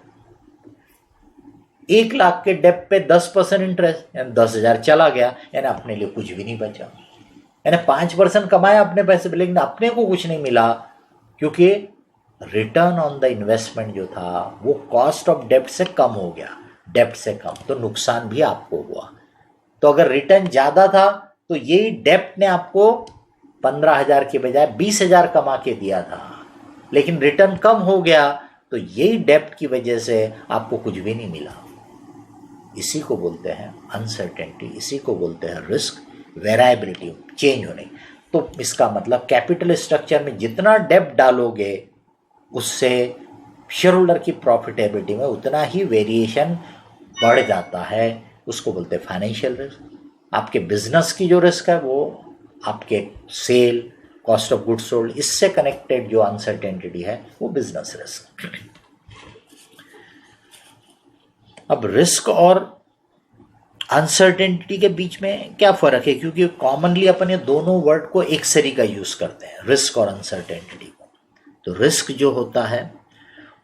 Speaker 2: 1 लाख के डेप पे 10% इंटरेस्ट, यानी 10,000 चला गया, यानी अपने लिए कुछ भी नहीं बचा। यानी 5% कमाया अपने पैसे पे, लेकिन अपने को कुछ नहीं मिला, क्योंकि रिटर्न ऑन द इन्वेस्टमेंट जो था वो कॉस्ट ऑफ डेप्ट से कम हो गया, डेप्ट से कम, तो नुकसान भी आपको हुआ। तो अगर रिटर्न ज़्यादा था तो यही डेप्ट ने आपको 15,000 के बजाय 20,000 कमा के दिया था, लेकिन रिटर्न कम हो गया तो यही डेप्ट की वजह से आपको कुछ भी नहीं मिला। इसी को बोलते हैं अनसर्टेनिटी, इसी को बोलते हैं रिस्क, वेरिएबिलिटी, चेंज होने। तो इसका मतलब कैपिटल स्ट्रक्चर में जितना डेप्ट डालोगे उससे शेयर होल्डर की प्रॉफिटेबिलिटी में उतना ही वेरिएशन बढ़ जाता है, उसको बोलते हैं फाइनेंशियल रिस्क। आपके बिजनेस की जो रिस्क है वो आपके sale, cost of goods sold, इससे कनेक्टेड जो अनसर्टेनिटी है वो बिजनेस रिस्क। अब रिस्क और अनसर्टेनिटी के बीच में क्या फ़र्क है, क्योंकि कॉमनली अपन ये दोनों वर्ड को एक सरी का यूज़ करते हैं, रिस्क और अनसर्टेनिटी को। तो रिस्क जो होता है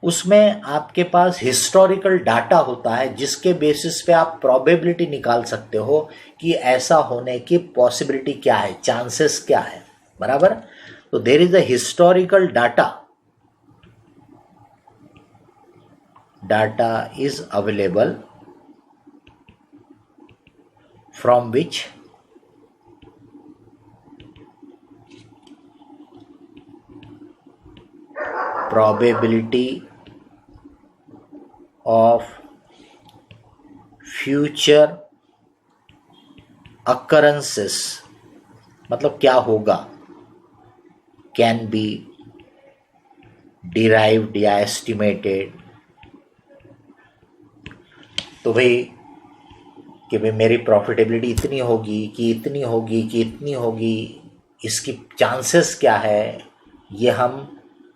Speaker 2: उसमें आपके पास हिस्टोरिकल डाटा होता है जिसके बेसिस पे आप प्रोबेबिलिटी निकाल सकते हो कि ऐसा होने की पॉसिबिलिटी क्या है, चांसेस क्या है, बराबर। तो there is a historical data is available from which probability of future occurrences, मतलब क्या होगा, can be derived या estimated। तो भाई कि भाई मेरी प्रॉफिटेबिलिटी इतनी होगी कि इतनी होगी कि इतनी होगी, इसकी चांसेस क्या है, ये हम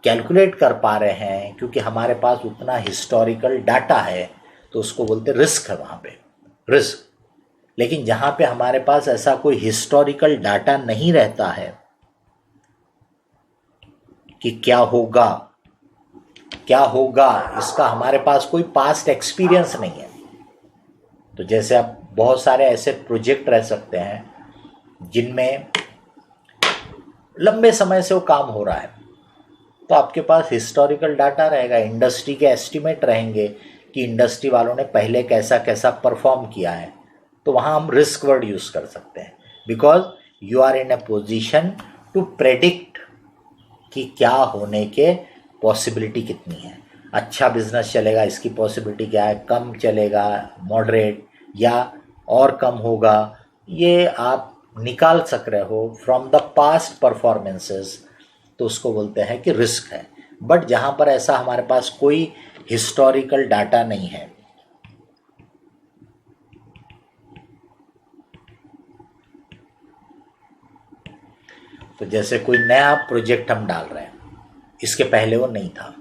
Speaker 2: कैलकुलेट कर पा रहे हैं क्योंकि हमारे पास उतना हिस्टोरिकल डाटा है, तो उसको बोलते रिस्क है, वहाँ पे रिस्क। लेकिन जहाँ पे हमारे पास ऐसा कोई हिस्टोरिकल डाटा नहीं रहता है कि क्या होगा क्या होगा, इसका हमारे पास कोई पास्ट एक्सपीरियंस नहीं है। तो जैसे आप बहुत सारे ऐसे प्रोजेक्ट रह सकते हैं जिनमें लंबे समय से वो काम हो रहा है, तो आपके पास हिस्टोरिकल डाटा रहेगा, इंडस्ट्री के एस्टिमेट रहेंगे कि इंडस्ट्री वालों ने पहले कैसा कैसा परफॉर्म किया है। तो वहाँ हम रिस्क वर्ड यूज़ कर सकते हैं, because you are in a position to predict कि क्या होने के पॉसिबिलिटी कितनी है। अच्छा बिजनेस चलेगा, इसकी पॉसिबिलिटी क्या है, कम चलेगा, मॉडरेट, या और कम होगा, ये आप निकाल सक रहे हो फ्रॉम द पास्ट परफॉर्मेंसेस, तो उसको बोलते हैं कि रिस्क है। बट जहाँ पर ऐसा हमारे पास कोई हिस्टोरिकल डाटा नहीं है, तो जैसे कोई नया प्रोजेक्ट हम डाल रहे हैं, इसके पहले वो नहीं था,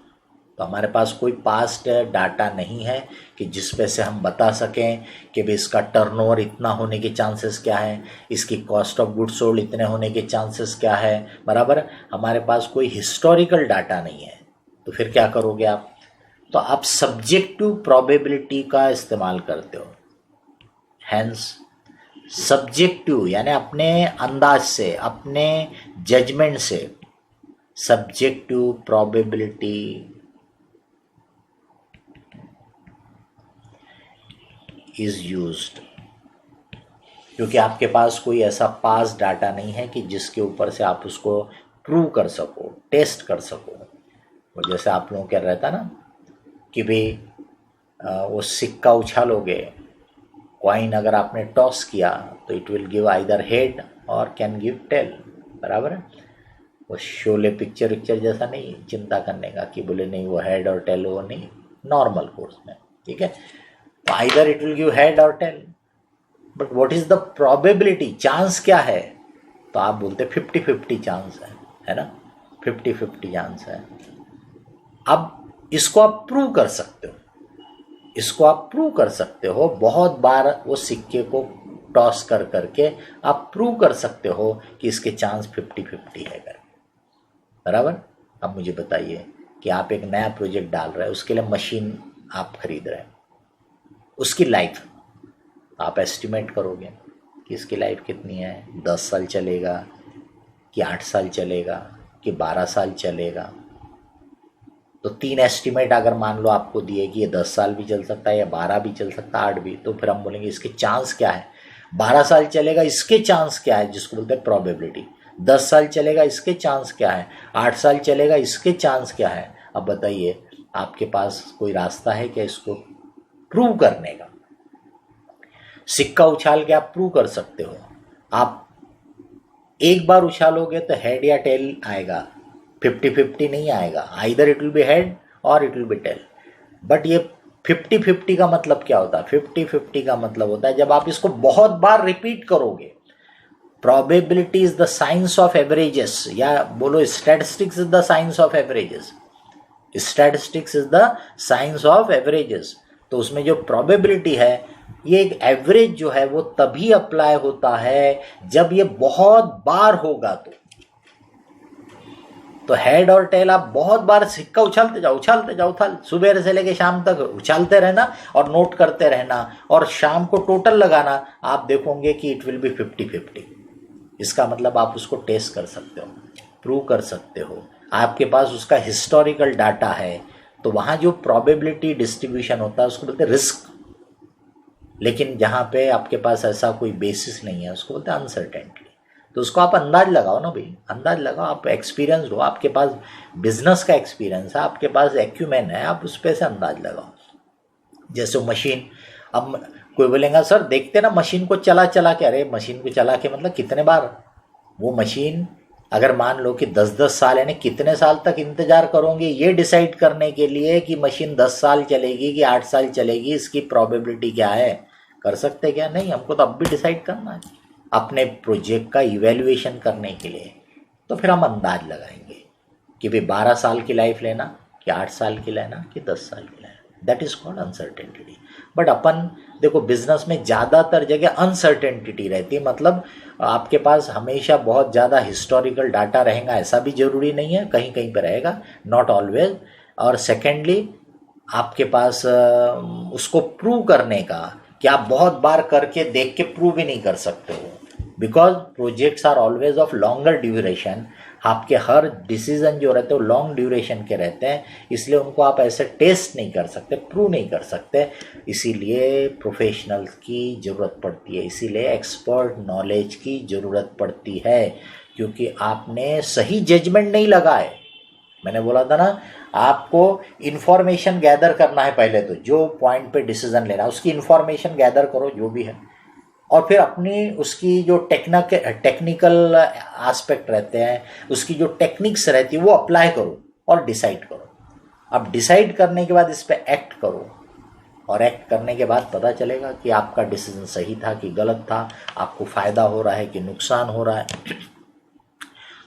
Speaker 2: तो हमारे पास कोई पास्ट डाटा नहीं है कि जिस पे से हम बता सकें कि भाई इसका टर्नओवर इतना होने के चांसेस क्या है, इसकी कॉस्ट ऑफ गुड्स सोल्ड इतने होने के चांसेस क्या है, बराबर। हमारे पास कोई हिस्टोरिकल डाटा नहीं है, तो फिर क्या करोगे आप, तो आप सब्जेक्टिव प्रोबेबिलिटी का इस्तेमाल करते हो। हैंस सब्जेक्टिव यानी अपने अंदाज से, अपने जजमेंट से, सब्जेक्टिव प्रोबेबिलिटी इज यूज्ड, क्योंकि आपके पास कोई ऐसा पास डाटा नहीं है कि जिसके ऊपर से आप उसको प्रूव कर सको, टेस्ट कर सको। वो जैसे आप लोगों क्या रहता ना कि भाई वो सिक्का उछालोगे, कॉइन अगर आपने टॉस किया तो it will give either head और कैन गिव टेल, बराबर है। वो शोले पिक्चर जैसा नहीं चिंता करने का कि बोले नहीं वो हेड और टेल, वो नहीं, नॉर्मल कोर्स में, ठीक है। तो either it will give head और tail, but what is the probability, chance क्या है, तो आप बोलते 50-50 चांस है ना, 50-50 चांस है। अब इसको आप प्रूव कर सकते हो, इसको आप प्रूव कर सकते हो, बहुत बार वो सिक्के को टॉस कर करके आप प्रूव कर सकते हो कि इसके चांस 50-50 है कर, बराबर। अब मुझे बताइए कि आप एक नया प्रोजेक्ट डाल रहे हैं, उसके लिए मशीन आप खरीद रहे हैं, उसकी लाइफ आप एस्टिमेट करोगे कि इसकी लाइफ कितनी है, 10 साल चलेगा कि 8 साल चलेगा कि 12 साल चलेगा। तो 3 एस्टिमेट अगर मान लो आपको दिए कि ये 10 साल भी चल सकता है या 12 भी चल सकता है, 8 भी, तो फिर हम बोलेंगे इसके चांस क्या है। 12 साल चलेगा इसके चांस क्या है, जिसको बोलते हैं प्रोबेबिलिटी। 10 साल चलेगा इसके चांस क्या है, 8 साल चलेगा इसके चांस क्या है। अब बताइए आपके पास कोई रास्ता है क्या इसको प्रूव करने का। सिक्का उछाल के आप प्रूव कर सकते हो। आप एक बार उछालोगे तो हेड या टेल आएगा, 50-50 नहीं आएगा। Either it will be head और it will be tail. But ये 50-50 का मतलब क्या होता है? 50-50 का मतलब होता है जब आप इसको बहुत बार रिपीट करोगे। Probability is the science of averages, या बोलो statistics is the science of averages. Statistics is the science of averages. तो उसमें जो प्रोबेबिलिटी है, ये एक एवरेज जो है वो तभी अप्लाई होता है जब ये बहुत बार होगा। तो हेड और टेल आप बहुत बार सिक्का उछालते जाओ, सुबह से लेके शाम तक उछालते रहना और नोट करते रहना, और शाम को टोटल लगाना। आप देखोगे कि इट विल बी 50-50। इसका मतलब आप उसको टेस्ट कर सकते हो, प्रूव कर सकते हो। आपके पास उसका हिस्टोरिकल डाटा है, तो वहाँ जो प्रोबेबिलिटी डिस्ट्रीब्यूशन होता है उसको बोलते हैं रिस्क। लेकिन जहाँ पे आपके पास ऐसा कोई बेसिस नहीं है उसको बोलते हैं अनसर्टेनिटी। तो उसको आप अंदाज लगाओ ना भाई, अंदाज लगाओ। आप एक्सपीरियंस हो, आपके पास बिजनेस का एक्सपीरियंस है, आपके पास एक्यूमेन है, आप उस पे से अंदाज लगाओ। जैसे मशीन, अब कोई बोलेगा सर देखते ना मशीन को चला के, अरे मशीन को चला के मतलब कितने बार? वो मशीन अगर मान लो कि 10-10 साल, यानी कितने साल तक इंतजार करोगे ये डिसाइड करने के लिए कि मशीन 10 साल चलेगी कि 8 साल चलेगी, इसकी प्रोबेबिलिटी क्या है? कर सकते क्या? नहीं। हमको तो अब भी डिसाइड करना है अपने प्रोजेक्ट का इवैल्यूएशन करने के लिए। तो फिर हम अंदाज लगाएंगे कि भाई 12 साल की लाइफ लेना कि 8 साल की लेना कि 10 साल की लेना। That is called uncertainty. But अपन देखो बिजनेस में ज़्यादातर जगह अनसर्टेनिटी रहती है। मतलब आपके पास हमेशा बहुत ज़्यादा हिस्टोरिकल डाटा रहेगा ऐसा भी ज़रूरी नहीं है, कहीं कहीं पर रहेगा, नॉट ऑलवेज। और सेकेंडली आपके पास उसको प्रूव करने का कि आप बहुत बार करके देख के प्रूव भी नहीं कर सकते हो, because projects are always of longer duration. आपके हर डिसीजन जो रहते हैं वो लॉन्ग ड्यूरेशन के रहते हैं, इसलिए उनको आप ऐसे टेस्ट नहीं कर सकते, प्रूव नहीं कर सकते। इसीलिए प्रोफेशनल्स की ज़रूरत पड़ती है, इसीलिए एक्सपर्ट नॉलेज की ज़रूरत पड़ती है, क्योंकि आपने सही जजमेंट नहीं लगाए। मैंने बोला था ना, आपको इन्फॉर्मेशन गैदर करना है पहले, तो जो पॉइंट पे डिसीजन लेना है उसकी इन्फॉर्मेशन गैदर करो जो भी है, और फिर अपनी उसकी जो टेक्निकल एस्पेक्ट रहते हैं, उसकी जो टेक्निक्स रहती है वो अप्लाई करो और डिसाइड करो। अब डिसाइड करने के बाद इस पर एक्ट करो, और एक्ट करने के बाद पता चलेगा कि आपका डिसीजन सही था कि गलत था, आपको फ़ायदा हो रहा है कि नुकसान हो रहा है।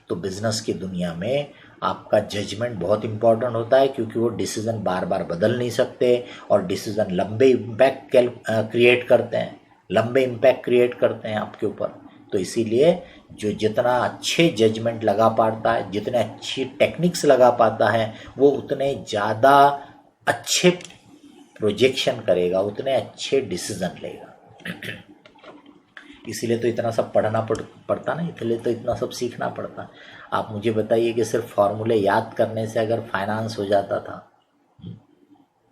Speaker 2: तो बिजनेस की दुनिया में आपका जजमेंट बहुत इंपॉर्टेंट होता है, क्योंकि वो डिसीज़न बार बार बदल नहीं सकते, और डिसीज़न लंबे इम्पैक्ट क्रिएट करते हैं, लंबे इम्पैक्ट क्रिएट करते हैं आपके ऊपर। तो इसीलिए जो जितना अच्छे जजमेंट लगा पाता है, जितने अच्छी टेक्निक्स लगा पाता है, वो उतने ज़्यादा अच्छे प्रोजेक्शन करेगा, उतने अच्छे डिसीज़न लेगा। इसीलिए तो इतना सब पढ़ना पड़ता ना, इसलिए तो इतना सब सीखना पड़ता। आप मुझे बताइए कि सिर्फ फार्मूले याद करने से अगर फाइनेंस हो जाता था?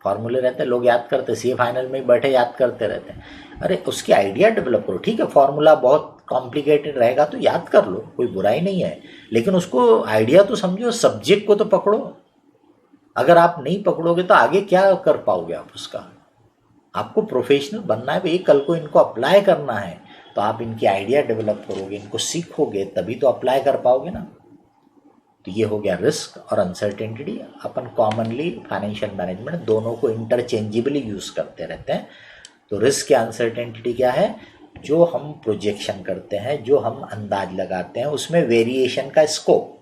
Speaker 2: फार्मूले रहते, लोग याद करते, सीए फाइनल में बैठे याद करते रहते हैं। अरे उसकी आइडिया डेवलप करो। ठीक है, फार्मूला बहुत कॉम्प्लिकेटेड रहेगा तो याद कर लो, कोई बुराई नहीं है, लेकिन उसको आइडिया तो समझो, सब्जेक्ट को तो पकड़ो। अगर आप नहीं पकड़ोगे तो आगे क्या कर पाओगे आप उसका? आपको प्रोफेशनल बनना है भाई, कल को इनको अप्लाई करना है, तो आप इनकी आइडिया डेवलप करोगे, इनको सीखोगे, तभी तो अप्लाई कर पाओगे ना। तो ये हो गया रिस्क और अनसर्टेनिटी। अपन कॉमनली फाइनेंशियल मैनेजमेंट दोनों को इंटरचेंजेबली यूज़ करते रहते हैं। तो रिस्क या अनसर्टेनिटी क्या है? जो हम प्रोजेक्शन करते हैं, जो हम अंदाज लगाते हैं, उसमें वेरिएशन का स्कोप,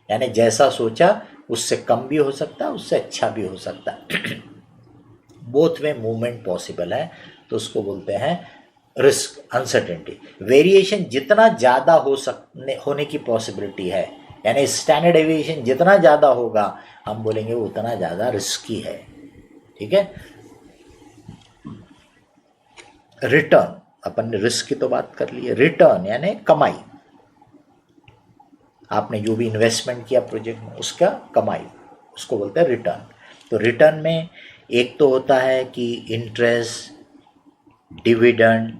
Speaker 2: यानी जैसा सोचा उससे कम भी हो सकता है, उससे अच्छा भी हो सकता है। बोथ में मूवमेंट पॉसिबल है, तो उसको बोलते हैं रिस्क, अनसर्टेनिटी। वेरिएशन जितना ज़्यादा होने की पॉसिबिलिटी है, यानी स्टैंडर्ड डेविएशन जितना ज़्यादा होगा, हम बोलेंगे उतना ज़्यादा रिस्की है। ठीक है। रिटर्न, अपन ने रिस्क की तो बात कर ली है। रिटर्न यानी कमाई, आपने जो भी इन्वेस्टमेंट किया प्रोजेक्ट में उसका कमाई, उसको बोलते हैं रिटर्न। तो रिटर्न में एक तो होता है कि इंटरेस्ट, डिविडेंड,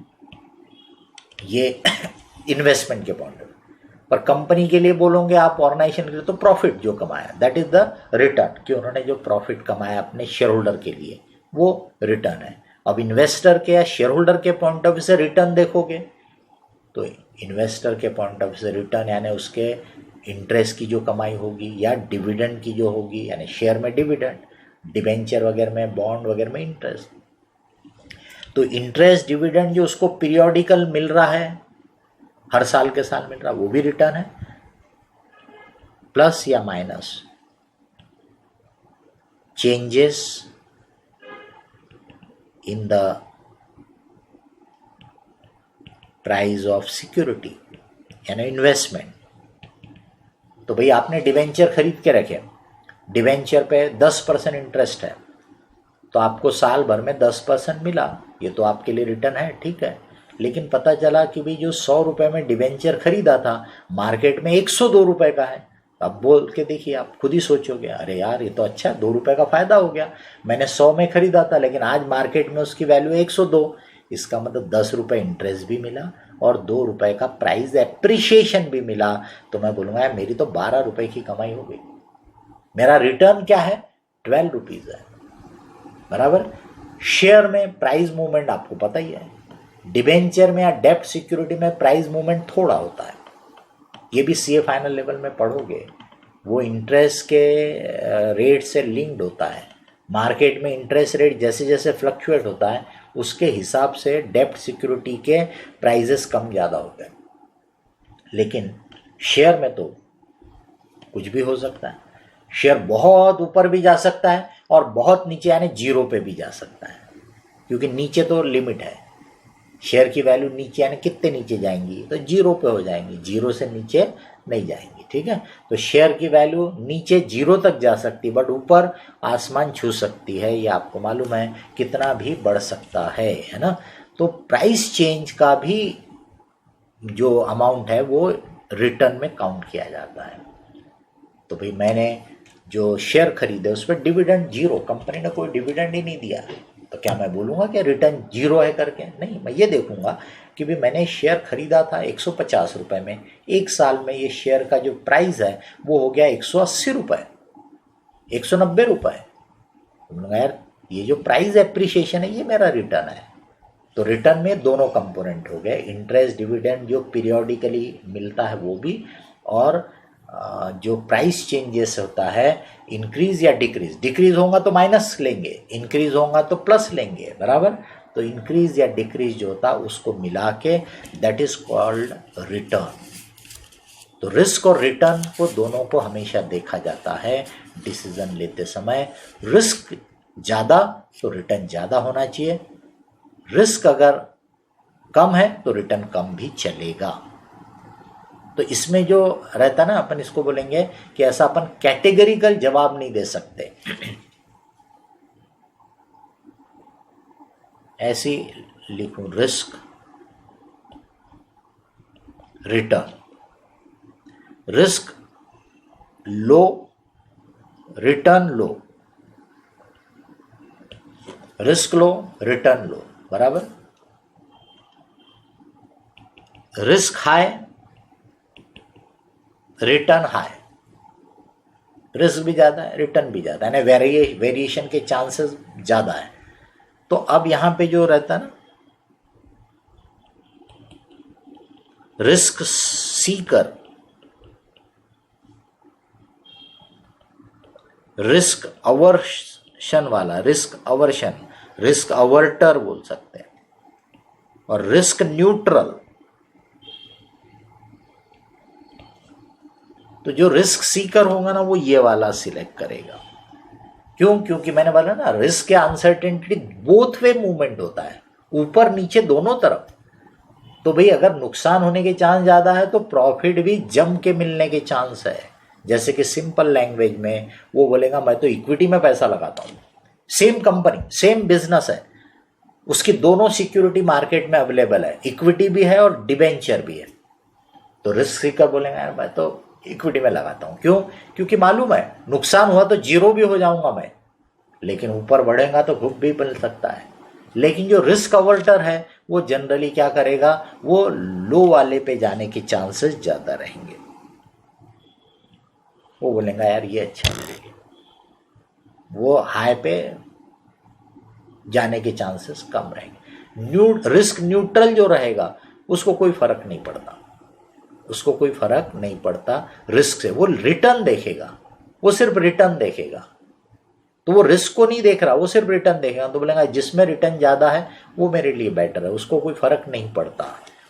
Speaker 2: ये इन्वेस्टमेंट के पॉइंट ऑफ व्यू। पर कंपनी के लिए बोलोगे आप, ऑर्गेनाइजेशन के लिए, तो प्रॉफिट जो कमाया, दैट इज द रिटर्न, कि उन्होंने जो प्रॉफिट कमाया अपने शेयर होल्डर के लिए, वो रिटर्न है। अब इन्वेस्टर के या शेयर होल्डर के पॉइंट ऑफ व्यू से रिटर्न देखोगे, तो इन्वेस्टर के पॉइंट ऑफ व्यू से रिटर्न यानी उसके इंटरेस्ट की जो कमाई होगी या डिविडेंड की जो होगी, यानी शेयर में डिविडेंड, डिबेंचर वगैरह में, बॉन्ड वगैरह में इंटरेस्ट। तो इंटरेस्ट, डिविडेंड जो उसको पीरियोडिकल मिल रहा है, हर साल के साल मिल रहा है, वो भी रिटर्न है, प्लस या minus changes in the price of security यानी इन्वेस्टमेंट। तो भाई आपने डिवेंचर खरीद के रखे, डिवेंचर पे 10% इंटरेस्ट है, तो आपको साल भर में 10% मिला, ये तो आपके लिए रिटर्न है, ठीक है। लेकिन पता चला कि भाई जो 100 रुपये में डिवेंचर खरीदा था, मार्केट में 102 रुपये का है। अब बोल के देखिए, आप खुद ही सोचोगे, अरे यार ये तो अच्छा, 2 रुपये का फायदा हो गया, मैंने 100 में खरीदा था लेकिन आज मार्केट में उसकी वैल्यू 102, इसका मतलब 10 रुपये इंटरेस्ट भी मिला और 2 रुपये का प्राइस एप्रिशिएशन भी मिला। तो मैं बोलूँगा यार मेरी तो 12 रुपये की कमाई हो गई, मेरा रिटर्न क्या है, 12 रुपीज़ है, बराबर। शेयर में प्राइस मूवमेंट आपको पता ही है, डिबेंचर में या डेप्ट सिक्योरिटी में प्राइस मूवमेंट थोड़ा होता है, ये भी सीए फाइनल लेवल में पढ़ोगे, वो इंटरेस्ट के रेट से लिंक्ड होता है। मार्केट में इंटरेस्ट रेट जैसे जैसे फ्लक्चुएट होता है, उसके हिसाब से डेप्ट सिक्योरिटी के प्राइजेस कम ज़्यादा होते हैं। लेकिन शेयर में तो कुछ भी हो सकता है, शेयर बहुत ऊपर भी जा सकता है और बहुत नीचे यानी जीरो पे भी जा सकता है, क्योंकि नीचे तो लिमिट है, शेयर की वैल्यू नीचे यानी कितने नीचे जाएंगी, तो जीरो पे हो जाएंगी, जीरो से नीचे नहीं जाएंगी, ठीक है। तो शेयर की वैल्यू नीचे जीरो तक जा सकती है, बट ऊपर आसमान छू सकती है, ये आपको मालूम है, कितना भी बढ़ सकता है ना। तो प्राइस चेंज का भी जो अमाउंट है वो रिटर्न में काउंट किया जाता है। तो भाई मैंने जो शेयर खरीदे उस पर डिविडेंड जीरो, कंपनी ने कोई डिविडेंड ही नहीं दिया, तो क्या मैं बोलूँगा कि रिटर्न जीरो है करके? नहीं, मैं ये देखूंगा कि भी मैंने शेयर खरीदा था 150 रुपये में, एक साल में ये शेयर का जो प्राइस है वो हो गया 180 रुपये, 190 रुपये। यार ये जो प्राइस एप्रिशिएशन है ये मेरा रिटर्न है। तो रिटर्न में दोनों कंपोनेंट हो गए, इंटरेस्ट, डिविडेंड जो पीरियोडिकली मिलता है वो भी, और जो प्राइस चेंजेस होता है, इंक्रीज या डिक्रीज, डिक्रीज होगा तो माइनस लेंगे, इंक्रीज होगा तो प्लस लेंगे, बराबर। तो इंक्रीज या डिक्रीज जो होता है उसको मिला के दैट इज कॉल्ड रिटर्न। तो रिस्क और रिटर्न को दोनों को हमेशा देखा जाता है डिसीजन लेते समय। रिस्क ज़्यादा तो रिटर्न ज़्यादा होना चाहिए, रिस्क अगर कम है तो रिटर्न कम भी चलेगा। तो इसमें जो रहता ना, अपन इसको बोलेंगे कि ऐसा अपन कैटेगरिकल जवाब नहीं दे सकते। ऐसी लिखूं, risk, return, risk low, return लो, रिस्क लो, रिटर्न लो, बराबर। Risk high, return high, risk भी ज़्यादा है, रिटर्न भी ज़्यादा है, यानी वेरिएशन के चांसेस ज़्यादा है। तो अब यहाँ पे जो रहता है ना, रिस्क सीकर, रिस्क अवर्शन वाला, रिस्क अवर्शन, रिस्क अवर्टर बोल सकते हैं, और रिस्क न्यूट्रल, तो जो रिस्क सीकर होगा ना वो ये वाला सिलेक्ट करेगा। क्यों? क्योंकि मैंने बोला ना रिस्क या अनसर्टेनिटी बोथ वे मूवमेंट होता है, ऊपर नीचे दोनों तरफ। तो भाई अगर नुकसान होने के चांस ज़्यादा है तो प्रॉफिट भी जम के मिलने के चांस है। जैसे कि सिंपल लैंग्वेज में वो बोलेगा मैं तो इक्विटी में पैसा लगाता हूँ, सेम कंपनी सेम बिजनेस है, उसकी दोनों सिक्योरिटी मार्केट में अवेलेबल है, इक्विटी भी है और डिबेंचर भी है। तो रिस्क सीकर बोलेगा यार मैं तो इक्विटी में लगाता हूँ। क्यों? क्योंकि मालूम है नुकसान हुआ तो जीरो भी हो जाऊंगा मैं, लेकिन ऊपर बढ़ेगा तो खूब भी मिल सकता है। लेकिन जो रिस्क अवर्टर है वो जनरली क्या करेगा, वो लो वाले पे जाने के चांसेस ज़्यादा रहेंगे। वो बोलेगा यार ये अच्छा है, वो हाई पे जाने के चांसेस कम रहेंगे। रिस्क न्यूट्रल जो रहेगा उसको कोई फर्क नहीं पड़ता, उसको कोई फर्क नहीं पड़ता रिस्क से। वो रिटर्न देखेगा, वो सिर्फ रिटर्न देखेगा। तो वो रिस्क को नहीं देख रहा, वो सिर्फ रिटर्न देखेगा। तो बोलेगा जिसमें रिटर्न ज़्यादा है वो मेरे लिए बेटर है, उसको कोई फर्क नहीं पड़ता।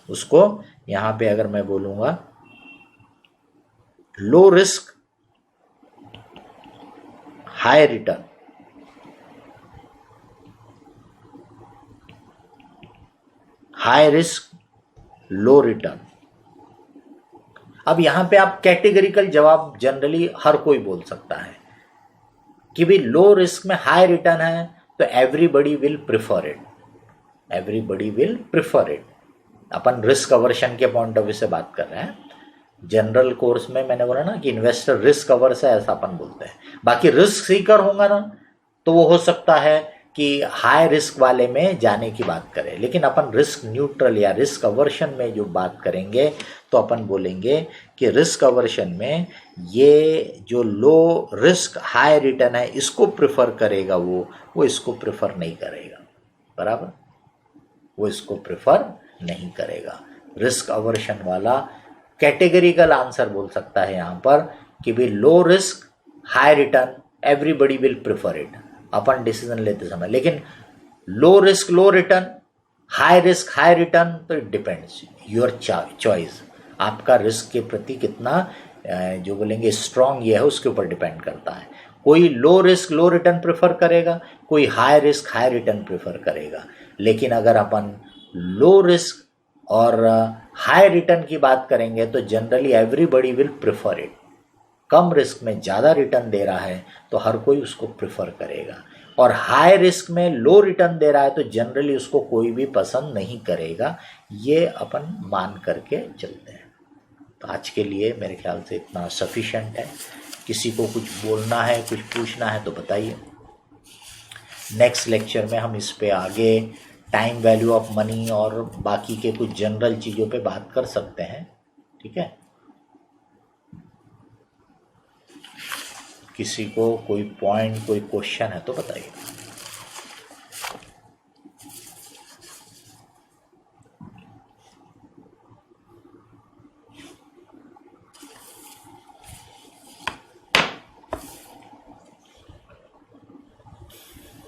Speaker 2: उसको यहाँ पे अगर मैं बोलूँगा low risk high return, high risk low return. अब यहां पे आप कैटेगरिकल जवाब जनरली हर कोई बोल सकता है कि भाई लो रिस्क में हाई रिटर्न है तो everybody will prefer it, everybody will prefer it. Upon risk aversion के पॉइंट ऑफ व्यू से बात कर रहे हैं। जनरल कोर्स में मैंने बोला ना कि इन्वेस्टर रिस्क अवर्स है, ऐसा अपन बोलते हैं। बाकी रिस्क सीकर होगा ना तो वो हो सकता है कि हाई रिस्क वाले में जाने की बात करें, लेकिन अपन रिस्क न्यूट्रल या रिस्क अवर्शन में जो बात करेंगे तो अपन बोलेंगे कि रिस्क अवर्शन में ये जो लो रिस्क हाई रिटर्न है इसको प्रिफर करेगा, वो इसको प्रिफर नहीं करेगा, बराबर, वो इसको प्रिफर नहीं करेगा। रिस्क अवर्शन वाला कैटेगरिकल आंसर बोल सकता है यहाँ पर कि भाई low risk high return everybody will prefer it अपन डिसीजन लेते समय। लेकिन low risk low return, high risk high return, तो इट डिपेंड्स योर चॉइस। आपका रिस्क के प्रति कितना जो बोलेंगे स्ट्रांग ये है उसके ऊपर डिपेंड करता है। कोई लो रिस्क लो रिटर्न प्रेफर करेगा, कोई high risk high return prefer करेगा। लेकिन अगर अपन लो रिस्क और हाई रिटर्न की बात करेंगे तो generally everybody will prefer it. Come risk में ज़्यादा रिटर्न दे रहा है तो हर कोई उसको प्रेफर करेगा, और हाई रिस्क में लो रिटर्न दे रहा है तो जनरली उसको कोई भी पसंद नहीं करेगा। ये अपन मान करके चलते हैं। तो आज के लिए मेरे ख्याल से इतना सफिशेंट है। किसी को कुछ बोलना है, कुछ पूछना है तो बताइए। नेक्स्ट लेक्चर में हम इस पे आगे टाइम वैल्यू ऑफ मनी और बाकी के कुछ जनरल चीज़ों पे बात कर सकते हैं, ठीक है। किसी को कोई पॉइंट कोई क्वेश्चन है तो बताइए।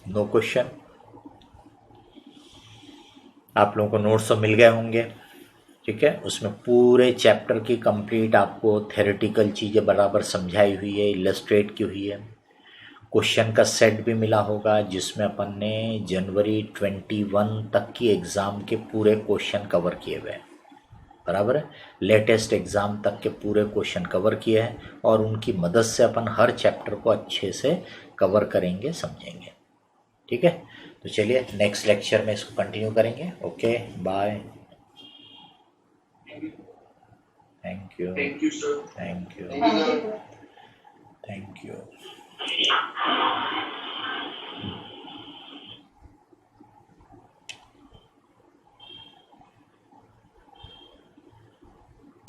Speaker 2: No question. आप लोगों को नोट्स तो मिल गए होंगे, ठीक है। उसमें पूरे चैप्टर की कंप्लीट आपको थ्योरेटिकल चीज़ें बराबर समझाई हुई है, इलस्ट्रेट की हुई है। क्वेश्चन का सेट भी मिला होगा जिसमें अपन ने जनवरी 21 तक की एग्ज़ाम के पूरे क्वेश्चन कवर किए हुए हैं, बराबर है। लेटेस्ट एग्ज़ाम तक के पूरे क्वेश्चन कवर किए हैं और उनकी मदद से अपन हर चैप्टर को अच्छे से कवर करेंगे, समझेंगे, ठीक है। तो चलिए नेक्स्ट लेक्चर में इसको कंटिन्यू करेंगे। Okay, bye. Thank you.
Speaker 3: Thank you, sir.
Speaker 2: Thank you.
Speaker 3: Thank you, sir.
Speaker 2: Thank you.